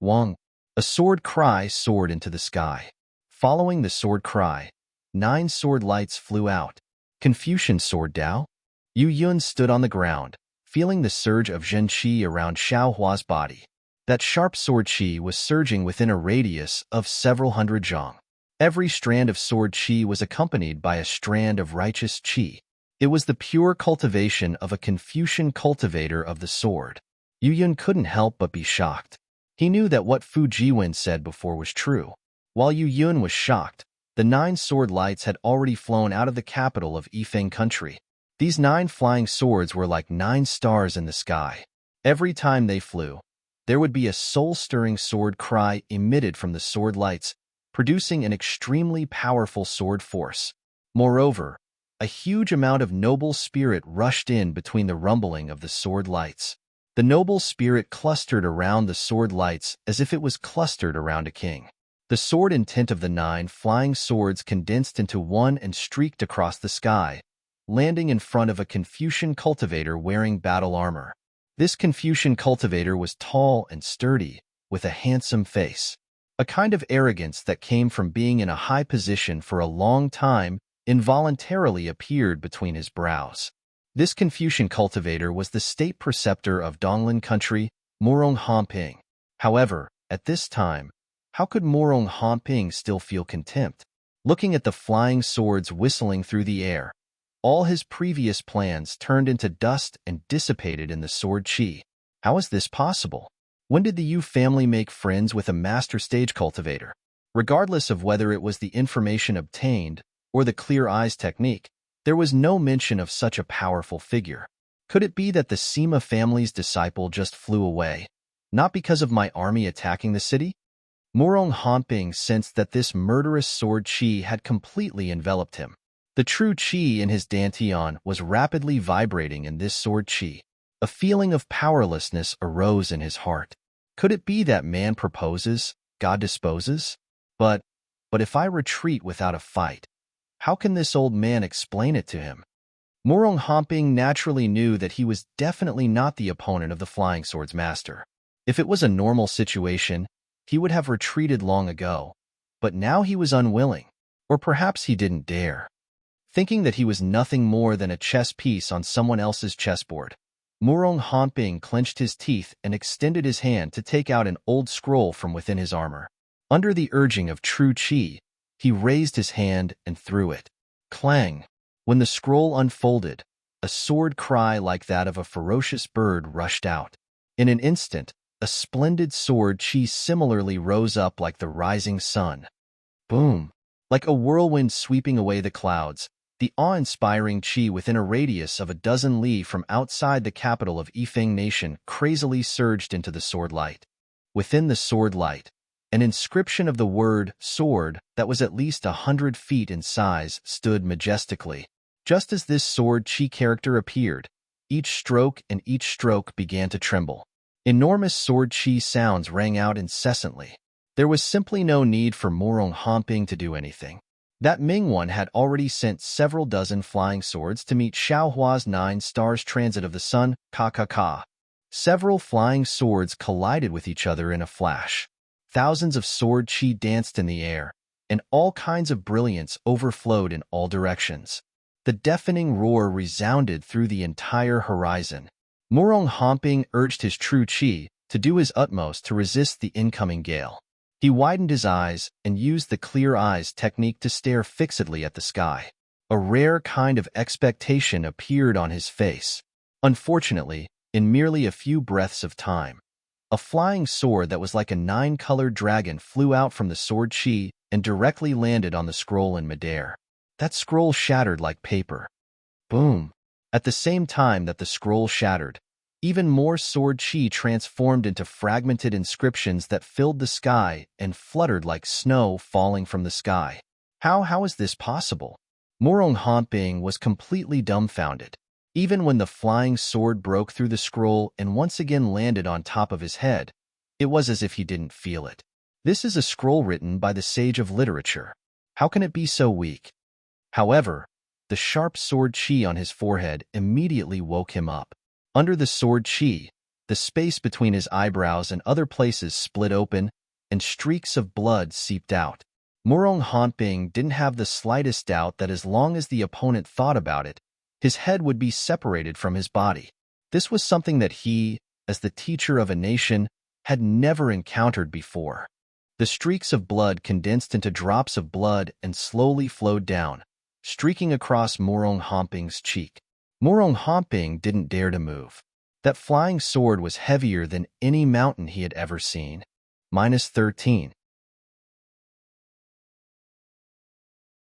Wang! A sword cry soared into the sky. Following the sword cry, 9 sword lights flew out. Confucian sword Dao? Yu Yun stood on the ground, feeling the surge of Zhen Qi around Xiao Hua's body. That sharp sword qi was surging within a radius of several hundred zhang. Every strand of sword qi was accompanied by a strand of righteous qi. It was the pure cultivation of a Confucian cultivator of the sword. Yu Yun couldn't help but be shocked. He knew that what Fu Jiwen said before was true. While Yu Yun was shocked, the 9 sword lights had already flown out of the capital of Yifeng country. These 9 flying swords were like 9 stars in the sky. Every time they flew, there would be a soul-stirring sword cry emitted from the sword lights, producing an extremely powerful sword force. Moreover, a huge amount of noble spirit rushed in between the rumbling of the sword lights. The noble spirit clustered around the sword lights as if it was clustered around a king. The sword intent of the 9 flying swords condensed into one and streaked across the sky, landing in front of a Confucian cultivator wearing battle armor. This Confucian cultivator was tall and sturdy, with a handsome face. A kind of arrogance that came from being in a high position for a long time involuntarily appeared between his brows. This Confucian cultivator was the state preceptor of Donglin country, Morong Hamping. However, at this time, how could Morong Hamping still feel contempt? Looking at the flying swords whistling through the air, all his previous plans turned into dust and dissipated in the sword qi. How is this possible? When did the Yu family make friends with a master stage cultivator? Regardless of whether it was the information obtained or the clear eyes technique, there was no mention of such a powerful figure. Could it be that the Sima family's disciple just flew away, not because of my army attacking the city? Morong Hamping sensed that this murderous sword qi had completely enveloped him. The true qi in his dantian was rapidly vibrating in this sword qi. A feeling of powerlessness arose in his heart. Could it be that man proposes, God disposes? But if I retreat without a fight, how can this old man explain it to him? Morong Hamping naturally knew that he was definitely not the opponent of the Flying Sword's master. If it was a normal situation, he would have retreated long ago, but now he was unwilling, or perhaps he didn't dare. Thinking that he was nothing more than a chess piece on someone else's chessboard, Morong Hamping clenched his teeth and extended his hand to take out an old scroll from within his armor. Under the urging of true qi, he raised his hand and threw it. Clang! When the scroll unfolded, a sword cry like that of a ferocious bird rushed out. In an instant, a splendid sword qi similarly rose up like the rising sun. Boom! Like a whirlwind sweeping away the clouds, the awe-inspiring qi within a radius of a dozen li from outside the capital of Yifeng Nation crazily surged into the sword light. Within the sword light, an inscription of the word sword that was at least 100 feet in size stood majestically. Just as this sword qi character appeared, each stroke and each stroke began to tremble. Enormous sword qi sounds rang out incessantly. There was simply no need for Morong Hamping to do anything. That Mingwan had already sent several dozen flying swords to meet Xiao Hua's 9 stars transit of the sun, ka. Several flying swords collided with each other in a flash. Thousands of sword qi danced in the air, and all kinds of brilliance overflowed in all directions. The deafening roar resounded through the entire horizon. Morong Hamping urged his true qi to do his utmost to resist the incoming gale. He widened his eyes and used the clear eyes technique to stare fixedly at the sky. A rare kind of expectation appeared on his face. Unfortunately, in merely a few breaths of time, a flying sword that was like a 9-colored dragon flew out from the sword qi and directly landed on the scroll in midair. That scroll shattered like paper. Boom! At the same time that the scroll shattered, even more sword qi transformed into fragmented inscriptions that filled the sky and fluttered like snow falling from the sky. How is this possible? Morong Hamping was completely dumbfounded. Even when the flying sword broke through the scroll and once again landed on top of his head, it was as if he didn't feel it. This is a scroll written by the sage of literature. How can it be so weak? However, the sharp sword chi on his forehead immediately woke him up. Under the sword chi, the space between his eyebrows and other places split open, and streaks of blood seeped out. Murong Hanping didn't have the slightest doubt that as long as the opponent thought about it, his head would be separated from his body. This was something that he, as the teacher of a nation, had never encountered before. The streaks of blood condensed into drops of blood and slowly flowed down, streaking across Murong Hanping's cheek. Murong Hanping didn't dare to move. That flying sword was heavier than any mountain he had ever seen. -13.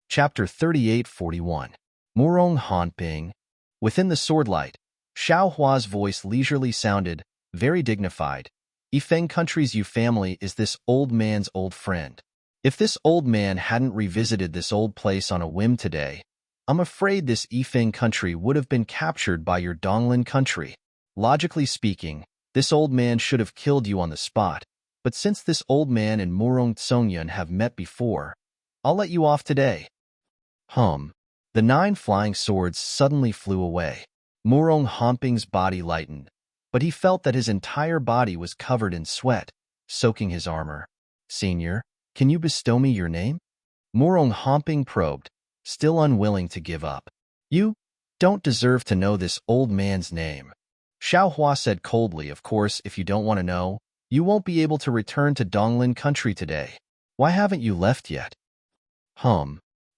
Chapter 38:41. Murong Hanping. Within the swordlight, Xiao Hua's voice leisurely sounded, very dignified. Yifeng country's Yu family is this old man's old friend. If this old man hadn't revisited this old place on a whim today, I'm afraid this Yifeng country would have been captured by your Donglin country. Logically speaking, this old man should have killed you on the spot, but since this old man and Murong Tsongyun have met before, I'll let you off today. The 9 flying swords suddenly flew away. Murong Hanping's body lightened, but he felt that his entire body was covered in sweat, soaking his armor. Senior, can you bestow me your name? Murong Hanping probed, still unwilling to give up. You don't deserve to know this old man's name. Xiao Hua said coldly, of course, if you don't want to know, you won't be able to return to Donglin country today. Why haven't you left yet?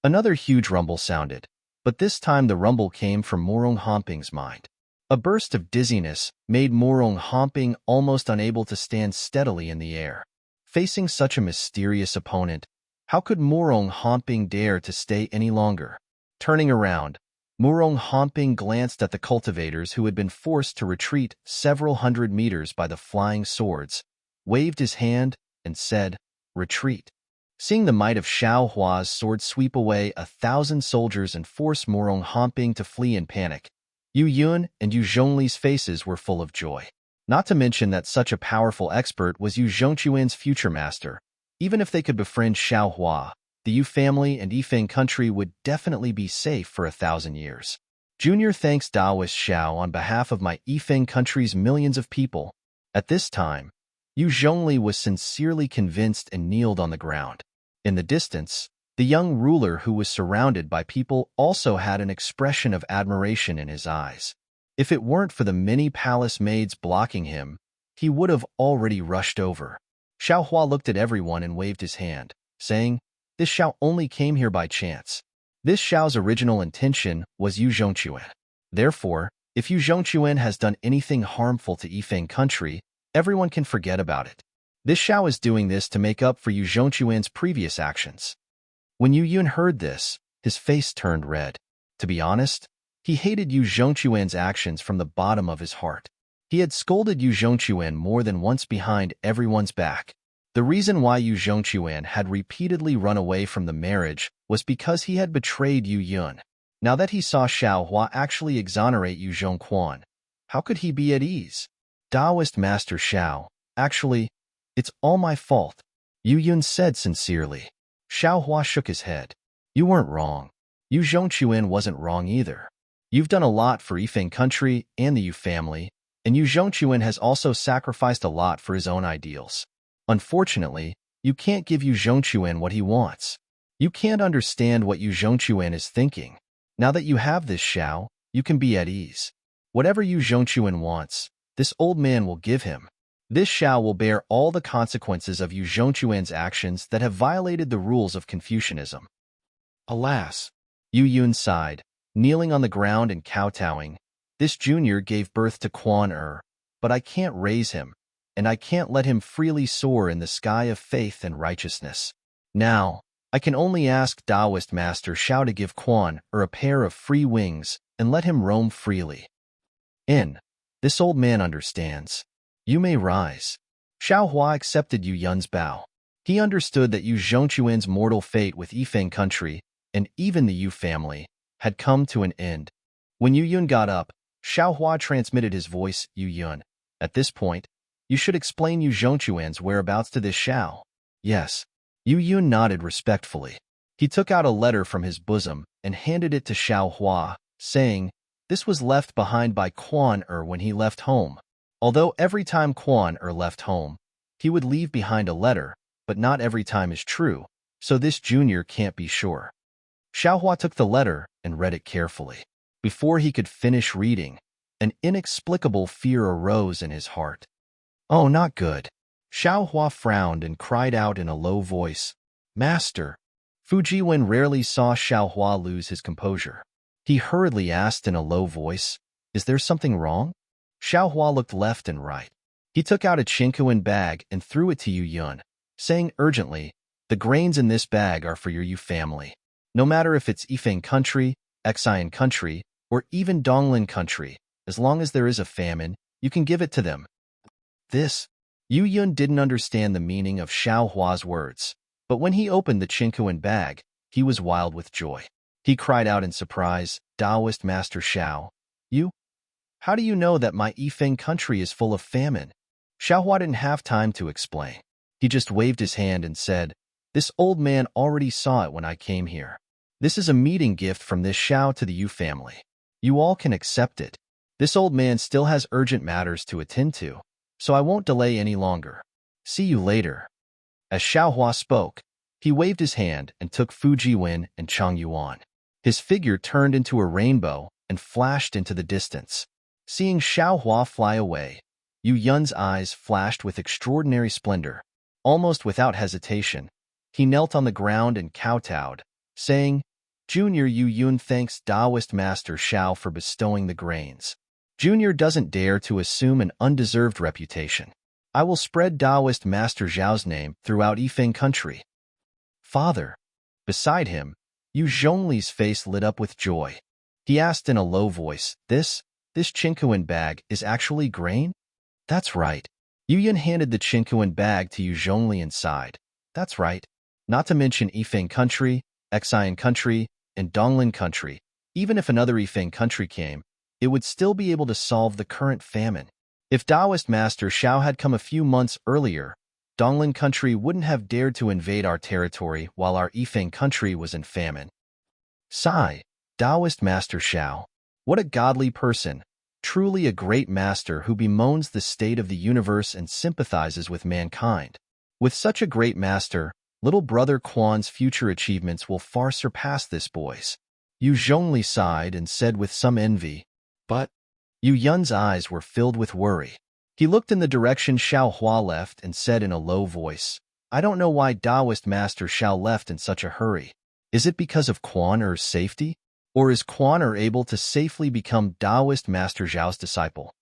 Another huge rumble sounded, but this time the rumble came from Murong Hanping's mind. A burst of dizziness made Murong Hanping almost unable to stand steadily in the air. Facing such a mysterious opponent, how could Murong Hanping dare to stay any longer? Turning around, Murong Hanping glanced at the cultivators who had been forced to retreat several hundred meters by the flying swords, waved his hand, and said, "Retreat." Seeing the might of Xiao Hua's sword sweep away 1,000 soldiers and force Murong Hanping to flee in panic, Yu Yun and Yu Zhongli's faces were full of joy. Not to mention that such a powerful expert was Yu Zhongquan's future master. Even if they could befriend Xiao Hua, the Yu family and Yifeng country would definitely be safe for 1,000 years. Junior thanks Daoist Xiao on behalf of my Yifeng country's millions of people. At this time, Yu Zhongli was sincerely convinced and kneeled on the ground. In the distance, the young ruler who was surrounded by people also had an expression of admiration in his eyes. If it weren't for the many palace maids blocking him, he would have already rushed over. Xiao Hua looked at everyone and waved his hand, saying, "This Xiao only came here by chance." This Xiao's original intention was Yu Zhongquan. Therefore, if Yu Zhongquan has done anything harmful to Yifeng country, everyone can forget about it. This Xiao is doing this to make up for Yu Zhongquan's previous actions. When Yu Yun heard this, his face turned red. To be honest, he hated Yu Zhongquan's actions from the bottom of his heart. He had scolded Yu Zhongquan more than once behind everyone's back. The reason why Yu Zhongquan had repeatedly run away from the marriage was because he had betrayed Yu Yun. Now that he saw Xiao Hua actually exonerate Yu Zhongquan, how could he be at ease? Daoist Master Xiao, actually, it's all my fault, Yu Yun said sincerely. Xiao Hua shook his head. You weren't wrong. Yu Zhongquan wasn't wrong either. You've done a lot for Yifeng country and the Yu family, and Yu Zhongquan has also sacrificed a lot for his own ideals. Unfortunately, you can't give Yu Zhongquan what he wants. You can't understand what Yu Zhongquan is thinking. Now that you have this Xiao, you can be at ease. Whatever Yu Zhongquan wants, this old man will give him. This Xiao will bear all the consequences of Yu Zhongquan's actions that have violated the rules of Confucianism. Alas, Yu Yun sighed, kneeling on the ground and kowtowing. This junior gave birth to Quan but I can't raise him, and I can't let him freely soar in the sky of faith and righteousness. Now, I can only ask Daoist Master Xiao to give Quan a pair of free wings and let him roam freely. This old man understands. You may rise. Xiao Hua accepted Yu Yun's bow. He understood that Yu Zhongquan's mortal fate with Yifeng country, and even the Yu family, had come to an end. When Yu Yun got up, Xiao Hua transmitted his voice, Yu Yun. At this point, you should explain Yu Zhongquan's whereabouts to this Xiao. Yes. Yu Yun nodded respectfully. He took out a letter from his bosom and handed it to Xiao Hua, saying, "This was left behind by Quan Er when he left home. Although every time Quan Er left home, he would leave behind a letter, but not every time is true, so this junior can't be sure." Xiao Hua took the letter and read it carefully. Before he could finish reading, an inexplicable fear arose in his heart. "Oh, not good." Xiao Hua frowned and cried out in a low voice, "Master." Fujiwen rarely saw Xiao Hua lose his composure. He hurriedly asked in a low voice, "Is there something wrong?" Xiao Hua looked left and right. He took out a chinkuan bag and threw it to Yu Yun, saying urgently, "The grains in this bag are for your Yu family. No matter if it's Yifeng country, Xian country, or even Donglin country, as long as there is a famine, you can give it to them." Yu Yun didn't understand the meaning of Xiao Hua's words, but when he opened the chinkuan bag, he was wild with joy. He cried out in surprise, "Taoist Master Xiao, how do you know that my Yifeng country is full of famine?" Xiao Hua didn't have time to explain. He just waved his hand and said, "This old man already saw it when I came here. This is a meeting gift from this Xiao to the Yu family. You all can accept it. This old man still has urgent matters to attend to, so I won't delay any longer. See you later." As Xiao Hua spoke, he waved his hand and took Fujiwen and Chang Yuan. His figure turned into a rainbow and flashed into the distance. Seeing Xiao Hua fly away, Yu Yun's eyes flashed with extraordinary splendor. Almost without hesitation, he knelt on the ground and kowtowed, saying, "Junior Yu Yun thanks Taoist Master Xiao for bestowing the grains. Junior doesn't dare to assume an undeserved reputation. I will spread Taoist Master Zhao's name throughout Yifeng country." "Father." Beside him, Yu Zhongli's face lit up with joy. He asked in a low voice, This chinkuan bag is actually grain?" "That's right." Yu Yun handed the chinkuan bag to Yu Zhongli and sighed. "That's right. Not to mention Yifeng country, Xian country, and Donglin country. Even if another Yifeng country came, it would still be able to solve the current famine. If Taoist Master Xiao had come a few months earlier, Donglin country wouldn't have dared to invade our territory while our Yifeng country was in famine." Sigh. Taoist Master Xiao. What a godly person. Truly a great master who bemoans the state of the universe and sympathizes with mankind. With such a great master, little brother Quan's future achievements will far surpass this boy's. Yu Zhongli sighed and said with some envy, "But..." Yu Yun's eyes were filled with worry. He looked in the direction Xiao Hua left and said in a low voice, "I don't know why Taoist Master Xiao left in such a hurry. Is it because of Quan Er's safety? Or is Quan Er able to safely become Taoist Master Zhao's disciple?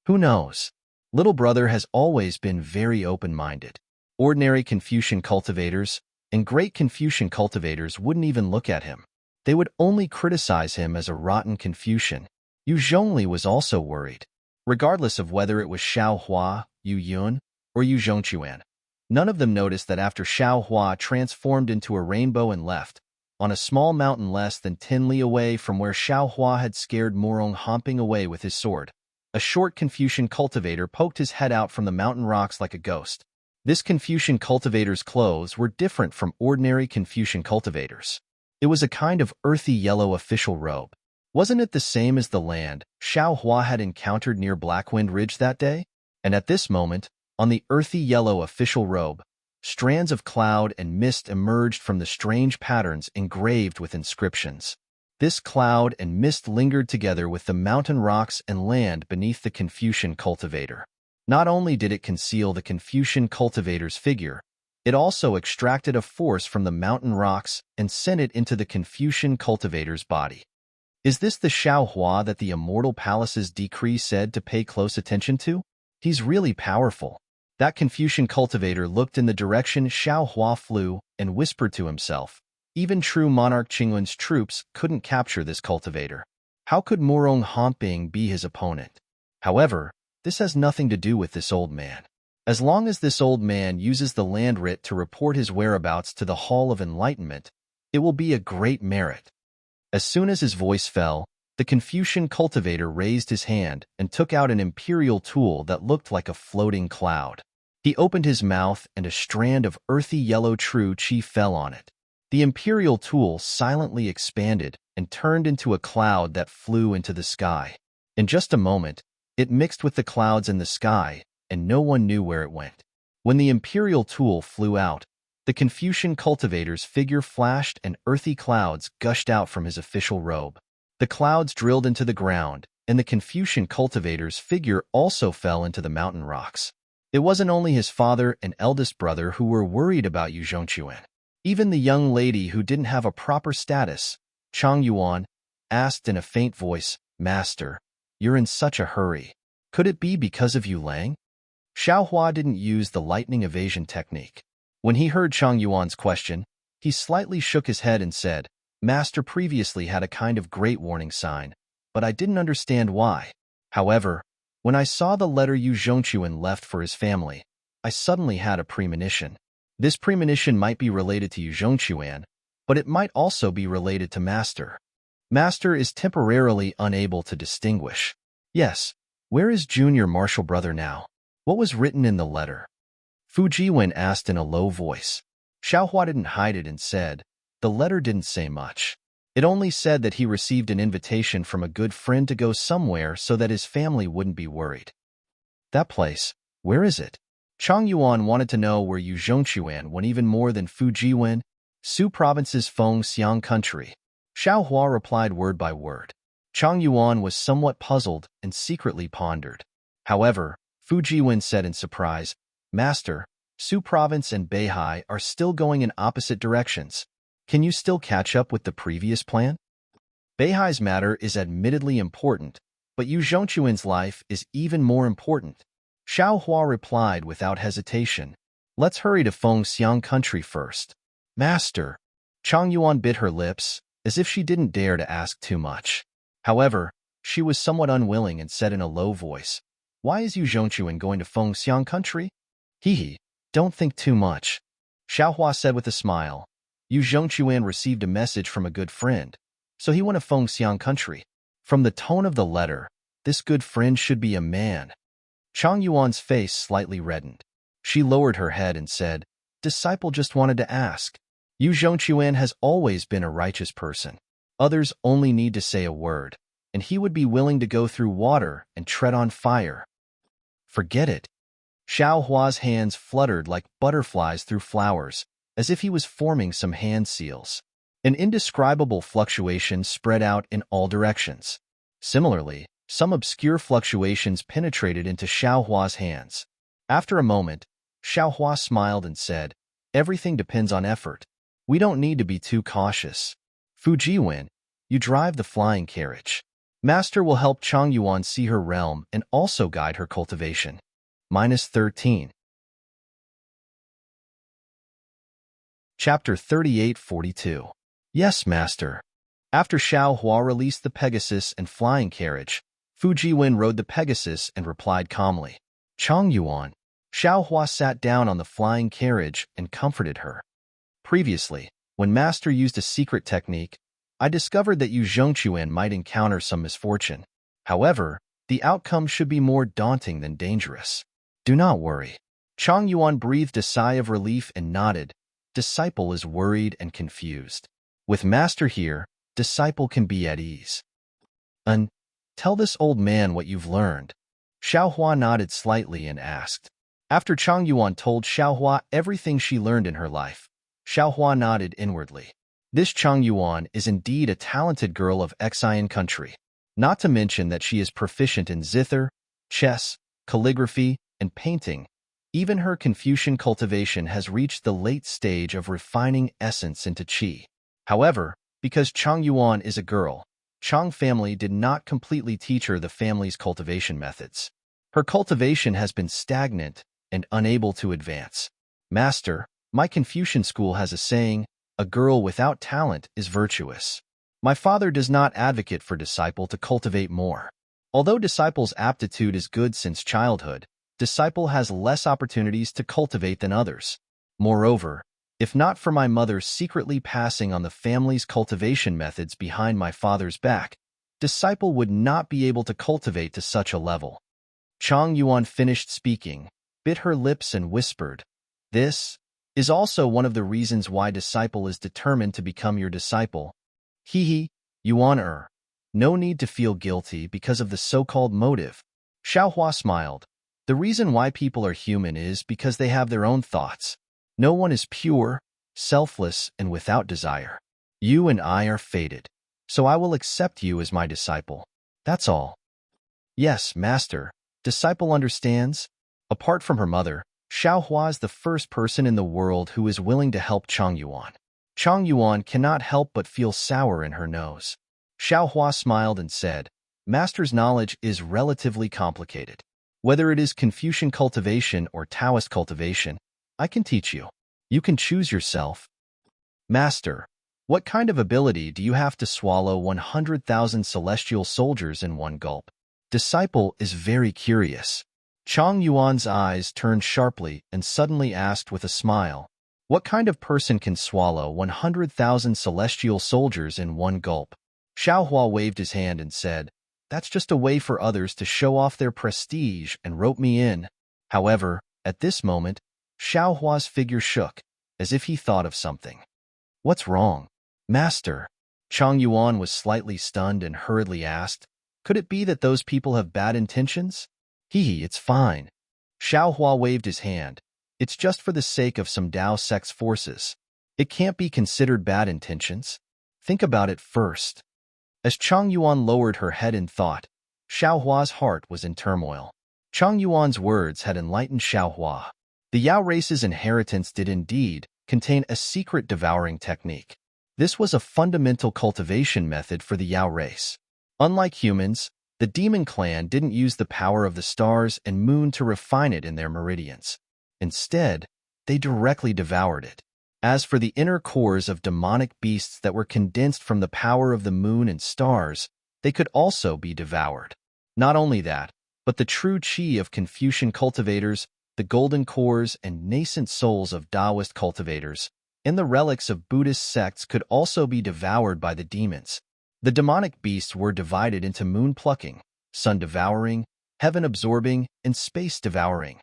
Who knows? Little brother has always been very open-minded. Ordinary Confucian cultivators and great Confucian cultivators wouldn't even look at him. They would only criticize him as a rotten Confucian." Yu Zhongli was also worried. Regardless of whether it was Xiao Hua, Yu Yun, or Yu Zhongquan, none of them noticed that after Xiao Hua transformed into a rainbow and left, on a small mountain less than 10 li away from where Xiao Hua had scared Murong hopping away with his sword, a short Confucian cultivator poked his head out from the mountain rocks like a ghost. This Confucian cultivator's clothes were different from ordinary Confucian cultivators. It was a kind of earthy yellow official robe. Wasn't it the same as the land Xiao Hua had encountered near Blackwind Ridge that day? And at this moment, on the earthy yellow official robe, strands of cloud and mist emerged from the strange patterns engraved with inscriptions. This cloud and mist lingered together with the mountain rocks and land beneath the Confucian cultivator. Not only did it conceal the Confucian cultivator's figure, it also extracted a force from the mountain rocks and sent it into the Confucian cultivator's body. Is this the Xiao Hua that the Immortal Palace's decree said to pay close attention to? He's really powerful. That Confucian cultivator looked in the direction Xiao Hua flew and whispered to himself, "Even true monarch Qingwen's troops couldn't capture this cultivator. How could Murong Homping be his opponent?" However, this has nothing to do with this old man. As long as this old man uses the land writ to report his whereabouts to the Hall of Enlightenment, it will be a great merit. As soon as his voice fell, the Confucian cultivator raised his hand and took out an imperial tool that looked like a floating cloud. He opened his mouth, and a strand of earthy yellow true qi fell on it. The imperial tool silently expanded and turned into a cloud that flew into the sky. In just a moment, it mixed with the clouds in the sky, and no one knew where it went. When the imperial tool flew out, the Confucian cultivator's figure flashed and earthy clouds gushed out from his official robe. The clouds drilled into the ground, and the Confucian cultivator's figure also fell into the mountain rocks. It wasn't only his father and eldest brother who were worried about Yu Zhongquan. Even the young lady who didn't have a proper status, Chang Yuan, asked in a faint voice, "Master, you're in such a hurry. Could it be because of Yu Lang?" Xiao Hua didn't use the lightning evasion technique. When he heard Chang Yuan's question, he slightly shook his head and said, "Master previously had a kind of great warning sign, but I didn't understand why. However, when I saw the letter Yu Zhongquan left for his family, I suddenly had a premonition. This premonition might be related to Yu Zhongquan, but it might also be related to Master. Master is temporarily unable to distinguish. Yes, where is Junior Martial Brother now? What was written in the letter?" Fu Jiwen asked in a low voice. Xiao Hua didn't hide it and said, "The letter didn't say much. It only said that he received an invitation from a good friend to go somewhere so that his family wouldn't be worried." "That place, where is it?" Chang Yuan wanted to know where Yu Zhongquan went even more than Fu Jiwen, Su Province's Feng Xiang country. Xiao Hua replied word by word. Chang Yuan was somewhat puzzled and secretly pondered. However, Fu Jiwen said in surprise, "Master, Su Province and Beihai are still going in opposite directions. Can you still catch up with the previous plan?" "Beihai's matter is admittedly important, but Yu Zhongquan's life is even more important," Xiao Hua replied without hesitation. "Let's hurry to Feng Xiang country first." "Master." Chang Yuan bit her lips, as if she didn't dare to ask too much. However, she was somewhat unwilling and said in a low voice, "Why is Yu Zhongquan going to Feng Xiang country?" "Hee, don't think too much," Xiao Hua said with a smile. "Yu Zhongquan received a message from a good friend, so he went to Feng Xiang country. From the tone of the letter, this good friend should be a man." Chang Yuan's face slightly reddened. She lowered her head and said, "Disciple just wanted to ask. Yu Zhongquan has always been a righteous person. Others only need to say a word, and he would be willing to go through water and tread on fire." "Forget it." Xiao Hua's hands fluttered like butterflies through flowers, as if he was forming some hand seals. An indescribable fluctuation spread out in all directions. Similarly, some obscure fluctuations penetrated into Xiao Hua's hands. After a moment, Xiao Hua smiled and said, "Everything depends on effort. We don't need to be too cautious. Fu Jiwen, you drive the flying carriage. Master will help Chang Yuan see her realm and also guide her cultivation." -13. Chapter 3842. "Yes, Master." After Xiao Hua released the Pegasus and flying carriage, Fu Jiwen rode the Pegasus and replied calmly, "Chang Yuan." Xiao Hua sat down on the flying carriage and comforted her. "Previously, when Master used a secret technique, I discovered that Yu Zhongquan might encounter some misfortune. However, the outcome should be more daunting than dangerous. Do not worry." Chang Yuan breathed a sigh of relief and nodded. Disciple is worried and confused. With Master here, disciple can be at ease. Tell this old man what you've learned." Xiao Hua nodded slightly and asked. After Chang Yuan told Xiao Hua everything she learned in her life, Xiao Hua nodded inwardly. This Chang Yuan is indeed a talented girl of Xian country, not to mention that she is proficient in zither, chess, calligraphy, and painting. Even her Confucian cultivation has reached the late stage of refining essence into qi. However, because Chang Yuan is a girl, Chang family did not completely teach her the family's cultivation methods. Her cultivation has been stagnant and unable to advance. "Master, my Confucian school has a saying, a girl without talent is virtuous. My father does not advocate for disciple to cultivate more. Although disciple's aptitude is good since childhood, disciple has less opportunities to cultivate than others. Moreover, if not for my mother secretly passing on the family's cultivation methods behind my father's back, disciple would not be able to cultivate to such a level." Chang Yuan finished speaking, bit her lips and whispered, "This is also one of the reasons why disciple is determined to become your disciple. Hee, Yuan. No need to feel guilty because of the so-called motive." Xiaohua smiled. The reason why people are human is because they have their own thoughts. No one is pure, selfless, and without desire. You and I are fated, so I will accept you as my disciple. That's all. Yes, master. Disciple understands. Apart from her mother, Xiaohua is the first person in the world who is willing to help Changyuan. Changyuan cannot help but feel sour in her nose. Xiaohua smiled and said, "Master's knowledge is relatively complicated. Whether it is Confucian cultivation or Taoist cultivation, I can teach you. You can choose yourself." "Master, what kind of ability do you have to swallow 100,000 celestial soldiers in one gulp?" Disciple is very curious. Chang Yuan's eyes turned sharply and suddenly asked with a smile, "What kind of person can swallow 100,000 celestial soldiers in one gulp?" Xiaohua waved his hand and said, "That's just a way for others to show off their prestige and rope me in." However, at this moment, Xiaohua's figure shook, as if he thought of something. "What's wrong, master?" Chang Yuan was slightly stunned and hurriedly asked, "Could it be that those people have bad intentions?" It's fine." Xiaohua waved his hand. "It's just for the sake of some Dao sect's forces. It can't be considered bad intentions. Think about it first." As Chang Yuan lowered her head in thought, Xiaohua's heart was in turmoil. Chang Yuan's words had enlightened Xiaohua. The Yao race's inheritance did indeed contain a secret devouring technique. This was a fundamental cultivation method for the Yao race. Unlike humans, the demon clan didn't use the power of the stars and moon to refine it in their meridians. Instead, they directly devoured it. As for the inner cores of demonic beasts that were condensed from the power of the moon and stars, they could also be devoured. Not only that, but the true qi of Confucian cultivators, the golden cores and nascent souls of Taoist cultivators, and the relics of Buddhist sects could also be devoured by the demons. The demonic beasts were divided into moon-plucking, sun-devouring, heaven-absorbing, and space-devouring.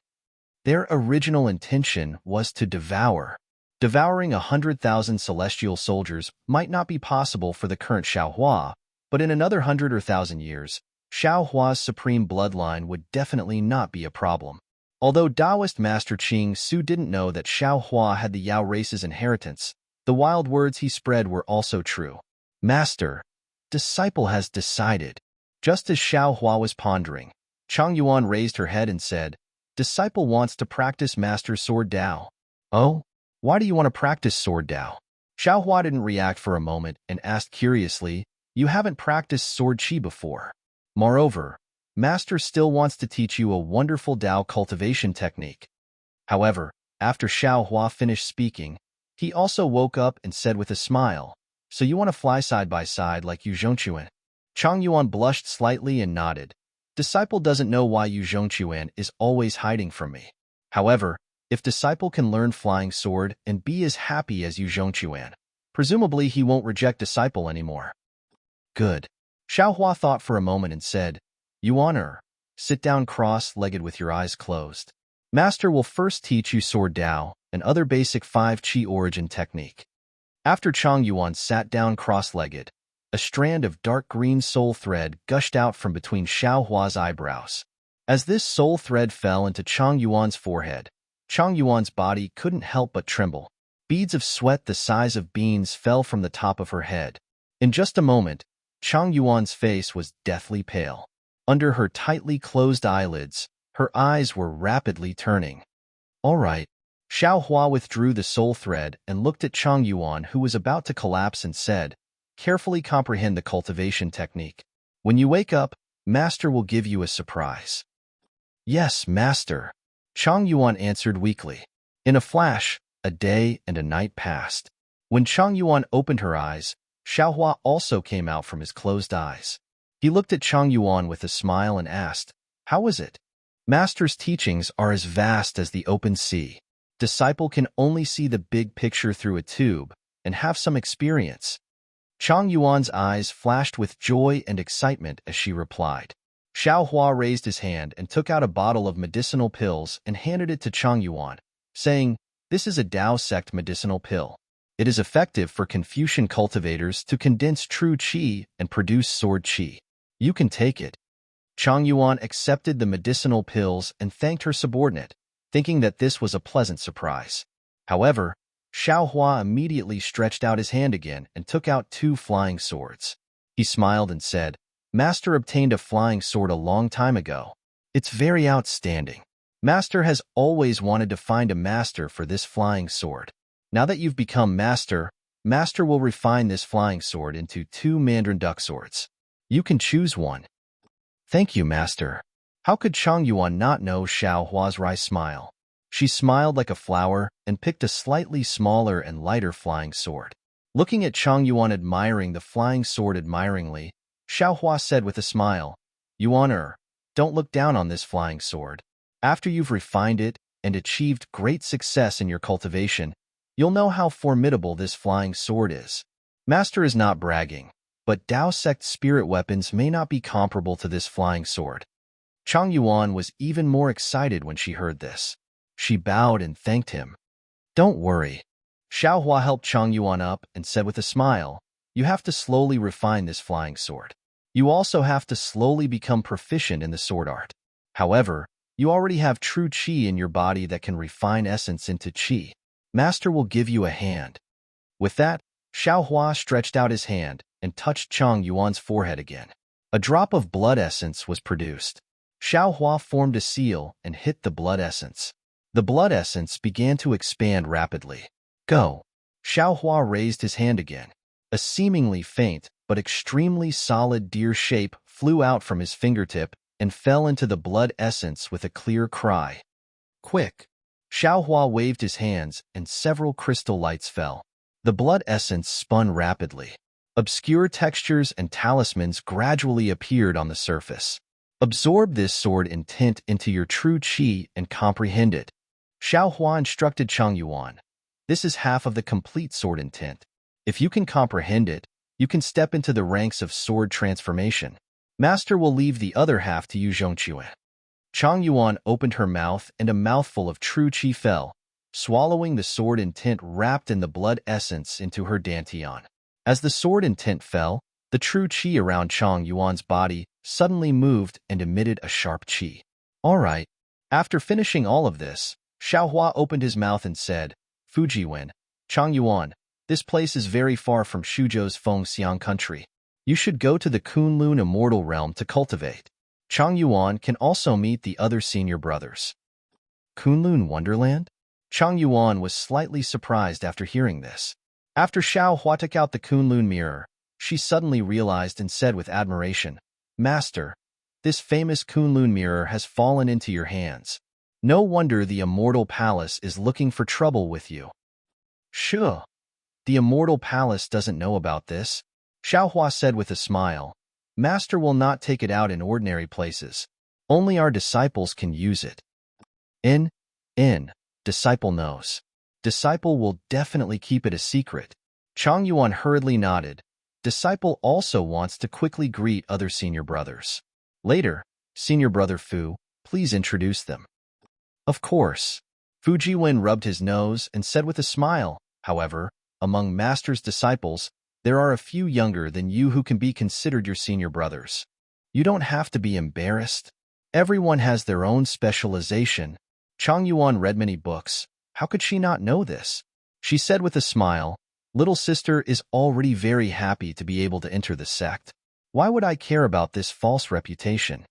Their original intention was to devour. Devouring 100,000 celestial soldiers might not be possible for the current Xiaohua, but in another 100 or 1,000 years, Xiaohua's supreme bloodline would definitely not be a problem. Although Taoist Master Qing Su didn't know that Xiaohua had the Yao race's inheritance, the wild words he spread were also true. "Master, disciple has decided." Just as Xiaohua was pondering, Chang Yuan raised her head and said, "Disciple wants to practice Master Sword Dao." "Oh? Why do you want to practice Sword Dao?" Xiaohua didn't react for a moment and asked curiously, "You haven't practiced Sword Qi before. Moreover, Master still wants to teach you a wonderful Dao cultivation technique." However, after Xiaohua finished speaking, he also woke up and said with a smile, "So you want to fly side by side like Yu Zhongquan?" Chang Yuan blushed slightly and nodded. "Disciple doesn't know why Yu Zhongquan is always hiding from me. However, if Disciple can learn Flying Sword and be as happy as Yu Zhongquan, presumably he won't reject Disciple anymore." "Good." Xiaohua thought for a moment and said, "Yuan, sit down cross-legged with your eyes closed. Master will first teach you Sword Dao and other basic 5 Qi origin technique." After Chang Yuan sat down cross-legged, a strand of dark green soul thread gushed out from between Xiaohua's eyebrows. As this soul thread fell into Chang Yuan's forehead, Chang Yuan's body couldn't help but tremble. Beads of sweat the size of beans fell from the top of her head. In just a moment, Chang Yuan's face was deathly pale. Under her tightly closed eyelids, her eyes were rapidly turning. "All right." Xiaohua withdrew the soul thread and looked at Chang Yuan, who was about to collapse, and said, "Carefully comprehend the cultivation technique. When you wake up, Master will give you a surprise." "Yes, Master," Chang Yuan answered weakly. In a flash, a day and a night passed. When Chang Yuan opened her eyes, Xiaohua also came out from his closed eyes. He looked at Chang Yuan with a smile and asked, "How is it?" "Master's teachings are as vast as the open sea. Disciple can only see the big picture through a tube and have some experience." Chang Yuan's eyes flashed with joy and excitement as she replied, Xiao Hua raised his hand and took out a bottle of medicinal pills and handed it to Chang Yuan, saying, "This is a Tao sect medicinal pill. It is effective for Confucian cultivators to condense true qi and produce sword qi. You can take it." Chang Yuan accepted the medicinal pills and thanked her subordinate, thinking that this was a pleasant surprise. However, Xiao Hua immediately stretched out his hand again and took out 2 flying swords. He smiled and said, "Master obtained a flying sword a long time ago. It's very outstanding. Master has always wanted to find a master for this flying sword. Now that you've become master, Master will refine this flying sword into 2 mandarin duck swords. You can choose one." "Thank you, Master." How could Chang Yuan not know Xiao Hua's wry smile? She smiled like a flower and picked a slightly smaller and lighter flying sword. Looking at Chang Yuan admiring the flying sword admiringly, Xiao Hua said with a smile, "Yuan, don't look down on this flying sword. After you've refined it and achieved great success in your cultivation, you'll know how formidable this flying sword is. Master is not bragging, but Tao sect spirit weapons may not be comparable to this flying sword." Chang Yuan was even more excited when she heard this. She bowed and thanked him. "Don't worry." Xiao Hua helped Chang Yuan up and said with a smile, "You have to slowly refine this flying sword. You also have to slowly become proficient in the sword art. However, you already have true qi in your body that can refine essence into qi. Master will give you a hand." With that, Xiao Hua stretched out his hand and touched Chang Yuan's forehead again. A drop of blood essence was produced. Xiao Hua formed a seal and hit the blood essence. The blood essence began to expand rapidly. "Go." Xiao Hua raised his hand again. A seemingly faint but extremely solid deer shape flew out from his fingertip and fell into the blood essence with a clear cry. "Quick!" Xiao Hua waved his hands and several crystal lights fell. The blood essence spun rapidly. Obscure textures and talismans gradually appeared on the surface. "Absorb this sword intent into your true qi and comprehend it." Xiao Hua instructed Chang Yuan. "This is half of the complete sword intent. If you can comprehend it, you can step into the ranks of sword transformation. Master will leave the other half to you, Zhongque." Chang Yuan opened her mouth and a mouthful of true qi fell, swallowing the sword intent wrapped in the blood essence into her dantian. As the sword intent fell, the true qi around Chang Yuan's body suddenly moved and emitted a sharp qi. "All right." After finishing all of this, Xiao Hua opened his mouth and said, "Fujiwen, Chang Yuan, this place is very far from Shuzhou's Fengxiang country. You should go to the Kunlun immortal realm to cultivate. Chang Yuan can also meet the other senior brothers." Kunlun Wonderland? Chang Yuan was slightly surprised after hearing this. After Xiao Hua took out the Kunlun mirror, she suddenly realized and said with admiration, "Master, this famous Kunlun mirror has fallen into your hands. No wonder the immortal palace is looking for trouble with you." "Sure. The immortal palace doesn't know about this," Xiao Hua said with a smile. "Master will not take it out in ordinary places. Only our disciples can use it." In. Disciple knows. Disciple will definitely keep it a secret." Chang Yuan hurriedly nodded. Disciple also wants to quickly greet other senior brothers. Later, Senior Brother Fu, please introduce them. "Of course." Fu Jiwen rubbed his nose and said with a smile, "However, among Master's disciples, there are a few younger than you who can be considered your senior brothers. You don't have to be embarrassed. Everyone has their own specialization." Chang Yuan read many books. How could she not know this? She said with a smile, "Little sister is already very happy to be able to enter the sect. Why would I care about this false reputation?"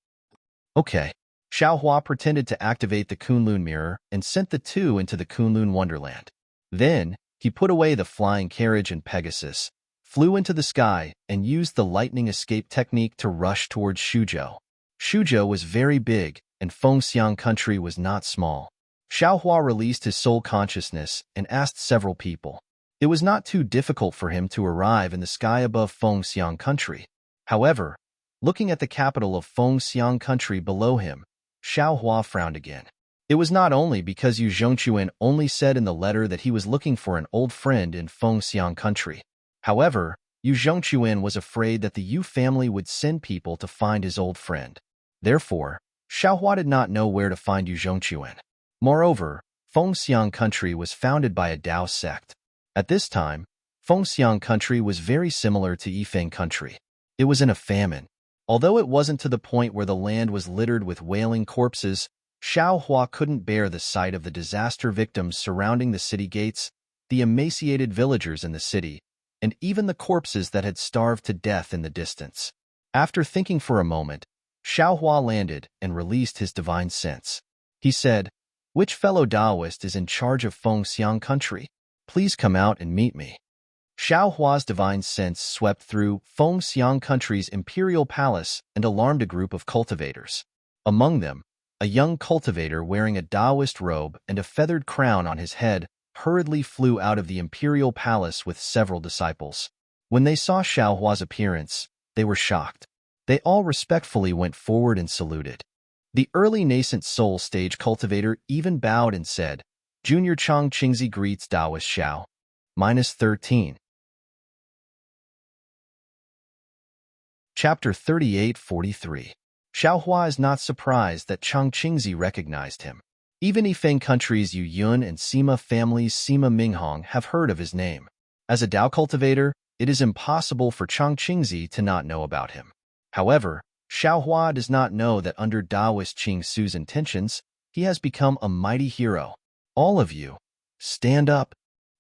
"Okay." Xiao Hua pretended to activate the Kunlun mirror and sent the two into the Kunlun Wonderland. Then, he put away the flying carriage and Pegasus, flew into the sky, and used the lightning escape technique to rush towards Shuzhou. Shuzhou was very big, and Fengxiang country was not small. Xiao Hua released his soul consciousness and asked several people. It was not too difficult for him to arrive in the sky above Fengxiang country. However, looking at the capital of Fengxiang country below him, Xiao Hua frowned again. It was not only because Yu Zhongquan only said in the letter that he was looking for an old friend in Fengxiang country. However, Yu Zhongquan was afraid that the Yu family would send people to find his old friend. Therefore, Xiaohua did not know where to find Yu Zhongquan. Moreover, Fengxiang country was founded by a Dao sect. At this time, Fengxiang country was very similar to Yifeng country. It was in a famine. Although it wasn't to the point where the land was littered with wailing corpses, Xiaohua couldn't bear the sight of the disaster victims surrounding the city gates, the emaciated villagers in the city, and even the corpses that had starved to death in the distance. After thinking for a moment, Xiaohua landed and released his divine sense. He said, "Which fellow Taoist is in charge of Fengxiang country? Please come out and meet me." Xiaohua's divine sense swept through Fengxiang country's imperial palace and alarmed a group of cultivators. Among them, a young cultivator wearing a Taoist robe and a feathered crown on his head hurriedly flew out of the imperial palace with several disciples. When they saw Xiaohua's appearance, they were shocked. They all respectfully went forward and saluted. The early nascent soul stage cultivator even bowed and said, "Junior Chang Qingzi greets Taoist Xiao." -13. Chapter 38-43. Xiaohua is not surprised that Chang Qingzi recognized him. Even Yifeng country's Yu Yun and Sima families Sima Minghong have heard of his name. As a Dao cultivator, it is impossible for Chang Qingzi to not know about him. However, Xiaohua does not know that under Taoist Qing Su's intentions, he has become a mighty hero. "All of you, stand up."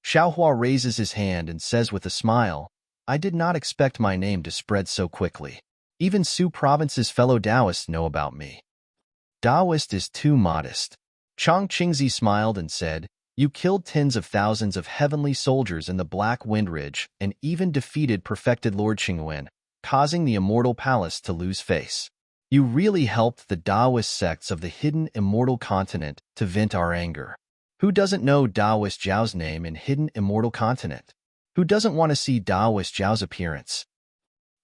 Xiaohua raises his hand and says with a smile, "I did not expect my name to spread so quickly. Even Su province's fellow Taoists know about me." Taoist is too modest. Chang Qingzi smiled and said, "You killed tens of thousands of heavenly soldiers in the Black Wind Ridge and even defeated perfected Lord Qingwen, causing the immortal palace to lose face. You really helped the Taoist sects of the hidden immortal continent to vent our anger. Who doesn't know Taoist Zhao's name in hidden immortal continent? Who doesn't want to see Taoist Zhao's appearance?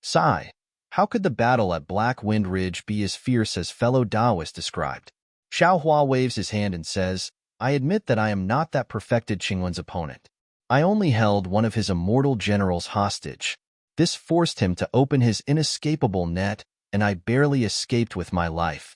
Sigh. How could the battle at Black Wind Ridge be as fierce as fellow Taoist described?" Xiaohua waves his hand and says, "I admit that I am not that perfected Qingwen's opponent. I only held one of his immortal generals hostage. This forced him to open his inescapable net, and I barely escaped with my life."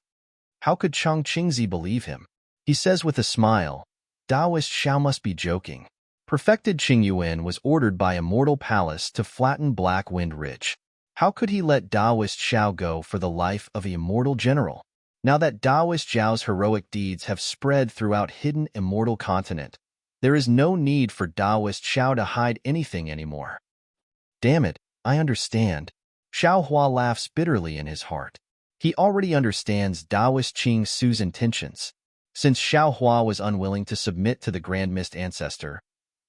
How could Chang Qingzi believe him? He says with a smile, "Taoist Xiao must be joking. Perfected Qingyuan was ordered by Immortal Palace to flatten Black Wind Ridge. How could he let Taoist Xiao go for the life of an immortal general? Now that Taoist Zhao's heroic deeds have spread throughout hidden immortal continent, there is no need for Taoist Xiao to hide anything anymore." "Damn it, I understand." Xiaohua laughs bitterly in his heart. He already understands Taoist Qing Su's intentions. Since Xiaohua was unwilling to submit to the Grand Mist Ancestor,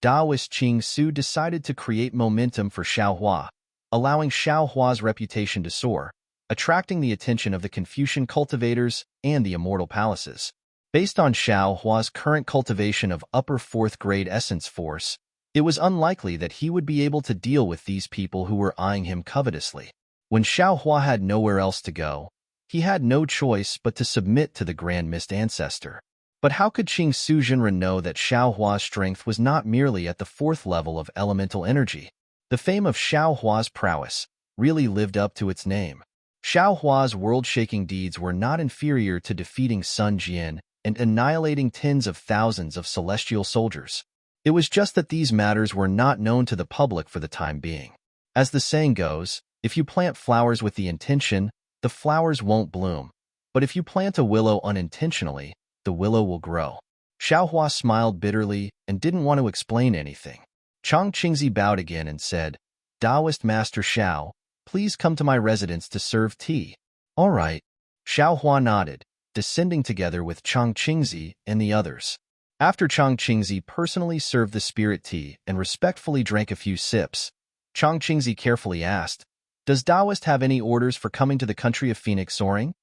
Taoist Qing Su decided to create momentum for Xiaohua, allowing Xiaohua's reputation to soar, attracting the attention of the Confucian cultivators and the immortal palaces. Based on Xiaohua's current cultivation of upper fourth grade essence force, it was unlikely that he would be able to deal with these people who were eyeing him covetously. When Xiaohua had nowhere else to go, he had no choice but to submit to the Grand Mist Ancestor. But how could Qing Su Jinren know that Xiaohua's strength was not merely at the fourth level of elemental energy? The fame of Xiaohua's prowess really lived up to its name. Xiaohua's world-shaking deeds were not inferior to defeating Sun Jian and annihilating tens of thousands of celestial soldiers. It was just that these matters were not known to the public for the time being. As the saying goes, if you plant flowers with the intention, the flowers won't bloom. But if you plant a willow unintentionally, the willow will grow. Xiaohua smiled bitterly and didn't want to explain anything. Chang Qingzi bowed again and said, "Taoist Master Xiao, please come to my residence to serve tea." "All right." Xiaohua nodded, descending together with Chang Qingzi and the others. After Chang Qingzi personally served the spirit tea and respectfully drank a few sips, Chang Qingzi carefully asked, "Does Taoist have any orders for coming to the country of Phoenix Soaring?"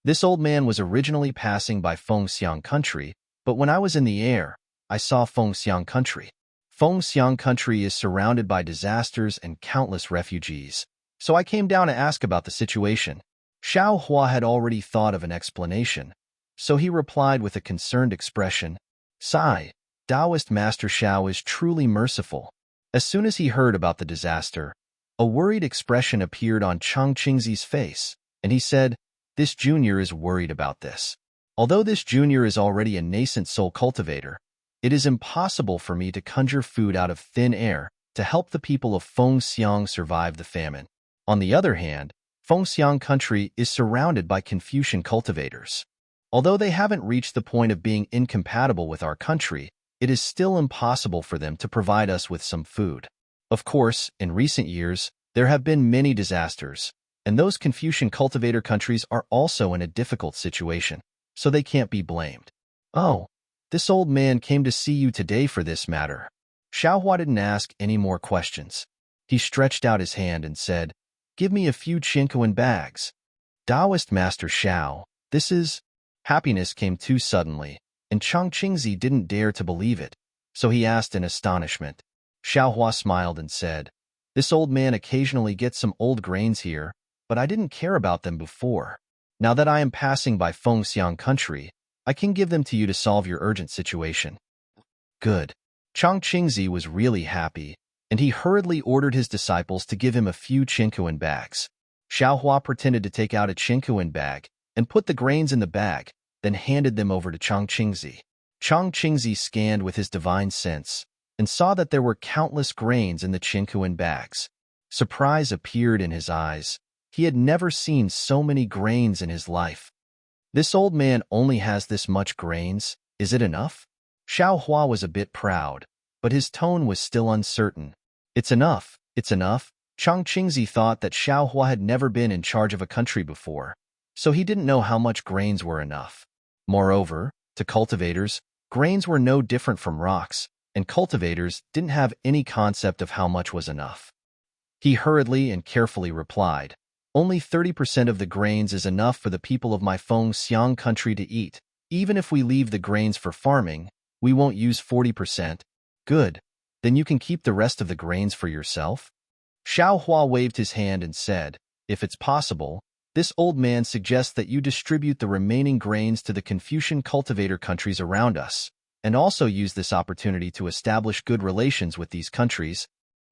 This old man was originally passing by Fengxiang country, but when I was in the air, I saw Fengxiang country. Fengxiang country is surrounded by disasters and countless refugees, so I came down to ask about the situation. Xiaohua had already thought of an explanation, so he replied with a concerned expression, "Sigh, Taoist Master Xiao is truly merciful." As soon as he heard about the disaster, a worried expression appeared on Chang Qingzi's face, and he said, this junior is worried about this. Although this junior is already a nascent soul cultivator, it is impossible for me to conjure food out of thin air to help the people of Fengxiang survive the famine. On the other hand, Fengxiang country is surrounded by Confucian cultivators. Although they haven't reached the point of being incompatible with our country, it is still impossible for them to provide us with some food. Of course, in recent years, there have been many disasters, and those Confucian cultivator countries are also in a difficult situation, so they can't be blamed. Oh, this old man came to see you today for this matter. Xiaohua didn't ask any more questions. He stretched out his hand and said, "Give me a few Qinkuan bags." Taoist Master Xiao, this is... Happiness came too suddenly, and Chang Qingzi didn't dare to believe it, so he asked in astonishment. Xiaohua smiled and said, "This old man occasionally gets some old grains here, but I didn't care about them before. Now that I am passing by Fengxiang country, I can give them to you to solve your urgent situation." Good. Chang Qingzi was really happy, and he hurriedly ordered his disciples to give him a few Qinkuan bags. Xiaohua pretended to take out a Qinkuan bag and put the grains in the bag, then handed them over to Chang Qingzi. Chang Qingzi scanned with his divine sense and saw that there were countless grains in the Qinkuan bags. Surprise appeared in his eyes. He had never seen so many grains in his life. This old man only has this much grains. Is it enough? Xiaohua was a bit proud, but his tone was still uncertain. It's enough, it's enough. Chang Qingzi thought that Xiaohua had never been in charge of a country before, so he didn't know how much grains were enough. Moreover, to cultivators, grains were no different from rocks, and cultivators didn't have any concept of how much was enough. He hurriedly and carefully replied, "Only 30% of the grains is enough for the people of my Fengxiang country to eat. Even if we leave the grains for farming, we won't use 40%. Good. Then you can keep the rest of the grains for yourself?" Xiaohua waved his hand and said, "If it's possible, this old man suggests that you distribute the remaining grains to the Confucian cultivator countries around us, and also use this opportunity to establish good relations with these countries.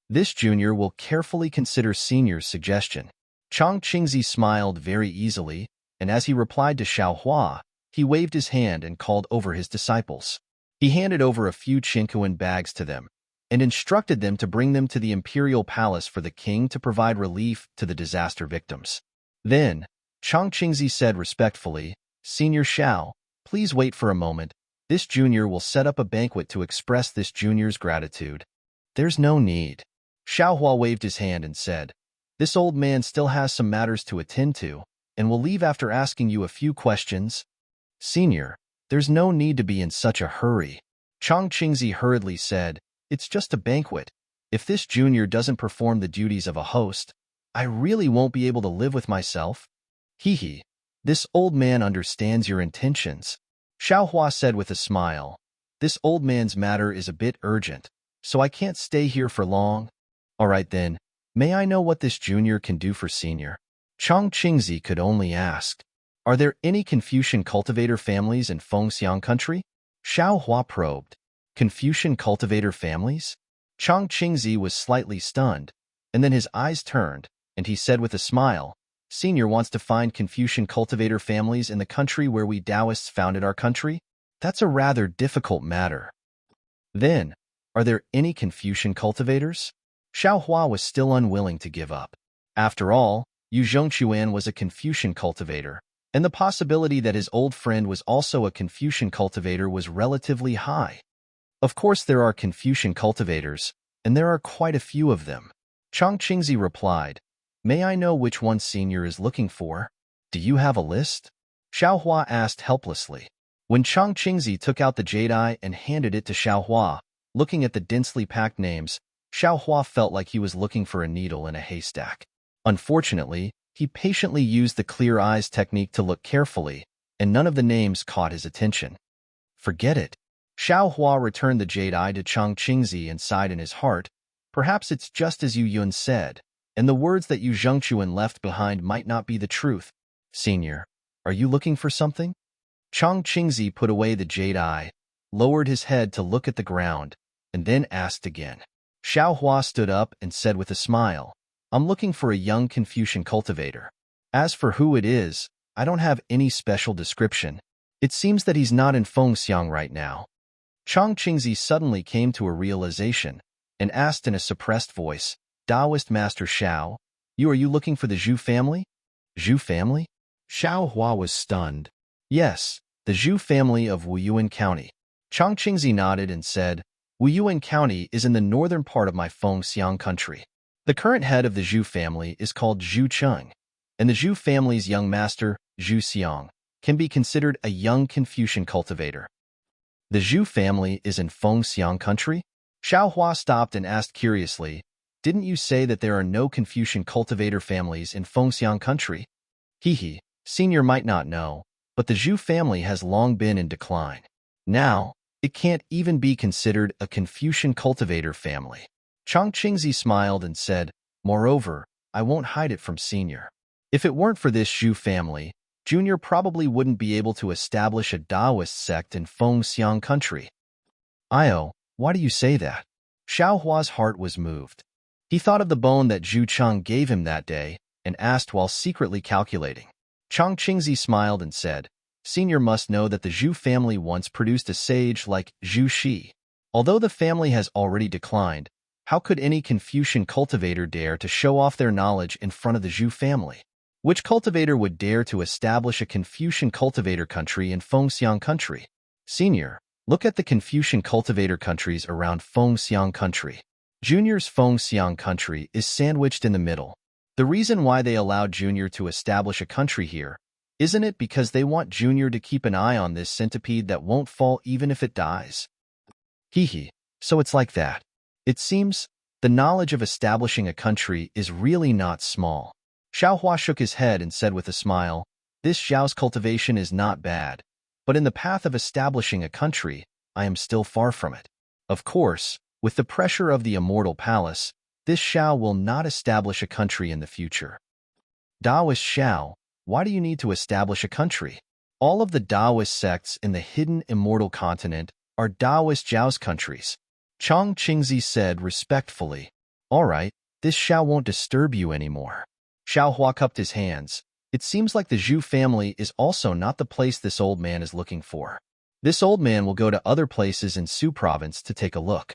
This junior will carefully consider senior's suggestion." Chang Qingzi smiled very easily, and as he replied to Xiaohua, he waved his hand and called over his disciples. He handed over a few Qinkuan bags to them, and instructed them to bring them to the imperial palace for the king to provide relief to the disaster victims. Then, Chang Qingzi said respectfully, "Senior Xiao, please wait for a moment. This junior will set up a banquet to express this junior's gratitude." "There's no need." Xiaohua waved his hand and said, "This old man still has some matters to attend to, and will leave after asking you a few questions." "Senior, there's no need to be in such a hurry." Chang Qingzi hurriedly said, "It's just a banquet. If this junior doesn't perform the duties of a host, I really won't be able to live with myself." "Hee, this old man understands your intentions," Xiaohua said with a smile. "This old man's matter is a bit urgent, so I can't stay here for long." "All right then, may I know what this junior can do for senior?" Chang Qingzi could only ask. "Are there any Confucian cultivator families in Fengxiang country?" Xiaohua probed. "Confucian cultivator families?" Chang Qingzi was slightly stunned, and then his eyes turned, and he said with a smile, "Senior wants to find Confucian cultivator families in the country where we Taoists founded our country? That's a rather difficult matter." "Then, are there any Confucian cultivators?" Xiaohua was still unwilling to give up. After all, Yu Zhongquan was a Confucian cultivator, and the possibility that his old friend was also a Confucian cultivator was relatively high. "Of course there are Confucian cultivators, and there are quite a few of them." Chang Qingzi replied, "May I know which one senior is looking for? Do you have a list?" Xiaohua asked helplessly. When Chang Qingzi took out the jade-eye and handed it to Xiaohua, looking at the densely packed names, Xiaohua felt like he was looking for a needle in a haystack. Unfortunately, he patiently used the clear eyes technique to look carefully, and none of the names caught his attention. "Forget it." Xiaohua returned the jade-eye to Chang Qingzi and sighed in his heart. Perhaps it's just as Yu Yun said, and the words that Yu Zhongquan left behind might not be the truth. "Senior, are you looking for something?" Chang Qingzi put away the jade-eye, lowered his head to look at the ground, and then asked again. Xiaohua stood up and said with a smile, "I'm looking for a young Confucian cultivator. As for who it is, I don't have any special description. It seems that he's not in Fengxiang right now. Chang Qingzi suddenly came to a realization and asked in a suppressed voice, Taoist Master Xiao, are you looking for the Zhu family? Zhu family? Xiao Hua was stunned. Yes, the Zhu family of Wuyuan County. Chang Qingzi nodded and said, Wuyuan County is in the northern part of my Fengxiang country. The current head of the Zhu family is called Zhu Cheng, and the Zhu family's young master, Zhu Xiang, can be considered a young Confucian cultivator. The Zhu family is in Fengxiang country? Xiao Hua stopped and asked curiously, Didn't you say that there are no Confucian cultivator families in Fengxiang country? Hehe, senior might not know, but the Zhu family has long been in decline. Now, it can't even be considered a Confucian cultivator family. Chang Qingzi smiled and said, Moreover, I won't hide it from senior. If it weren't for this Zhu family, Junior probably wouldn't be able to establish a Taoist sect in Fengxiang country. Io, why do you say that? Xiao Hua's heart was moved. He thought of the bone that Zhu Cheng gave him that day and asked while secretly calculating. Chang Qingzi smiled and said, Senior must know that the Zhu family once produced a sage like Zhu Shi. Although the family has already declined, how could any Confucian cultivator dare to show off their knowledge in front of the Zhu family? Which cultivator would dare to establish a Confucian cultivator country in Fengxiang country? Senior, look at the Confucian cultivator countries around Fengxiang country. Junior's Fengxiang country is sandwiched in the middle. The reason why they allowed Junior to establish a country here, isn't it because they want Junior to keep an eye on this centipede that won't fall even if it dies? Hehe, so it's like that. It seems, the knowledge of establishing a country is really not small. Xiao Hua shook his head and said with a smile, This Xiao's cultivation is not bad, but in the path of establishing a country, I am still far from it. Of course, with the pressure of the immortal palace, this Xiao will not establish a country in the future. Taoist Xiao, why do you need to establish a country? All of the Taoist sects in the hidden immortal continent are Taoist Zhao's countries. Chang Qingzi said respectfully, All right, this Xiao won't disturb you anymore. Xiao Hua cupped his hands. It seems like the Zhu family is also not the place this old man is looking for. This old man will go to other places in Su province to take a look.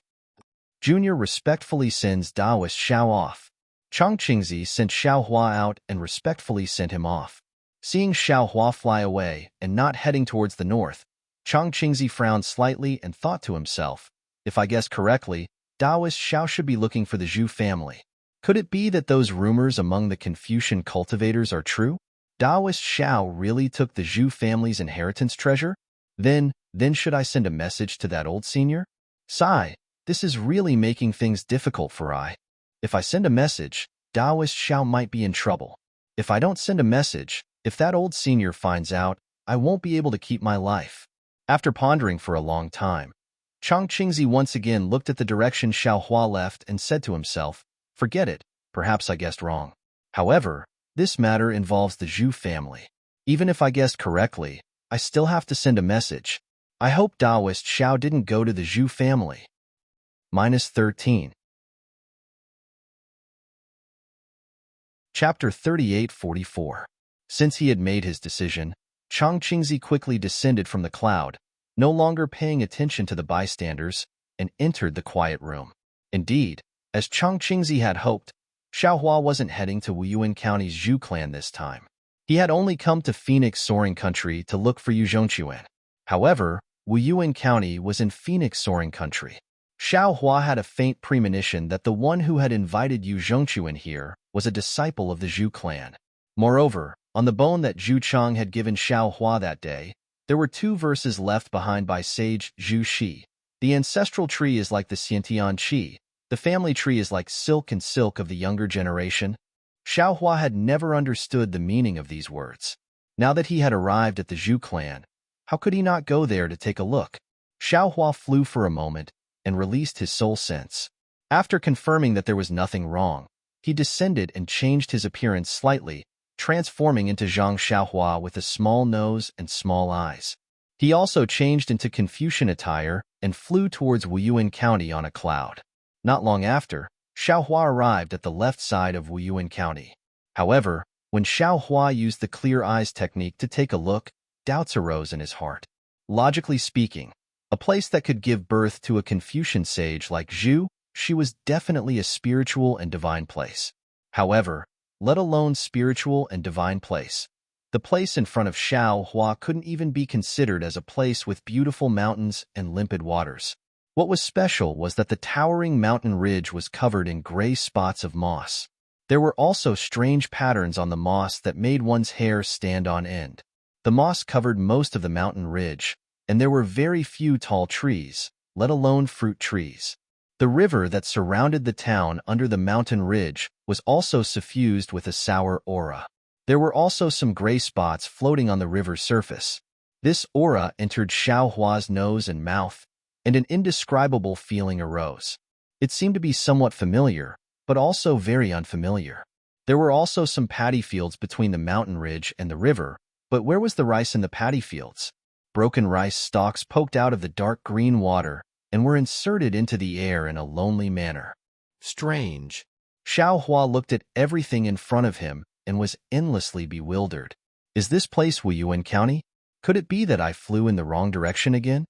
Junior respectfully sends Taoist Xiao off. Chang Qingzi sent Xiao Hua out and respectfully sent him off. Seeing Xiao Hua fly away and not heading towards the north, Chang Qingzi frowned slightly and thought to himself, If I guessed correctly, Taoist Xiao should be looking for the Zhu family. Could it be that those rumors among the Confucian cultivators are true? Taoist Xiao really took the Zhu family's inheritance treasure? Then should I send a message to that old senior? Sigh, this is really making things difficult for I. If I send a message, Taoist Xiao might be in trouble. If I don't send a message, if that old senior finds out, I won't be able to keep my life. After pondering for a long time, Chang Qingzi once again looked at the direction Xiao Hua left and said to himself, Forget it, perhaps I guessed wrong. However, this matter involves the Zhu family. Even if I guessed correctly, I still have to send a message. I hope Taoist Xiao didn't go to the Zhu family. -13. Chapter 38:44. Since he had made his decision, Chang Qingzi quickly descended from the cloud, no longer paying attention to the bystanders, and entered the quiet room. Indeed, as Chang Qingzi had hoped, Xiao Hua wasn't heading to Wuyuan County's Zhu clan this time. He had only come to Phoenix Soaring Country to look for Yu Zhongquan. However, Wuyuan County was in Phoenix Soaring Country. Xiao Hua had a faint premonition that the one who had invited Yu Zhongquan here was a disciple of the Zhu clan. Moreover, on the bone that Zhu Cheng had given Xiao Hua that day, there were 2 verses left behind by sage Zhu Shi. The ancestral tree is like the Xiantian Qi. The family tree is like silk and silk of the younger generation. Xiao Hua had never understood the meaning of these words. Now that he had arrived at the Zhu clan, how could he not go there to take a look? Xiao Hua flew for a moment and released his soul sense. After confirming that there was nothing wrong, he descended and changed his appearance slightly, transforming into Zhang Xiaohua with a small nose and small eyes. He also changed into Confucian attire and flew towards Wuyuan County on a cloud. Not long after, Xiaohua arrived at the left side of Wuyuan County. However, When Xiao Hua used the clear eyes technique to take a look, doubts arose in his heart. Logically speaking, a place that could give birth to a Confucian sage like Zhu, she was definitely a spiritual and divine place. However, let alone spiritual and divine place, the place in front of Xiao Hua couldn't even be considered as a place with beautiful mountains and limpid waters. What was special was that the towering mountain ridge was covered in gray spots of moss. There were also strange patterns on the moss that made one's hair stand on end. The moss covered most of the mountain ridge, and there were very few tall trees, let alone fruit trees. The river that surrounded the town under the mountain ridge was also suffused with a sour aura. There were also some gray spots floating on the river's surface. This aura entered Xiao Hua's nose and mouth, and an indescribable feeling arose. It seemed to be somewhat familiar, but also very unfamiliar. There were also some paddy fields between the mountain ridge and the river, but where was the rice in the paddy fields? Broken rice stalks poked out of the dark green water and were inserted into the air in a lonely manner. Strange. Xiao Hua looked at everything in front of him and was endlessly bewildered. Is this place Wuyuan County? Could it be that I flew in the wrong direction again?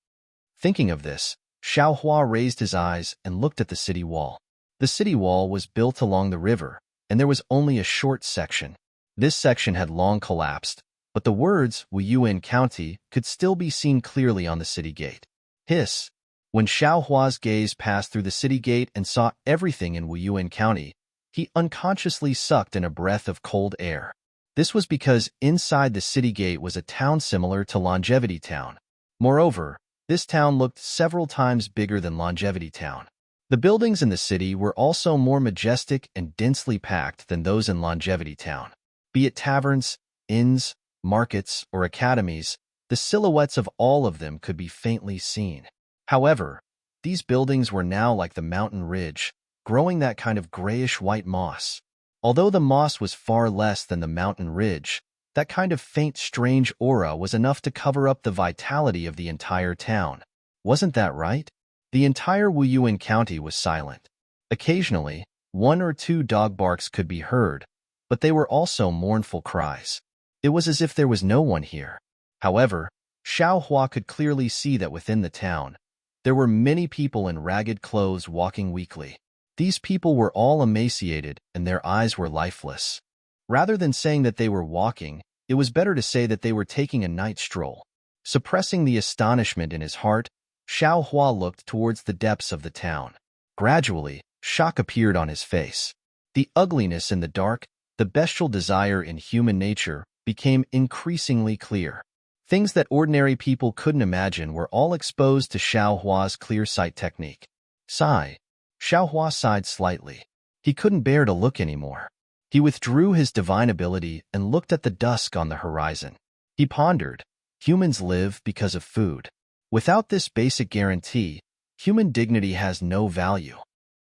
Thinking of this, Xiao Hua raised his eyes and looked at the city wall. The city wall was built along the river, and there was only a short section. This section had long collapsed, but the words Wuyuan County could still be seen clearly on the city gate. Hiss! When Xiao Hua's gaze passed through the city gate and saw everything in Wuyuan County, he unconsciously sucked in a breath of cold air. This was because inside the city gate was a town similar to Longevity Town. Moreover, this town looked several times bigger than Longevity Town. The buildings in the city were also more majestic and densely packed than those in Longevity Town. Be it taverns, inns, markets, or academies, the silhouettes of all of them could be faintly seen. However, these buildings were now like the mountain ridge, growing that kind of grayish-white moss. Although the moss was far less than the mountain ridge, that kind of faint, strange aura was enough to cover up the vitality of the entire town. Wasn't that right? The entire Wuyuan County was silent. Occasionally, one or two dog barks could be heard, but they were also mournful cries. It was as if there was no one here. However, Xiao Hua could clearly see that within the town, there were many people in ragged clothes walking weakly. These people were all emaciated and their eyes were lifeless. Rather than saying that they were walking, it was better to say that they were taking a night stroll. Suppressing the astonishment in his heart, Xiao Hua looked towards the depths of the town. Gradually, shock appeared on his face. The ugliness in the dark, the bestial desire in human nature, became increasingly clear. Things that ordinary people couldn't imagine were all exposed to Xiao Hua's clear sight technique. Sigh. Xiao Hua sighed slightly. He couldn't bear to look anymore. He withdrew his divine ability and looked at the dusk on the horizon. He pondered, humans live because of food. Without this basic guarantee, human dignity has no value.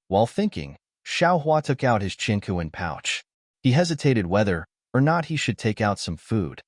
While thinking, Xiao Hua took out his Qinkuan pouch. He hesitated whether or not he should take out some food.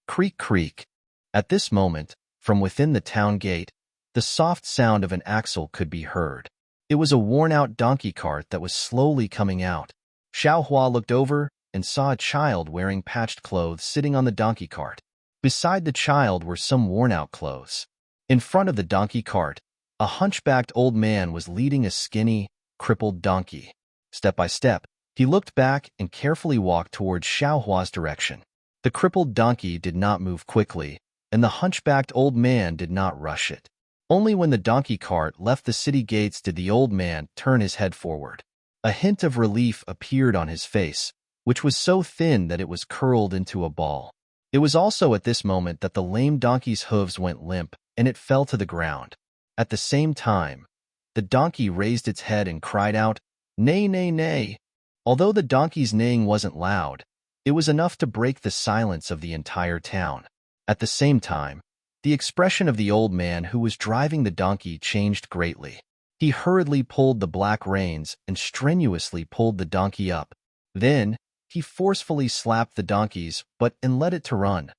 Creak, creak. At this moment, from within the town gate, the soft sound of an axle could be heard. It was a worn-out donkey cart that was slowly coming out. Xiao Hua looked over and saw a child wearing patched clothes sitting on the donkey cart. Beside the child were some worn-out clothes. In front of the donkey cart, a hunchbacked old man was leading a skinny, crippled donkey. Step by step, he looked back and carefully walked towards Xiao Hua's direction. The crippled donkey did not move quickly, and the hunchbacked old man did not rush it. Only when the donkey cart left the city gates did the old man turn his head forward. A hint of relief appeared on his face, which was so thin that it was curled into a ball. It was also at this moment that the lame donkey's hooves went limp, and it fell to the ground. At the same time, the donkey raised its head and cried out, "Neigh, neigh, neigh." Although the donkey's neighing wasn't loud, it was enough to break the silence of the entire town. At the same time, the expression of the old man who was driving the donkey changed greatly. He hurriedly pulled the black reins and strenuously pulled the donkey up. Then, he forcefully slapped the donkey's butt and led it to run.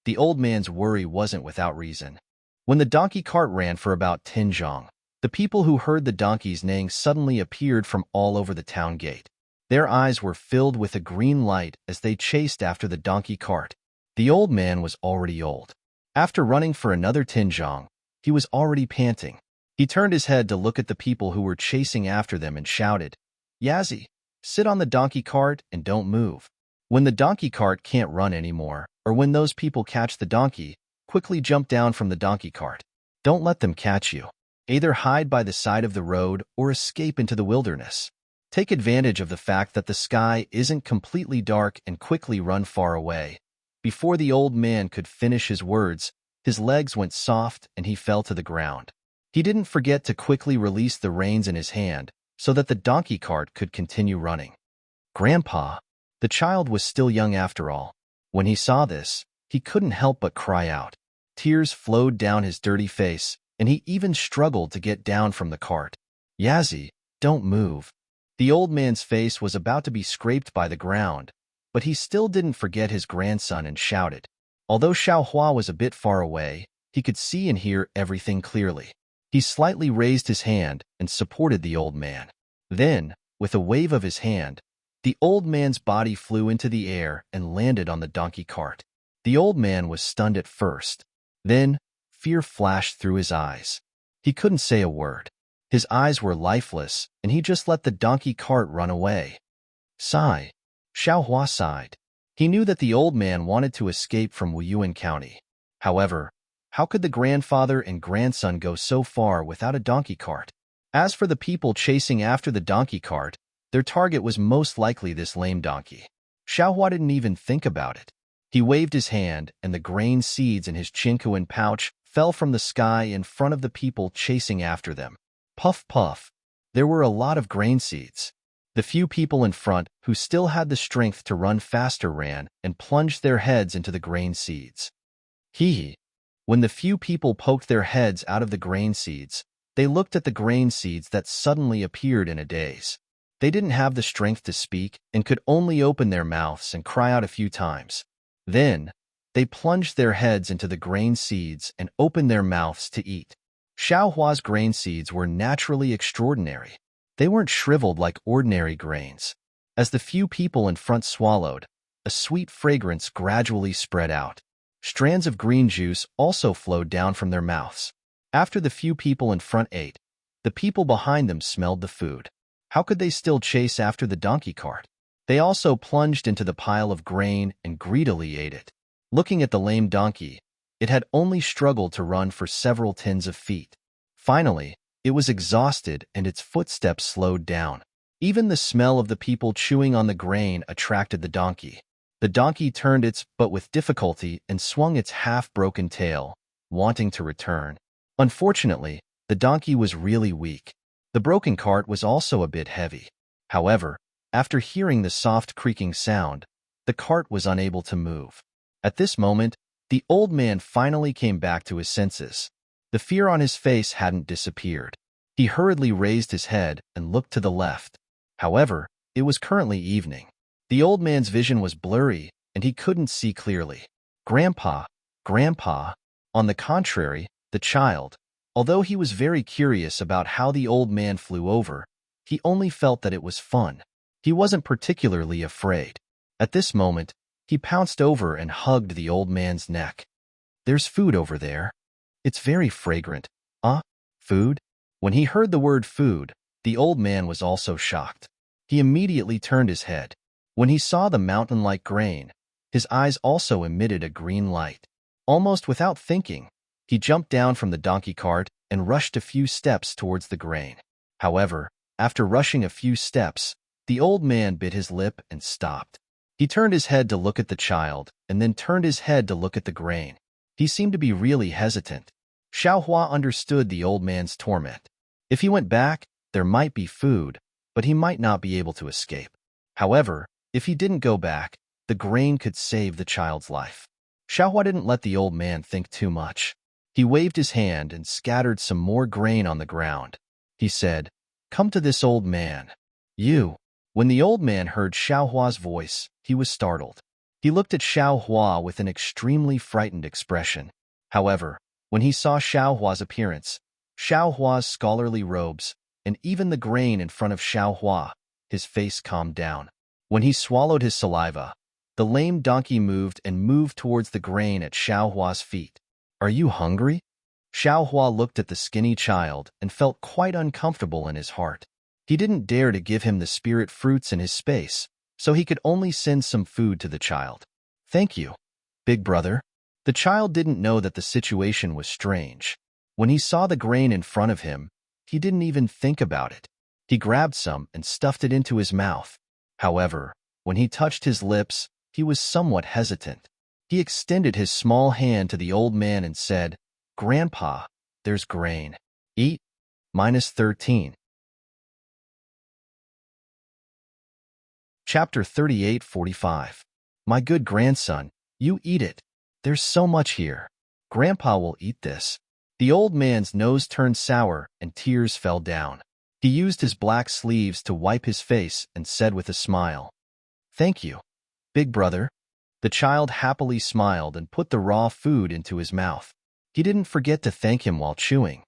The old man's worry wasn't without reason. When the donkey cart ran for about 10 zhang, the people who heard the donkey's neighing suddenly appeared from all over the town gate. Their eyes were filled with a green light as they chased after the donkey cart. The old man was already old. After running for another tinjong, he was already panting. He turned his head to look at the people who were chasing after them and shouted, "Yazi, sit on the donkey cart and don't move." When the donkey cart can't run anymore, or when those people catch the donkey, quickly jump down from the donkey cart. Don't let them catch you. Either hide by the side of the road or escape into the wilderness. Take advantage of the fact that the sky isn't completely dark and quickly run far away. Before the old man could finish his words, his legs went soft and he fell to the ground. He didn't forget to quickly release the reins in his hand so that the donkey cart could continue running. "Grandpa," the child was still young after all. When he saw this, he couldn't help but cry out. Tears flowed down his dirty face, and he even struggled to get down from the cart. "Yazi, don't move." The old man's face was about to be scraped by the ground, but he still didn't forget his grandson and shouted. Although Xiaohua was a bit far away, he could see and hear everything clearly. He slightly raised his hand and supported the old man. Then, with a wave of his hand, the old man's body flew into the air and landed on the donkey cart. The old man was stunned at first. Then, fear flashed through his eyes. He couldn't say a word. His eyes were lifeless, and he just let the donkey cart run away. Sigh. Xiaohua sighed. He knew that the old man wanted to escape from Wuyuan County. However, how could the grandfather and grandson go so far without a donkey cart? As for the people chasing after the donkey cart, their target was most likely this lame donkey. Xiaohua didn't even think about it. He waved his hand, and the grain seeds in his chinkuan pouch fell from the sky in front of the people chasing after them. Puff, puff. There were a lot of grain seeds. The few people in front who still had the strength to run faster ran and plunged their heads into the grain seeds. Hee. When the few people poked their heads out of the grain seeds, they looked at the grain seeds that suddenly appeared in a daze. They didn't have the strength to speak and could only open their mouths and cry out a few times. Then, they plunged their heads into the grain seeds and opened their mouths to eat. Xiaohua's grain seeds were naturally extraordinary. They weren't shriveled like ordinary grains. As the few people in front swallowed, a sweet fragrance gradually spread out. Strands of green juice also flowed down from their mouths. After the few people in front ate, the people behind them smelled the food. How could they still chase after the donkey cart? They also plunged into the pile of grain and greedily ate it. Looking at the lame donkey, it had only struggled to run for several tens of feet. Finally, it was exhausted and its footsteps slowed down. Even the smell of the people chewing on the grain attracted the donkey. The donkey turned its butt with difficulty and swung its half-broken tail, wanting to return. Unfortunately, the donkey was really weak. The broken cart was also a bit heavy. However, after hearing the soft creaking sound, the cart was unable to move. At this moment, the old man finally came back to his senses. The fear on his face hadn't disappeared. He hurriedly raised his head and looked to the left. However, it was currently evening. The old man's vision was blurry, and he couldn't see clearly. Grandpa, Grandpa. On the contrary, the child, although he was very curious about how the old man flew over, he only felt that it was fun. He wasn't particularly afraid. At this moment, he pounced over and hugged the old man's neck. "There's food over there. It's very fragrant." Food? When he heard the word food, the old man was also shocked. He immediately turned his head. When he saw the mountain-like grain, his eyes also emitted a green light. Almost without thinking, he jumped down from the donkey cart and rushed a few steps towards the grain. However, after rushing a few steps, the old man bit his lip and stopped. He turned his head to look at the child, and then turned his head to look at the grain. He seemed to be really hesitant. Xiaohua understood the old man's torment. If he went back, there might be food, but he might not be able to escape. However, if he didn't go back, the grain could save the child's life. Xiaohua didn't let the old man think too much. He waved his hand and scattered some more grain on the ground. He said, "Come to this old man." "You." When the old man heard Xiaohua's voice, he was startled. He looked at Xiaohua with an extremely frightened expression. However, when he saw Xiaohua's appearance, Xiaohua's scholarly robes, and even the grain in front of Xiaohua, his face calmed down. When he swallowed his saliva, the lame donkey moved and moved towards the grain at Xiaohua's feet. "Are you hungry?" Xiaohua looked at the skinny child and felt quite uncomfortable in his heart. He didn't dare to give him the spirit fruits in his space, so he could only send some food to the child. "Thank you, big brother." The child didn't know that the situation was strange. When he saw the grain in front of him, he didn't even think about it. He grabbed some and stuffed it into his mouth. However, when he touched his lips, he was somewhat hesitant. He extended his small hand to the old man and said, "Grandpa, there's grain. Eat." -13. Chapter 38:45. My good grandson, you eat it. There's so much here. Grandpa will eat this. The old man's nose turned sour and tears fell down. He used his black sleeves to wipe his face and said with a smile, "Thank you, big brother." The child happily smiled and put the raw food into his mouth. He didn't forget to thank him while chewing.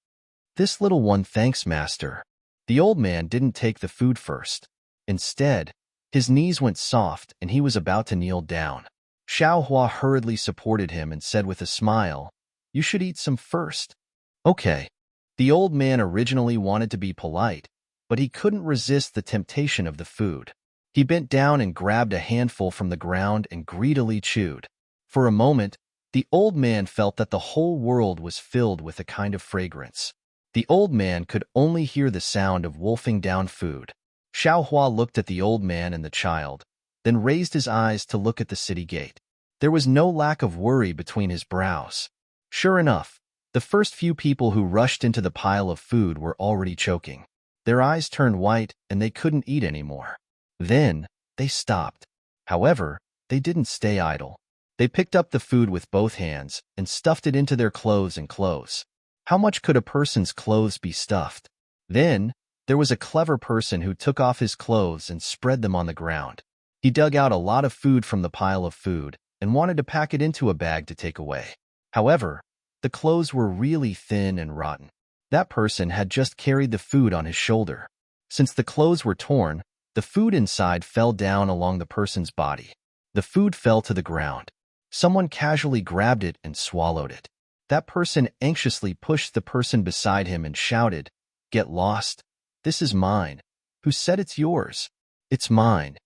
"This little one thanks master." The old man didn't take the food first. Instead, his knees went soft and he was about to kneel down. Xiaohua hurriedly supported him and said with a smile, "You should eat some first." "Okay." The old man originally wanted to be polite, but he couldn't resist the temptation of the food. He bent down and grabbed a handful from the ground and greedily chewed. For a moment, the old man felt that the whole world was filled with a kind of fragrance. The old man could only hear the sound of wolfing down food. Xiaohua looked at the old man and the child, then raised his eyes to look at the city gate. There was no lack of worry between his brows. Sure enough, the first few people who rushed into the pile of food were already choking. Their eyes turned white and they couldn't eat anymore. Then, they stopped. However, they didn't stay idle. They picked up the food with both hands and stuffed it into their clothes and clothes. How much could a person's clothes be stuffed? Then, there was a clever person who took off his clothes and spread them on the ground. He dug out a lot of food from the pile of food and wanted to pack it into a bag to take away. However, the clothes were really thin and rotten. That person had just carried the food on his shoulder. Since the clothes were torn, the food inside fell down along the person's body. The food fell to the ground. Someone casually grabbed it and swallowed it. That person anxiously pushed the person beside him and shouted, "Get lost. This is mine." "Who said it's yours?" "It's mine."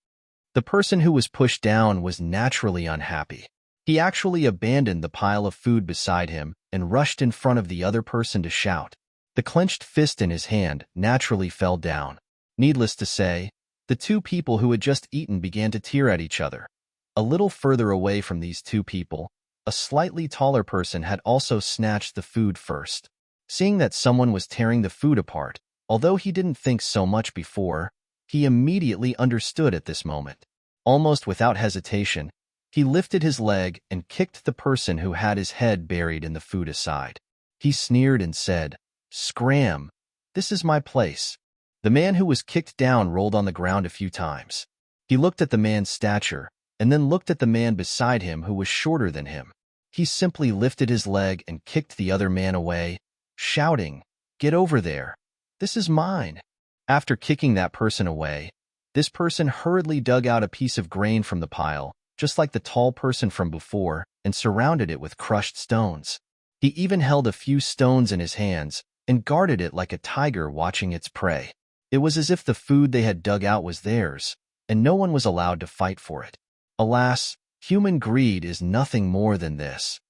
The person who was pushed down was naturally unhappy. He actually abandoned the pile of food beside him and rushed in front of the other person to shout. The clenched fist in his hand naturally fell down. Needless to say, the two people who had just eaten began to tear at each other. A little further away from these two people, a slightly taller person had also snatched the food first. Seeing that someone was tearing the food apart, although he didn't think so much before, he immediately understood at this moment. Almost without hesitation, he lifted his leg and kicked the person who had his head buried in the food aside. He sneered and said, "Scram! This is my place." The man who was kicked down rolled on the ground a few times. He looked at the man's stature, and then looked at the man beside him who was shorter than him. He simply lifted his leg and kicked the other man away, shouting, "Get over there. This is mine." After kicking that person away, this person hurriedly dug out a piece of grain from the pile, just like the tall person from before, and surrounded it with crushed stones. He even held a few stones in his hands and guarded it like a tiger watching its prey. It was as if the food they had dug out was theirs, and no one was allowed to fight for it. Alas, human greed is nothing more than this.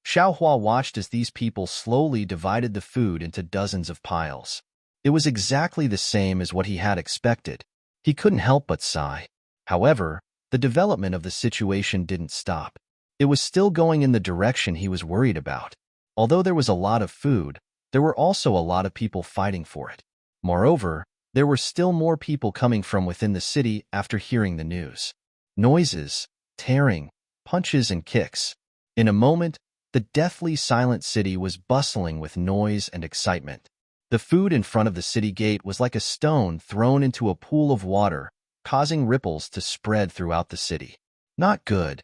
Xiaohua watched as these people slowly divided the food into dozens of piles. It was exactly the same as what he had expected. He couldn't help but sigh. However, the development of the situation didn't stop. It was still going in the direction he was worried about. Although there was a lot of food, there were also a lot of people fighting for it. Moreover, there were still more people coming from within the city after hearing the news. Noises, tearing, punches, and kicks. In a moment, the deathly silent city was bustling with noise and excitement. The food in front of the city gate was like a stone thrown into a pool of water, causing ripples to spread throughout the city. Not good.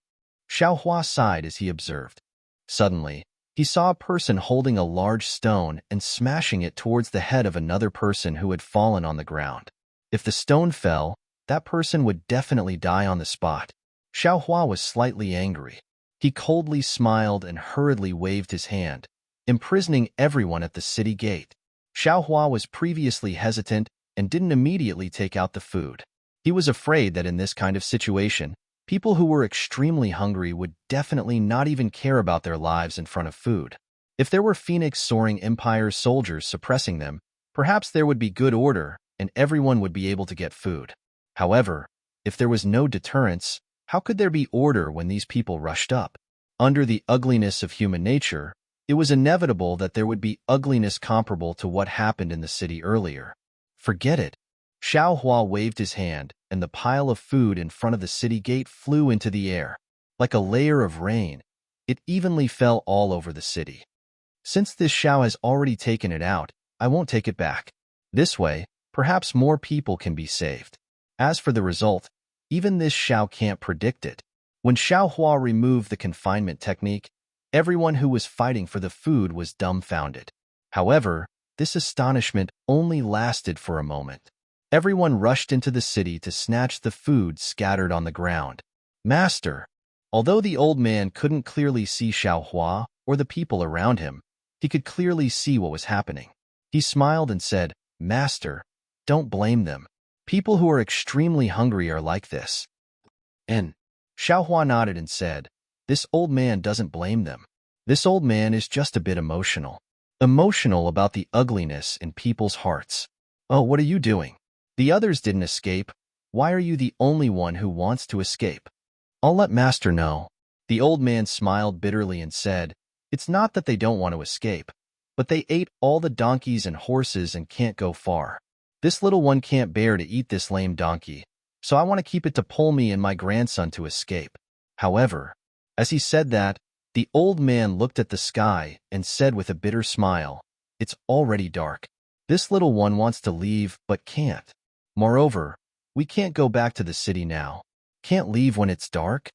Xiaohua sighed as he observed. Suddenly, he saw a person holding a large stone and smashing it towards the head of another person who had fallen on the ground. If the stone fell, that person would definitely die on the spot. Xiaohua was slightly angry. He coldly smiled and hurriedly waved his hand, imprisoning everyone at the city gate. Xiaohua was previously hesitant and didn't immediately take out the food. He was afraid that in this kind of situation, people who were extremely hungry would definitely not even care about their lives in front of food. If there were Phoenix Soaring Empire's soldiers suppressing them, perhaps there would be good order and everyone would be able to get food. However, if there was no deterrence, how could there be order when these people rushed up? Under the ugliness of human nature, it was inevitable that there would be ugliness comparable to what happened in the city earlier. Forget it. Xiaohua waved his hand, and the pile of food in front of the city gate flew into the air. Like a layer of rain, it evenly fell all over the city. Since this Xiao has already taken it out, I won't take it back. This way, perhaps more people can be saved. As for the result, even this Xiao can't predict it. When Xiaohua removed the confinement technique, everyone who was fighting for the food was dumbfounded. However, this astonishment only lasted for a moment. Everyone rushed into the city to snatch the food scattered on the ground. Master! Although the old man couldn't clearly see Xiaohua or the people around him, he could clearly see what was happening. He smiled and said, Master, don't blame them. People who are extremely hungry are like this. And Xiaohua nodded and said, this old man doesn't blame them. This old man is just a bit emotional. Emotional about the ugliness in people's hearts. Oh, what are you doing? The others didn't escape. Why are you the only one who wants to escape? I'll let Master know. The old man smiled bitterly and said, it's not that they don't want to escape, but they ate all the donkeys and horses and can't go far. This little one can't bear to eat this lame donkey, so I want to keep it to pull me and my grandson to escape. However, as he said that, the old man looked at the sky and said with a bitter smile, it's already dark. This little one wants to leave but can't. Moreover, we can't go back to the city now. Can't leave when it's dark?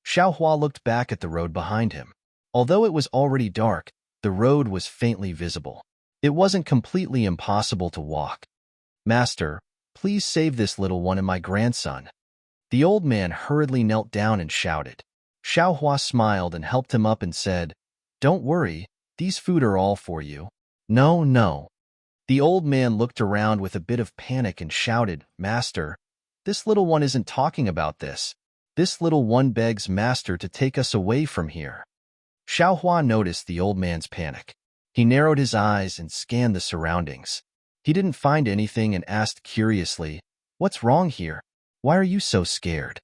Xiaohua looked back at the road behind him. Although it was already dark, the road was faintly visible. It wasn't completely impossible to walk. Master, please save this little one and my grandson. The old man hurriedly knelt down and shouted. Xiaohua smiled and helped him up and said, don't worry, these food are all for you. No, no. The old man looked around with a bit of panic and shouted, Master, this little one isn't talking about this. This little one begs Master to take us away from here. Xiaohua noticed the old man's panic. He narrowed his eyes and scanned the surroundings. He didn't find anything and asked curiously, what's wrong here? Why are you so scared?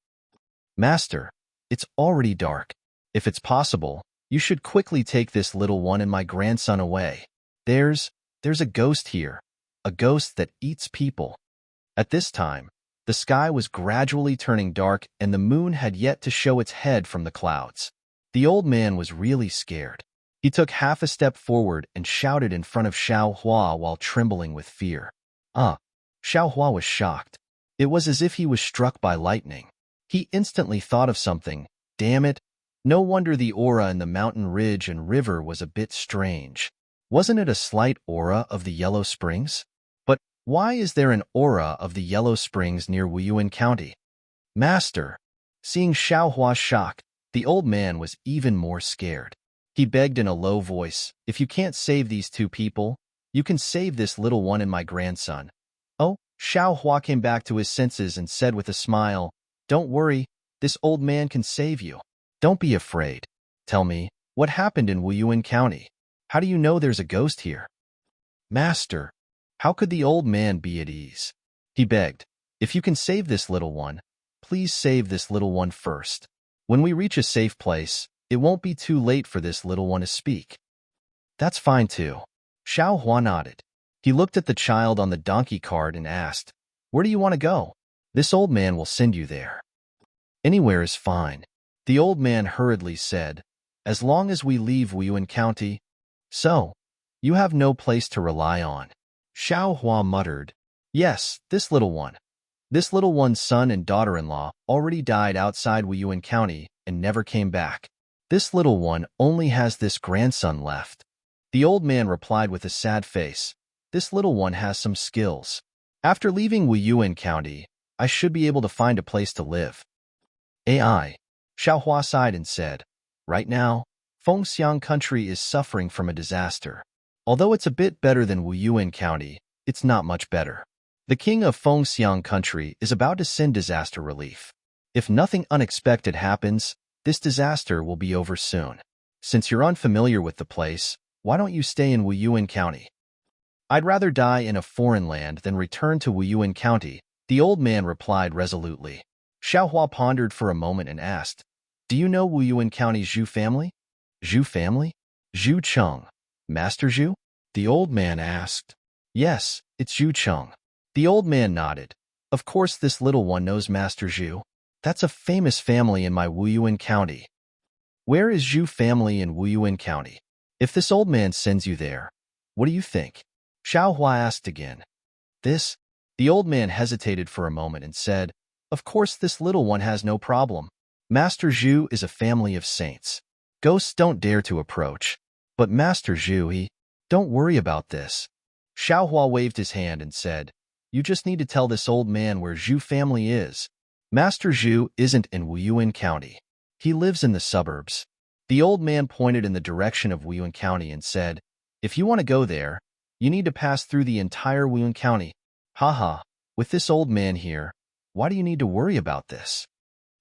Master, it's already dark. If it's possible, you should quickly take this little one and my grandson away. There's a ghost here, a ghost that eats people. At this time, the sky was gradually turning dark and the moon had yet to show its head from the clouds. The old man was really scared. He took half a step forward and shouted in front of Xiaohua while trembling with fear. Xiaohua was shocked. It was as if he was struck by lightning. He instantly thought of something. Damn it, no wonder the aura in the mountain ridge and river was a bit strange. Wasn't it a slight aura of the Yellow Springs? But why is there an aura of the Yellow Springs near Wuyuan County? Master, seeing Xiaohua's shock, the old man was even more scared. He begged in a low voice, if you can't save these two people, you can save this little one and my grandson. Oh, Xiaohua came back to his senses and said with a smile, don't worry, this old man can save you. Don't be afraid. Tell me, what happened in Wuyuan County? How do you know there's a ghost here? Master, how could the old man be at ease? He begged, if you can save this little one, please save this little one first. When we reach a safe place, it won't be too late for this little one to speak. That's fine too. Xiaohua nodded. He looked at the child on the donkey cart and asked, where do you want to go? This old man will send you there. Anywhere is fine. The old man hurriedly said, as long as we leave Wuyuan County. So, you have no place to rely on. Xiaohua muttered, yes, this little one. This little one's son and daughter-in-law already died outside Wuyuan County and never came back. This little one only has this grandson left. The old man replied with a sad face, this little one has some skills. After leaving Wuyuan County, I should be able to find a place to live. AI. Xiaohua sighed and said, right now, Fengxiang Country is suffering from a disaster. Although it's a bit better than Wuyuan County, it's not much better. The king of Fengxiang Country is about to send disaster relief. If nothing unexpected happens, this disaster will be over soon. Since you're unfamiliar with the place, why don't you stay in Wuyuan County? I'd rather die in a foreign land than return to Wuyuan County, the old man replied resolutely. Xiaohua pondered for a moment and asked, do you know Wuyuan County's Zhu family? Zhu family? Zhu Cheng. Master Zhu? The old man asked. Yes, it's Zhu Cheng. The old man nodded. Of course this little one knows Master Zhu. That's a famous family in my Wuyuan County. Where is Zhu family in Wuyuan County? If this old man sends you there, what do you think? Xiaohua asked again. This? The old man hesitated for a moment and said, of course this little one has no problem. Master Zhu is a family of saints. Ghosts don't dare to approach. But Master Zhu, don't worry about this. Xiaohua waved his hand and said, you just need to tell this old man where Zhu family is. Master Zhu isn't in Wuyuan County. He lives in the suburbs. The old man pointed in the direction of Wuyuan County and said, if you want to go there, you need to pass through the entire Wuyuan County. Haha, with this old man here, why do you need to worry about this?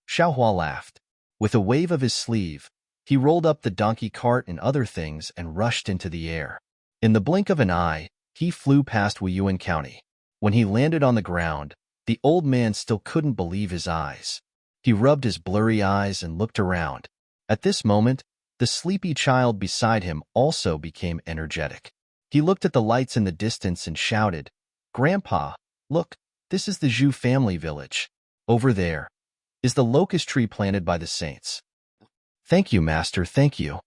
Xiaohua laughed. With a wave of his sleeve, he rolled up the donkey cart and other things and rushed into the air. In the blink of an eye, he flew past Wuyuan County. When he landed on the ground, the old man still couldn't believe his eyes. He rubbed his blurry eyes and looked around. At this moment, the sleepy child beside him also became energetic. He looked at the lights in the distance and shouted, Grandpa, look, this is the Zhu family village. Over there is the locust tree planted by the saints. Thank you, Master, thank you.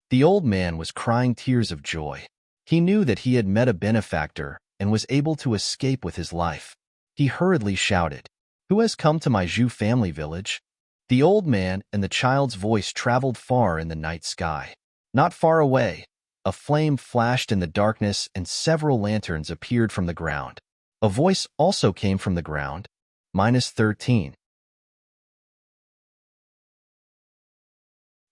The old man was crying tears of joy. He knew that he had met a benefactor and was able to escape with his life. He hurriedly shouted, who has come to my Zhu family village? The old man and the child's voice traveled far in the night sky. Not far away, a flame flashed in the darkness and several lanterns appeared from the ground. A voice also came from the ground. -13.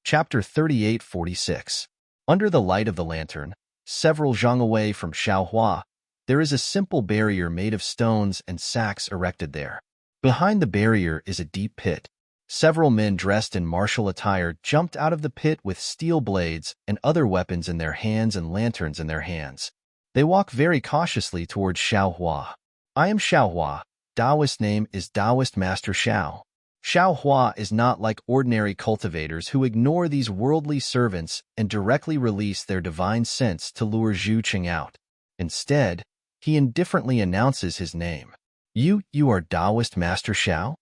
Chapter 38:46. Under the light of the lantern, several zhang away from Xiaohua, there is a simple barrier made of stones and sacks erected there. Behind the barrier is a deep pit. Several men dressed in martial attire jumped out of the pit with steel blades and other weapons in their hands and lanterns in their hands. They walk very cautiously towards Xiaohua. I am Xiaohua. Taoist name is Taoist Master Xiao. Xiaohua is not like ordinary cultivators who ignore these worldly servants and directly release their divine sense to lure Zhu Qing out. Instead, he indifferently announces his name. You are Taoist Master Xiao?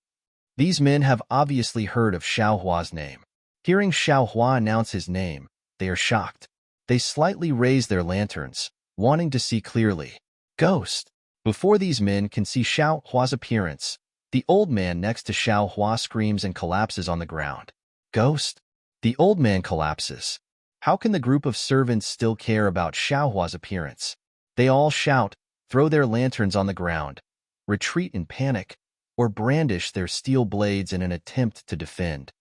These men have obviously heard of Xiaohua's name. Hearing Xiaohua announce his name, they are shocked. They slightly raise their lanterns, wanting to see clearly. Ghost! Before these men can see Xiaohua's appearance, the old man next to Xiaohua screams and collapses on the ground. Ghost! The old man collapses. How can the group of servants still care about Xiaohua's appearance? They all shout, throw their lanterns on the ground, retreat in panic, or brandish their steel blades in an attempt to defend.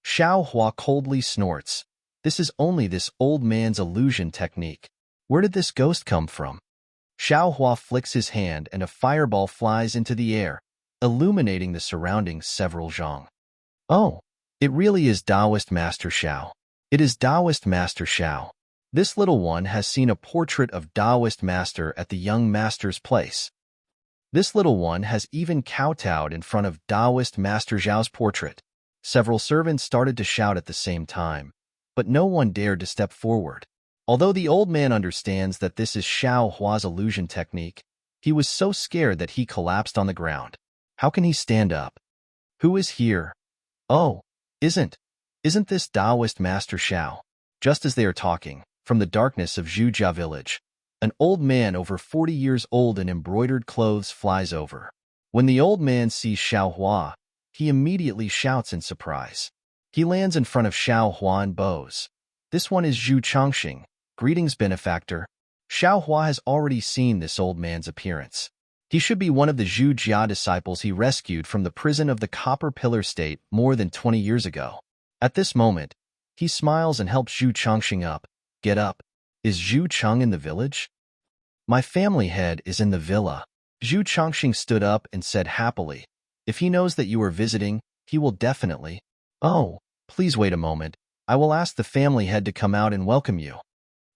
Xiaohua coldly snorts. This is only this old man's illusion technique. Where did this ghost come from? Xiaohua flicks his hand and a fireball flies into the air, illuminating the surrounding several zhang. Oh, it really is Taoist Master Xiao. It is Taoist Master Xiao. This little one has seen a portrait of Taoist Master at the young master's place. This little one has even kowtowed in front of Taoist Master Zhao's portrait. Several servants started to shout at the same time, but no one dared to step forward. Although the old man understands that this is Xiaohua's illusion technique, he was so scared that he collapsed on the ground. How can he stand up? Who is here? Oh, isn't this Taoist Master Xiao? Just as they are talking, from the darkness of Zhujia village, an old man over 40 years old in embroidered clothes flies over. When the old man sees Xiaohua, he immediately shouts in surprise. He lands in front of Xiaohua and bows. This one is Zhu Changxing. Greetings, benefactor. Xiaohua has already seen this old man's appearance. He should be one of the Zhu Jia disciples he rescued from the prison of the Copper Pillar State more than 20 years ago. At this moment, he smiles and helps Zhu Changxing up. Get up. Is Zhu Cheng in the village? My family head is in the villa. Zhu Changxing stood up and said happily, if he knows that you are visiting, he will definitely. Oh, please wait a moment. I will ask the family head to come out and welcome you.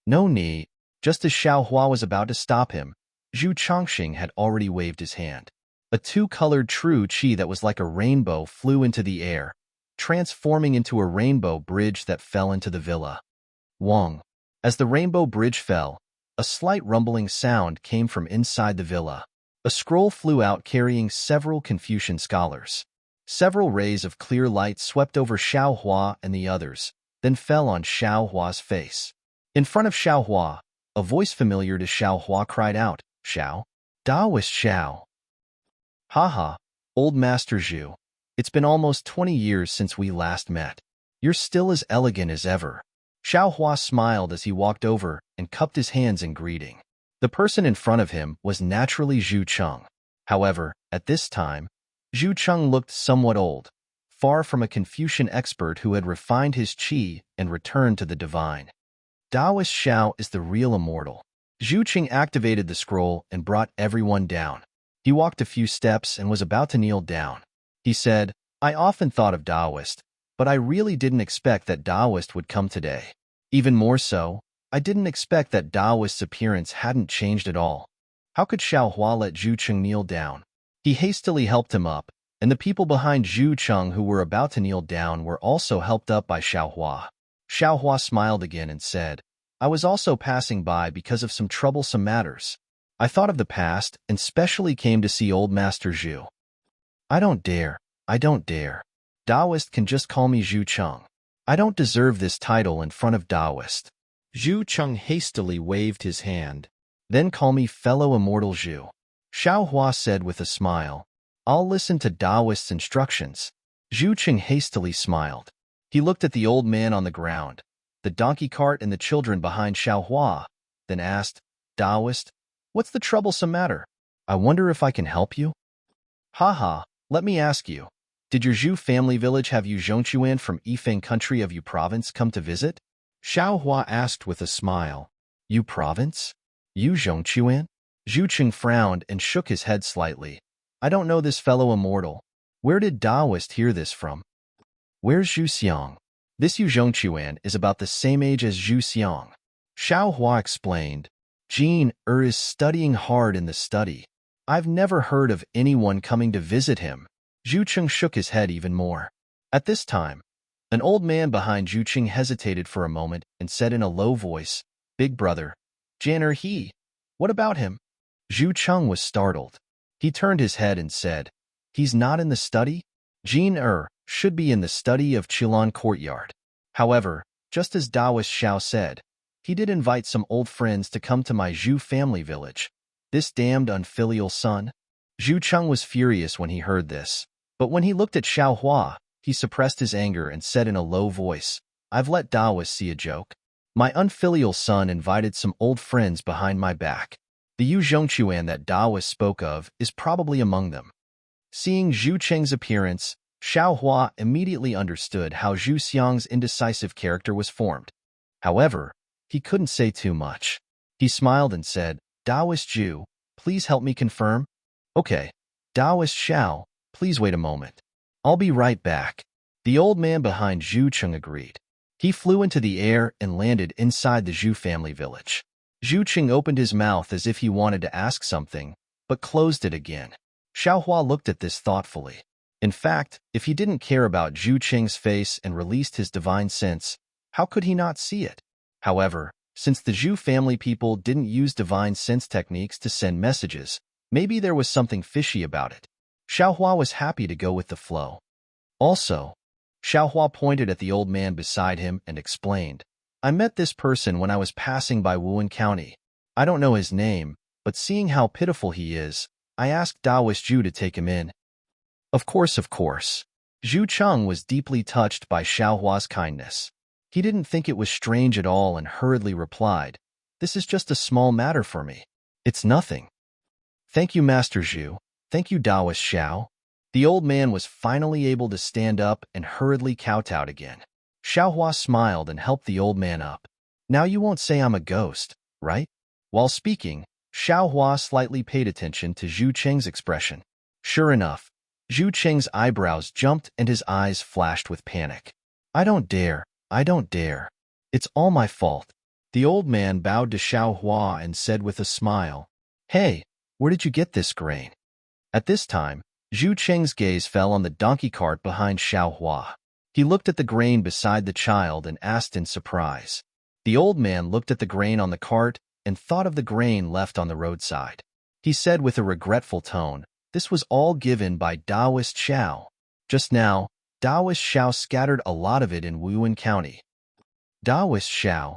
No need. Just as Xiao Hua was about to stop him, Zhu Changxing had already waved his hand. A two-colored true qi that was like a rainbow flew into the air, transforming into a rainbow bridge that fell into the villa. Wong. As the rainbow bridge fell, a slight rumbling sound came from inside the villa. A scroll flew out carrying several Confucian scholars. Several rays of clear light swept over Xiao Hua and the others, then fell on Xiao Hua's face. In front of Xiao Hua, a voice familiar to Xiao Hua cried out, Xiao? Taoist Xiao. Haha, old Master Zhu. It's been almost 20 years since we last met. You're still as elegant as ever. Xiao Hua smiled as he walked over and cupped his hands in greeting. The person in front of him was naturally Zhu Cheng. However, at this time, Zhu Cheng looked somewhat old, far from a Confucian expert who had refined his qi and returned to the divine. Taoist Xiao is the real immortal. Zhu Cheng activated the scroll and brought everyone down. He walked a few steps and was about to kneel down. He said, I often thought of Taoist, but I really didn't expect that Taoist would come today. Even more so, I didn't expect that Taoist's appearance hadn't changed at all. How could Xiao Hua let Zhu Cheng kneel down? He hastily helped him up, and the people behind Zhu Cheng who were about to kneel down were also helped up by Xiao Hua. Xiao Hua smiled again and said, I was also passing by because of some troublesome matters. I thought of the past and specially came to see old Master Zhu. I don't dare. Taoist can just call me Zhu Cheng. I don't deserve this title in front of Taoist. Zhu Cheng hastily waved his hand. Then call me fellow immortal Zhu. Xiao Hua said with a smile. I'll listen to Taoist's instructions. Zhu Cheng hastily smiled. He looked at the old man on the ground, the donkey cart and the children behind Xiao Hua, then asked, Taoist, what's the troublesome matter? I wonder if I can help you? Haha, let me ask you. Did your Zhu family village have Yu Zhongquan from Yifeng country of Yu province come to visit? Xiao Hua asked with a smile. Yu province? Yu Zhongquan? Zhu Cheng frowned and shook his head slightly. I don't know this fellow immortal. Where did Taoist hear this from? Where's Zhu Xiang? This Yu Zhongquan is about the same age as Zhu Xiang. Xiao Hua explained. Jean is studying hard in the study. I've never heard of anyone coming to visit him. Zhu Cheng shook his head even more. At this time, an old man behind Zhu Cheng hesitated for a moment and said in a low voice, Big brother, Jan he. What about him? Zhu Cheng was startled. He turned his head and said, He's not in the study? Jean should be in the study of Qilan courtyard. However, just as Taoist Xiao said, he did invite some old friends to come to my Zhu family village. This damned unfilial son? Zhu Cheng was furious when he heard this, but when he looked at Xiao Hua, he suppressed his anger and said in a low voice, I've let Taoist see a joke. My unfilial son invited some old friends behind my back. The Yu Zhongquan that Taoist spoke of is probably among them. Seeing Zhu Cheng's appearance, Xiao Hua immediately understood how Zhu Xiang's indecisive character was formed. However, he couldn't say too much. He smiled and said, Taoist Zhu, please help me confirm. Okay. Taoist Xiao, please wait a moment. I'll be right back. The old man behind Zhu Cheng agreed. He flew into the air and landed inside the Zhu family village. Zhu Cheng opened his mouth as if he wanted to ask something, but closed it again. Xiao Hua looked at this thoughtfully. In fact, if he didn't care about Zhu Cheng's face and released his divine sense, how could he not see it? However, since the Zhu family people didn't use divine sense techniques to send messages, maybe there was something fishy about it. Xiao Hua was happy to go with the flow. Also, Xiao Hua pointed at the old man beside him and explained, I met this person when I was passing by Wuhan County. I don't know his name, but seeing how pitiful he is, I asked Taoist Zhu to take him in. Of course. Zhu Cheng was deeply touched by Xiao Hua's kindness. He didn't think it was strange at all and hurriedly replied, This is just a small matter for me. It's nothing. Thank you, Master Zhu. Thank you, Taoist Xiao. The old man was finally able to stand up and hurriedly kowtowed again. Xiaohua smiled and helped the old man up. Now you won't say I'm a ghost, right? While speaking, Xiaohua slightly paid attention to Zhu Cheng's expression. Sure enough, Zhu Cheng's eyebrows jumped and his eyes flashed with panic. I don't dare. I don't dare. It's all my fault. The old man bowed to Xiaohua and said with a smile, Hey, where did you get this grain? At this time, Zhu Cheng's gaze fell on the donkey cart behind Xiaohua. He looked at the grain beside the child and asked in surprise. The old man looked at the grain on the cart and thought of the grain left on the roadside. He said with a regretful tone, This was all given by Taoist Xiao. Just now, Taoist Xiao scattered a lot of it in Wuhan County. Taoist Xiao.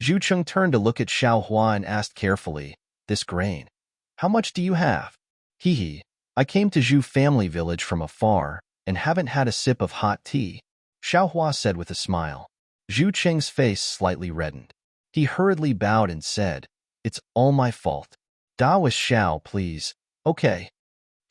Zhu Cheng turned to look at Xiaohua and asked carefully, This grain? How much do you have? Hee. I came to Zhu family village from afar and haven't had a sip of hot tea, Xiaohua said with a smile. Zhu Cheng's face slightly reddened. He hurriedly bowed and said, It's all my fault. Taoist Xiao, please. Okay.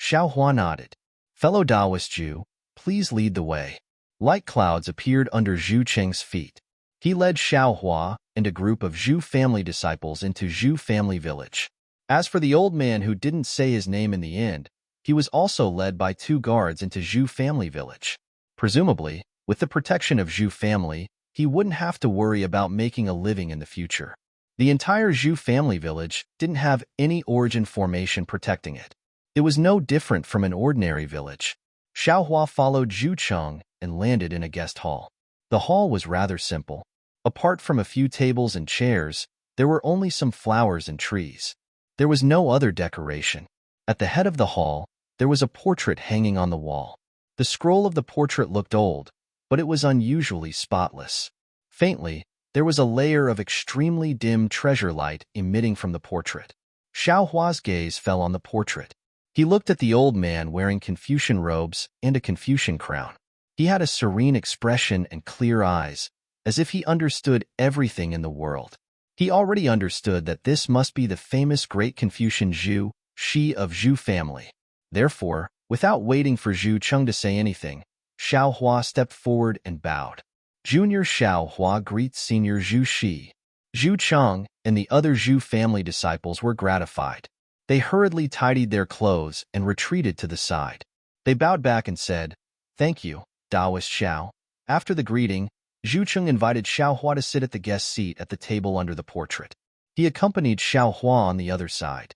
Xiaohua nodded. Fellow Taoist Zhu, please lead the way. Light clouds appeared under Zhu Cheng's feet. He led Xiaohua and a group of Zhu family disciples into Zhu family village. As for the old man who didn't say his name in the end, he was also led by 2 guards into Zhu family village. Presumably, with the protection of Zhu family, he wouldn't have to worry about making a living in the future. The entire Zhu family village didn't have any origin formation protecting it. It was no different from an ordinary village. Xiaohua followed Zhu Cheng and landed in a guest hall. The hall was rather simple. Apart from a few tables and chairs, there were only some flowers and trees. There was no other decoration. At the head of the hall, there was a portrait hanging on the wall. The scroll of the portrait looked old, but it was unusually spotless. Faintly, there was a layer of extremely dim treasure light emitting from the portrait. Xiaohua's gaze fell on the portrait. He looked at the old man wearing Confucian robes and a Confucian crown. He had a serene expression and clear eyes, as if he understood everything in the world. He already understood that this must be the famous great Confucian Zhu, Shi of Zhu family. Therefore, without waiting for Zhu Cheng to say anything, Xiaohua stepped forward and bowed. Junior Xiaohua greets Senior Zhu Shi. Zhu Cheng and the other Zhu family disciples were gratified. They hurriedly tidied their clothes and retreated to the side. They bowed back and said, Thank you, Taoist Xiao. After the greeting, Zhu Cheng invited Xiaohua to sit at the guest seat at the table under the portrait. He accompanied Xiaohua on the other side.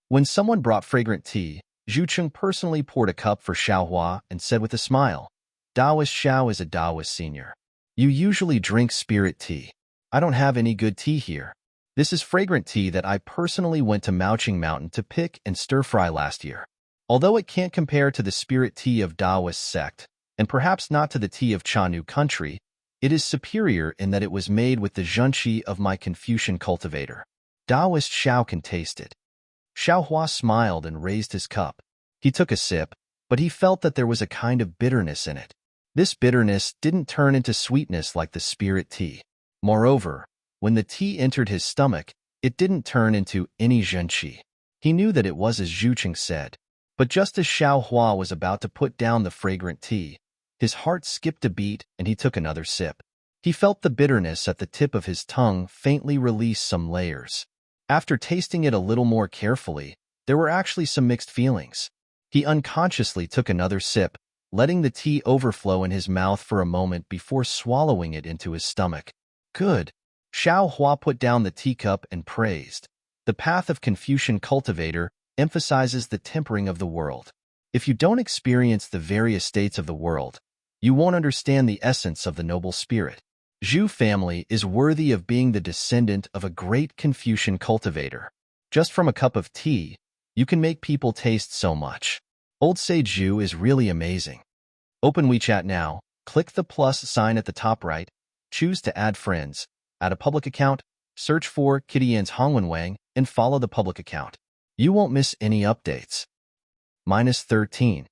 When someone brought fragrant tea, Zhu Cheng personally poured a cup for Xiaohua and said with a smile, Taoist Xiao is a Taoist senior. You usually drink spirit tea. I don't have any good tea here. This is fragrant tea that I personally went to Maoqing Mountain to pick and stir-fry last year. Although it can't compare to the spirit tea of Taoist sect, and perhaps not to the tea of Chanu country, it is superior in that it was made with the zhenqi of my Confucian cultivator. Taoist Xiao can taste it. Xiaohua smiled and raised his cup. He took a sip, but he felt that there was a kind of bitterness in it. This bitterness didn't turn into sweetness like the spirit tea. Moreover, when the tea entered his stomach, it didn't turn into any zhenqi. He knew that it was as Zhu Cheng said. But just as Xiaohua was about to put down the fragrant tea, his heart skipped a beat and he took another sip. He felt the bitterness at the tip of his tongue faintly release some layers. After tasting it a little more carefully, there were actually some mixed feelings. He unconsciously took another sip, letting the tea overflow in his mouth for a moment before swallowing it into his stomach. Good. Xiaohua put down the teacup and praised. The path of Confucian cultivator emphasizes the tempering of the world. If you don't experience the various states of the world, you won't understand the essence of the noble spirit. Zhu family is worthy of being the descendant of a great Confucian cultivator. Just from a cup of tea, you can make people taste so much. Old Sage Zhu is really amazing. Open WeChat now, click the plus sign at the top right, choose to add friends, add a public account, search for Kitty Hongwen Wang, and follow the public account. You won't miss any updates. -13.